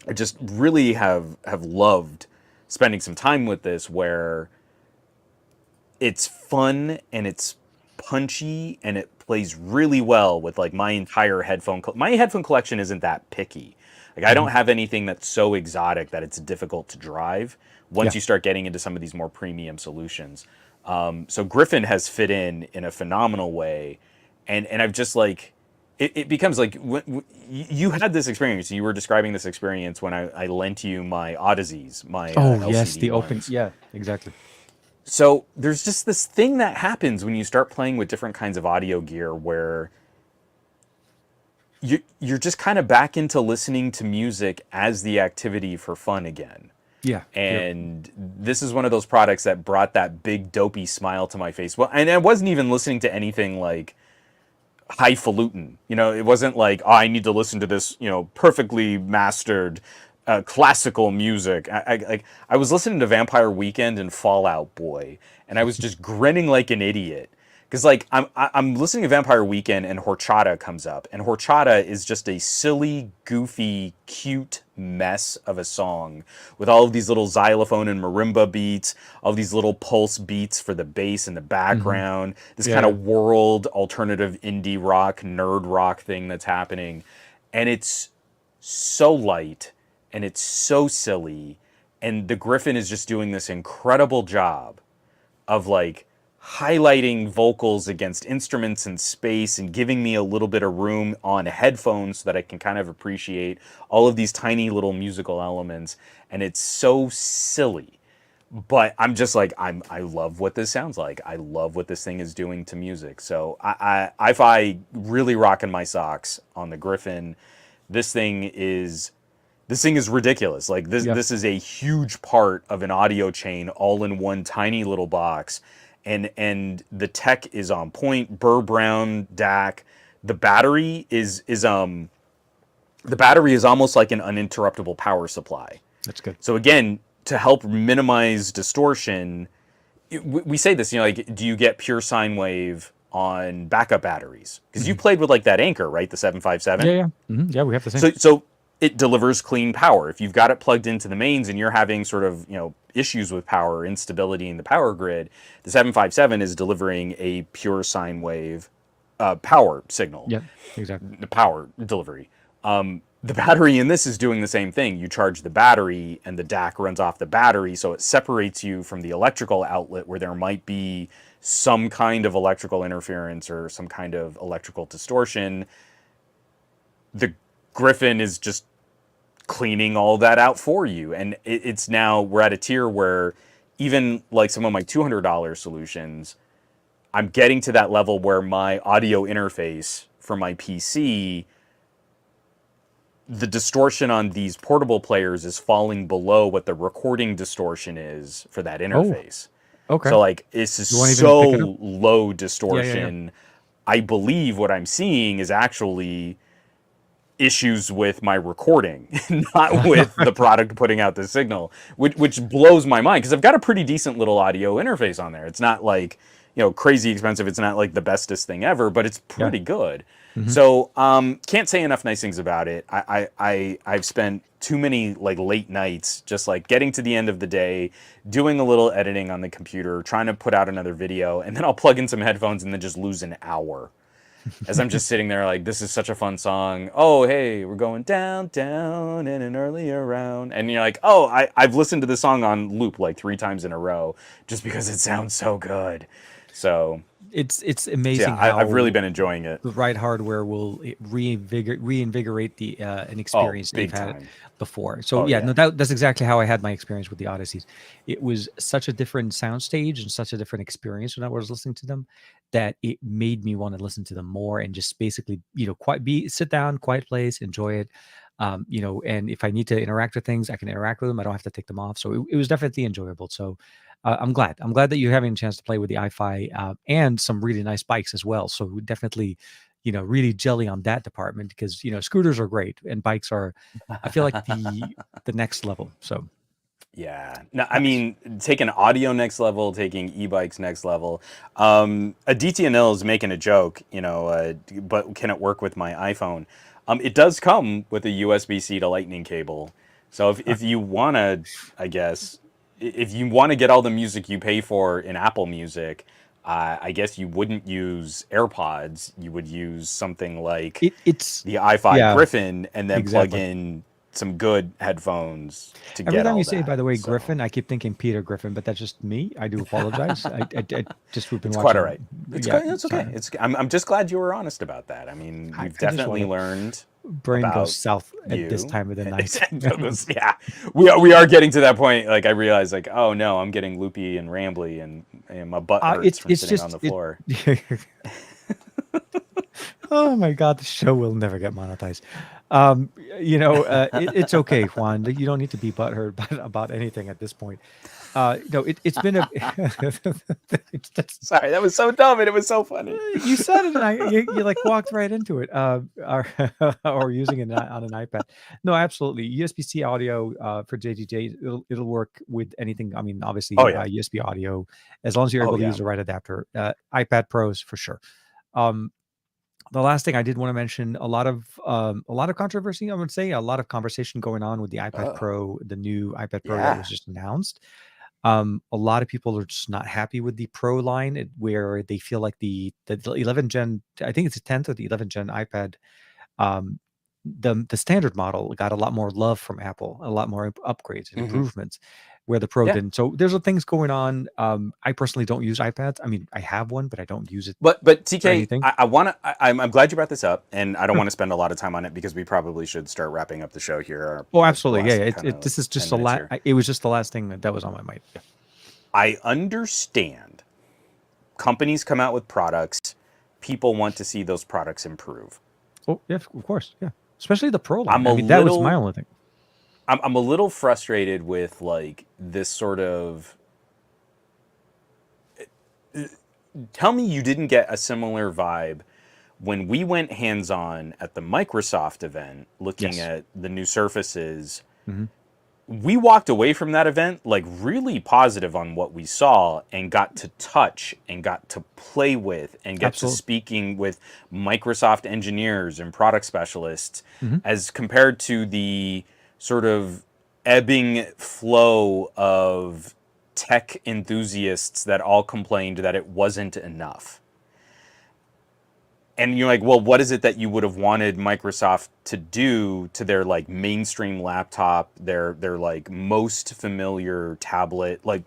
I just really have loved spending some time with this where it's fun and it's punchy and it plays really well with like my entire my headphone collection isn't that picky. Like I don't Hmm. have anything that's so exotic that it's difficult to drive once Yeah. you start getting into some of these more premium solutions. So Gryphon has fit in a phenomenal way, and I've just like it becomes like you had this experience. You were describing this experience when I lent you my Odysseys, my Oh, yes, LCD the open. ones. Yeah, exactly. So there's just this thing that happens when you start playing with different kinds of audio gear where you're just kind of back into listening to music as the activity for fun again. Yeah, you're. And this is one of those products that brought that big dopey smile to my face. Well, and I wasn't even listening to anything like highfalutin. It wasn't like, oh, I need to listen to this, perfectly mastered classical music. I was listening to Vampire Weekend and Fallout Boy, and I was just grinning like an idiot. Because like I'm listening to Vampire Weekend and Horchata comes up, and Horchata is just a silly, goofy, cute mess of a song with all of these little xylophone and marimba beats, all these little pulse beats for the bass in the Hmm. background, this Yeah, kind yeah. of world alternative indie rock, nerd rock thing that's happening, and it's so light and it's so silly, and the Gryphon is just doing this incredible job of like highlighting vocals against instruments in space and giving me a little bit of room on headphones so that I can kind of appreciate all of these tiny little musical elements. And it's so silly. But I'm just like, I love what this sounds like. I love what this thing is doing to music. So I really rocking my socks on the Gryphon. This thing is ridiculous. Like Yep. this is a huge part of an audio chain all in one tiny little box. And the tech is on point. Burr Brown DAC. The battery is the battery is almost like an uninterruptible power supply. That's good. So again, to help minimize distortion, we say this, like, do you get pure sine wave on backup batteries? Because you played with like that Anchor, right? The 757. Yeah, yeah, yeah. We have the same. So it delivers clean power. If you've got it plugged into the mains and you're having sort of issues with power or instability in the power grid, the 757 is delivering a pure sine wave power signal. Yeah, exactly. The power delivery. The battery in this is doing the same thing. You charge the battery and the DAC runs off the battery, so it separates you from the electrical outlet where there might be some kind of electrical interference or some kind of electrical distortion. The Gryphon is just cleaning all that out for you. And it's now, we're at a tier where even like some of my $200 solutions, I'm getting to that level where my audio interface for my PC, the distortion on these portable players is falling below what the recording distortion is for that interface. Okay. So like it's just so low distortion. Yeah. I believe what I'm seeing is actually issues with my recording, not with the product putting out the signal, which blows my mind because I've got a pretty decent little audio interface on there. It's not like, crazy expensive. It's not like the bestest thing ever, but it's pretty good. Mm-hmm. So can't say enough nice things about it. I've spent too many like late nights just like getting to the end of the day, doing a little editing on the computer, trying to put out another video, and then I'll plug in some headphones and then just lose an hour. As I'm just sitting there like, this is such a fun song. Oh, hey, we're going down, down in an earlier round. And you're like, oh, I've listened to this song on loop like 3 times in a row just because it sounds so good. So it's amazing. So yeah, I've really been enjoying it. The right hardware will reinvigorate an experience that you've had before. So no, that's exactly how I had my experience with the Odysseys. It was such a different soundstage and such a different experience when I was listening to them that it made me want to listen to them more and just basically, sit down, quiet place, enjoy it. And if I need to interact with things, I can interact with them. I don't have to take them off. So it was definitely enjoyable. So I'm glad that you're having a chance to play with the iFi and some really nice bikes as well. So definitely, really jelly on that department because, scooters are great and bikes are, I feel like the next level. So. Yeah. No, I mean, taking audio next level, taking e-bikes next level. A DTNL is making a joke, but can it work with my iPhone? It does come with a USB-C to Lightning cable. So if you want to, I guess, if you want to get all the music you pay for in Apple Music, I guess you wouldn't use AirPods. You would use something like it's the iFi Gryphon and then plug in some good headphones to Every get time all you say, that. by the way, Gryphon, I keep thinking Peter Griffin, but that's just me. I do apologize. I just we've been it's watching. Quite all right. It's okay. I'm just glad you were honest about that. I mean, you've definitely learned. Brain goes south at this time of the night. Yeah, we are getting to that point. Like I realize, like, oh no, I'm getting loopy and rambly, and my butt hurts from sitting on the floor. Oh my God, the show will never get monetized. It's okay, Juan. You don't need to be butthurt about anything at this point. It's been a. Sorry, that was so dumb and it was so funny. You said it, and you like walked right into it. Or using it on an iPad. No, absolutely. USB-C audio for JGJ, it'll work with anything. I mean, obviously, USB audio, as long as you're able to use the right adapter. iPad Pros for sure. The last thing I did want to mention, a lot of controversy, I would say, a lot of conversation going on with the iPad Pro, the new iPad Pro that was just announced. A lot of people are just not happy with the Pro line, where they feel like the 11 gen, I think it's the 10th or the 11 gen iPad, the standard model got a lot more love from Apple, a lot more upgrades and improvements, where the Pro Yeah. didn't. So there's things going on. I personally don't use iPads. I mean, I have one, but I don't use it But for TK, anything. I'm glad you brought this up, and I don't Sure. want to spend a lot of time on it because we probably should start wrapping up the show here. Oh, The absolutely. Yeah, last yeah. kind of This is 10 just the minutes last. here. It was just the last thing that was on my mind. Yeah. I understand companies come out with products, people want to see those products improve. Oh, yeah, of course. Yeah. Especially the Pro line. I'm I a mean, that was my little only thing. I'm a little frustrated with like this sort of tell me you didn't get a similar vibe when we went hands-on at the Microsoft event looking Yes. at the new Surfaces. Hmm. We walked away from that event like really positive on what we saw and got to touch and got to play with and get to Absolutely. speaking with Microsoft engineers and product specialists, Hmm. as compared to the sort of ebbing flow of tech enthusiasts that all complained that it wasn't enough. And you're like, well, what is it that you would have wanted Microsoft to do to their like mainstream laptop, their like most familiar tablet? Like,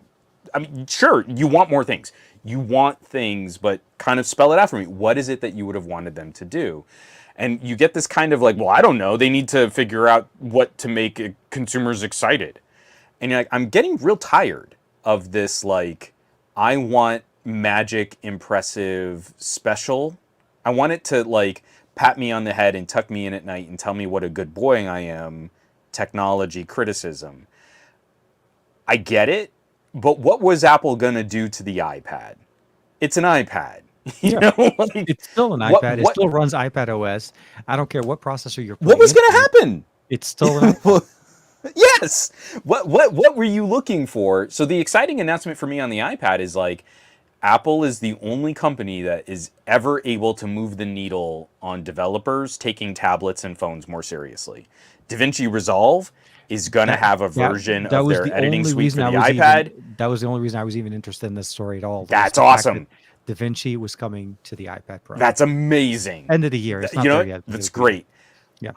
I mean, sure, you want more things. You want things, but kind of spell it out for me. What is it that you would have wanted them to do? And you get this kind of like, well, I don't know. They need to figure out what to make consumers excited. And you're like, I'm getting real tired of this. Like, I want magic, impressive, special. I want it to like pat me on the head and tuck me in at night and tell me what a good boy I am. Technology criticism. I get it, but what was Apple gonna do to the iPad? It's an iPad. You Yeah. know, like, It's still an what iPad. It what still runs iPad OS. I don't care what processor you're what putting was into gonna it. happen? It's still an iPad. Yes. What were you looking for? So the exciting announcement for me on the iPad is like Apple is the only company that is ever able to move the needle on developers taking tablets and phones more seriously. DaVinci Resolve is going to That have a that version that of was their the editing only suite reason for I the was iPad. even interested in this story at all. Was That's the fact that awesome. DaVinci was coming to the iPad Pro. That's amazing. End of the year. It's You not know there what? yet, but That's it'll be there. great. Yeah.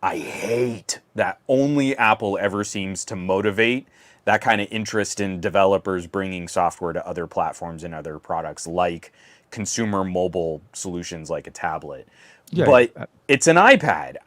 I hate that only Apple ever seems to motivate that kind of interest in developers bringing software to other platforms and other products like consumer mobile solutions like a tablet. Yeah. But it's an iPad.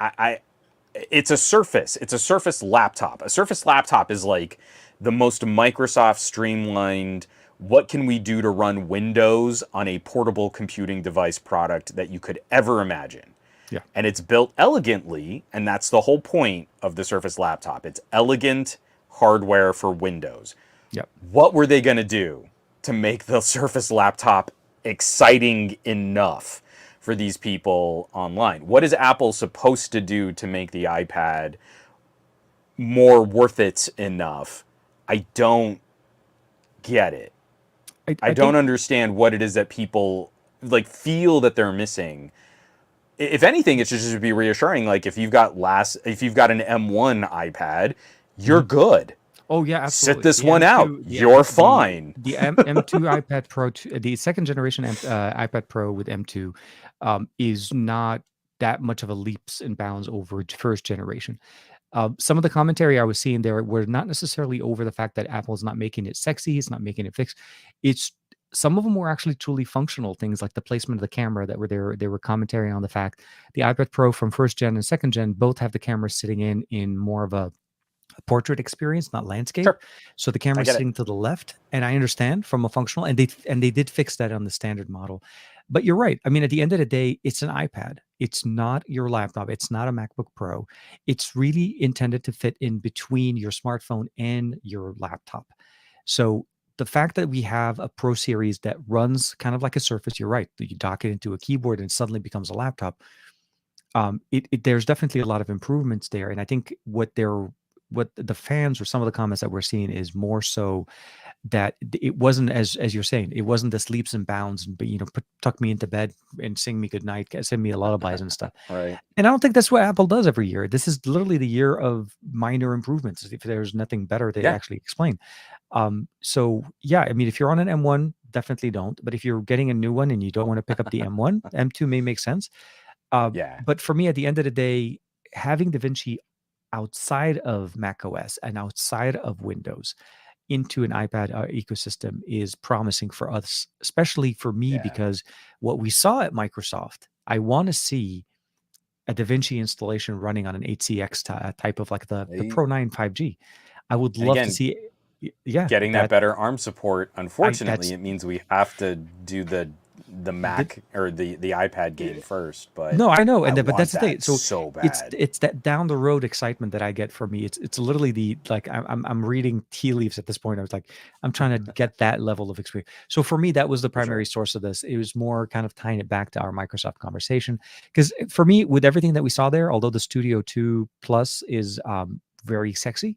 It's a Surface. It's a Surface laptop. A Surface laptop is like the most Microsoft streamlined, what can we do to run Windows on a portable computing device product that you could ever imagine. Yeah. And it's built elegantly, and that's the whole point of the Surface laptop. It's elegant hardware for Windows. Yep. What were they going to do to make the Surface laptop exciting enough for these people online? What is Apple supposed to do to make the iPad more worth it enough? I don't get it. I don't understand what it is that people like feel that they're missing. If anything, it should just be reassuring. Like if you've got an M1 iPad, you're good. Oh yeah, absolutely. Sit this one out. You're fine. The M2 iPad Pro, the second generation iPad Pro with M2, is not that much of a leaps and bounds over first generation. Some of the commentary I was seeing there were not necessarily over the fact that Apple's not making it sexy, it's not making it fixed. It's some of them were actually truly functional things like the placement of the camera that were there. They were commentary on the fact the iPad Pro from first gen and second gen both have the camera sitting in more of a portrait experience, not landscape. Sure. So the camera's get it. sitting to the left, and I understand from a functional, and they did fix that on the standard model. But you're right. I mean, at the end of the day, it's an iPad. It's not your laptop. It's not a MacBook Pro. It's really intended to fit in between your smartphone and your laptop. So the fact that we have a Pro series that runs kind of like a Surface, you're right. You dock it into a keyboard and it suddenly becomes a laptop. There's definitely a lot of improvements there, and I think what the fans or some of the comments that we're seeing is more so that it wasn't as you're saying, it wasn't this leaps and bounds, but tuck me into bed and sing me good night, send me a lullabies and stuff. Right. And I don't think that's what Apple does every year. This is literally the year of minor improvements. If there's nothing better to actually explain. So yeah, I mean, if you're on an M1, definitely don't. But if you're getting a new one and you don't want to pick up the M1, M2 may make sense. Yeah. But for me, at the end of the day, having DaVinci outside of Mac OS and outside of Windows into an iPad ecosystem is promising for us, especially for me, Yeah. because what we saw at Microsoft, I want to see a DaVinci installation running on an 8CX type of like the They, Pro 9 5G. I would and love to again, see, yeah, getting that better ARM support. Unfortunately, that's it means we have to do the the, Mac or the iPad game first, but no, I know, I but want that's the thing. that So so it's bad. it's that down the road excitement that I get for me. It's literally the like I'm reading tea leaves at this point. I was like I'm trying to get that level of experience. So for me, that was the For primary sure. source of this. It was more kind of tying it back to our Microsoft conversation because for me, with everything that we saw there, although the Studio 2 Plus is very sexy,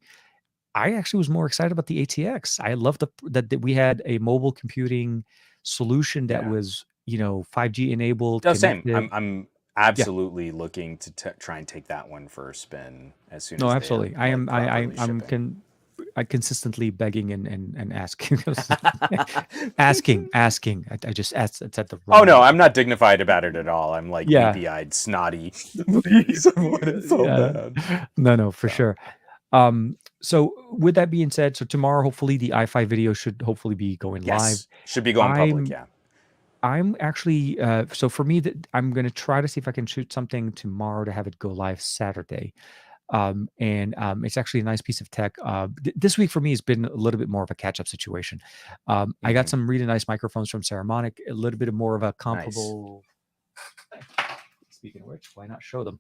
I actually was more excited about the ATX. I love that we had a mobile computing solution that Yeah. was 5G enabled, No, same. connected. I'm Yeah. absolutely looking to try and take that one for a spin as soon No, as they are absolutely. I like am. properly I'm shipping. I consistently begging and asking, asking. I just asked. It's at the Oh wrong. no, I'm not dignified about it at all. I'm like Yeah, weepy-eyed, snotty. Please, I want it so yeah. bad. No, for So sure. So with that being said, so tomorrow, hopefully the i5 video should hopefully be going live. yes, should be going public. I'm Yeah. I'm actually so for me that I'm gonna try to see if I can shoot something tomorrow to have it go live Saturday. And it's actually a nice piece of tech. This week for me has been a little bit more of a catch-up situation. I got Hmm. some really nice microphones from Ceramonic, a little bit more of a Nice. comparable. Speaking of which, why not show them?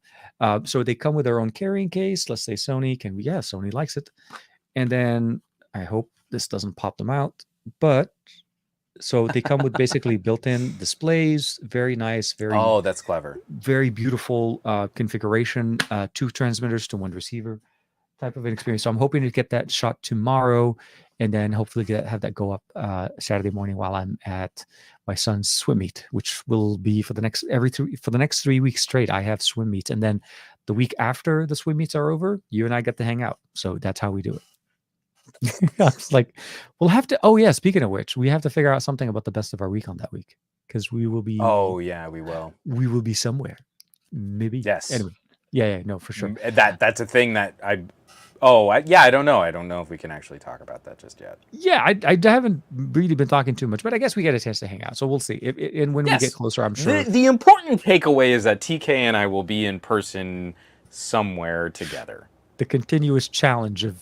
So they come with their own carrying case. Let's say Sony can, yeah, Sony likes it. And then I hope this doesn't pop them out, but so they come with basically built-in displays, very nice, very Oh, that's clever. very beautiful configuration, two transmitters to one receiver type of an experience. So I'm hoping to get that shot tomorrow and then hopefully have that go up Saturday morning while I'm at my son's swim meet, which will be for the next for the next 3 weeks straight. I have swim meets. And then the week after the swim meets are over, you and I get to hang out. So that's how we do it. I was like, we'll have to. Oh yeah, speaking of which, we have to figure out something about the best of our week on that week because Oh yeah, we will. we will be somewhere. Maybe. Yes. Anyway. Yeah, no, for sure. That's a thing that I. Oh yeah, I don't know. I don't know if we can actually talk about that just yet. Yeah, I haven't really been talking too much, but I guess we get a chance to hang out. So we'll see. And when we get Yes. closer, I'm sure The important takeaway is that TK and I will be in person somewhere together. the continuous challenge of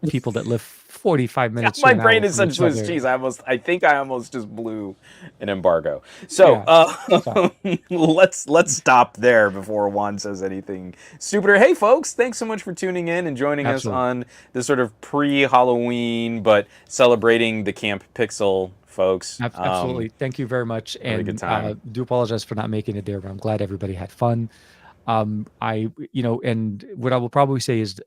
people that live 45 minutes to My an brain hour is from such each Swiss other. cheese. I think I almost just blew an embargo. So Yeah, so let's stop there before Juan says anything stupider. Hey folks, thanks so much for tuning in and joining us absolutely. on this sort of pre-Halloween but celebrating the Camp Pixel folks. Absolutely. Thank you very much. Really good And time. do apologize for not making it there, but I'm glad everybody had fun. And what I will probably say is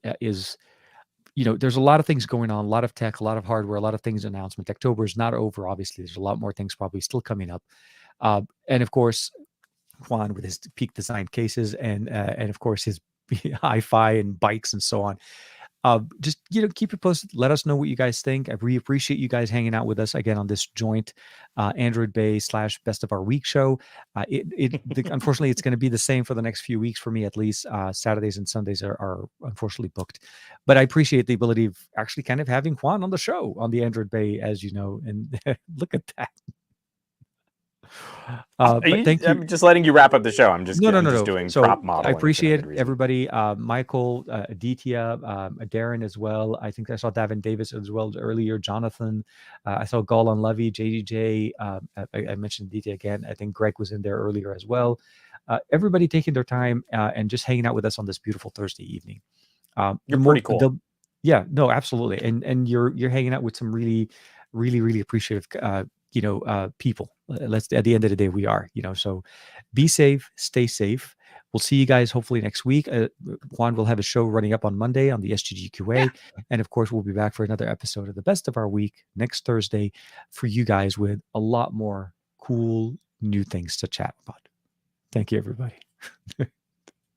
there's a lot of things going on, a lot of tech, a lot of hardware, a lot of things announcement. October is not over, obviously. There's a lot more things probably still coming up. And of course, Juan with his peak design cases and of course his hi-fi and bikes and so on. Just keep it posted. Let us know what you guys think. I really appreciate you guys hanging out with us again on this joint Android Bay / Best of Our Week show. Unfortunately, it's going to be the same for the next few weeks for me at least. Saturdays and Sundays are unfortunately booked, but I appreciate the ability of actually kind of having Juan on the show on the Android Bay, as you know. And look at that. But thank you. I'm just letting you wrap up the show. No, I'm no, just no. doing So prop I modeling for no appreciate good reason. everybody. Michael, Aditya, Darren as well. I think I saw Davin Davis as well earlier. Jonathan, I saw Golan Levy, JDJ. I mentioned Aditya again. I think Greg was in there earlier as well. Everybody taking their time and just hanging out with us on this beautiful Thursday evening. You're pretty cool. Yeah, no, absolutely. And you're hanging out with some really, really, really appreciative, people. Let's at the end of the day, we are, so be safe, stay safe. We'll see you guys hopefully next week. Juan will have a show running up on Monday on the SGGQA. Yeah. And of course, we'll be back for another episode of the Best of Our Week next Thursday for you guys with a lot more cool new things to chat about. Thank you, everybody.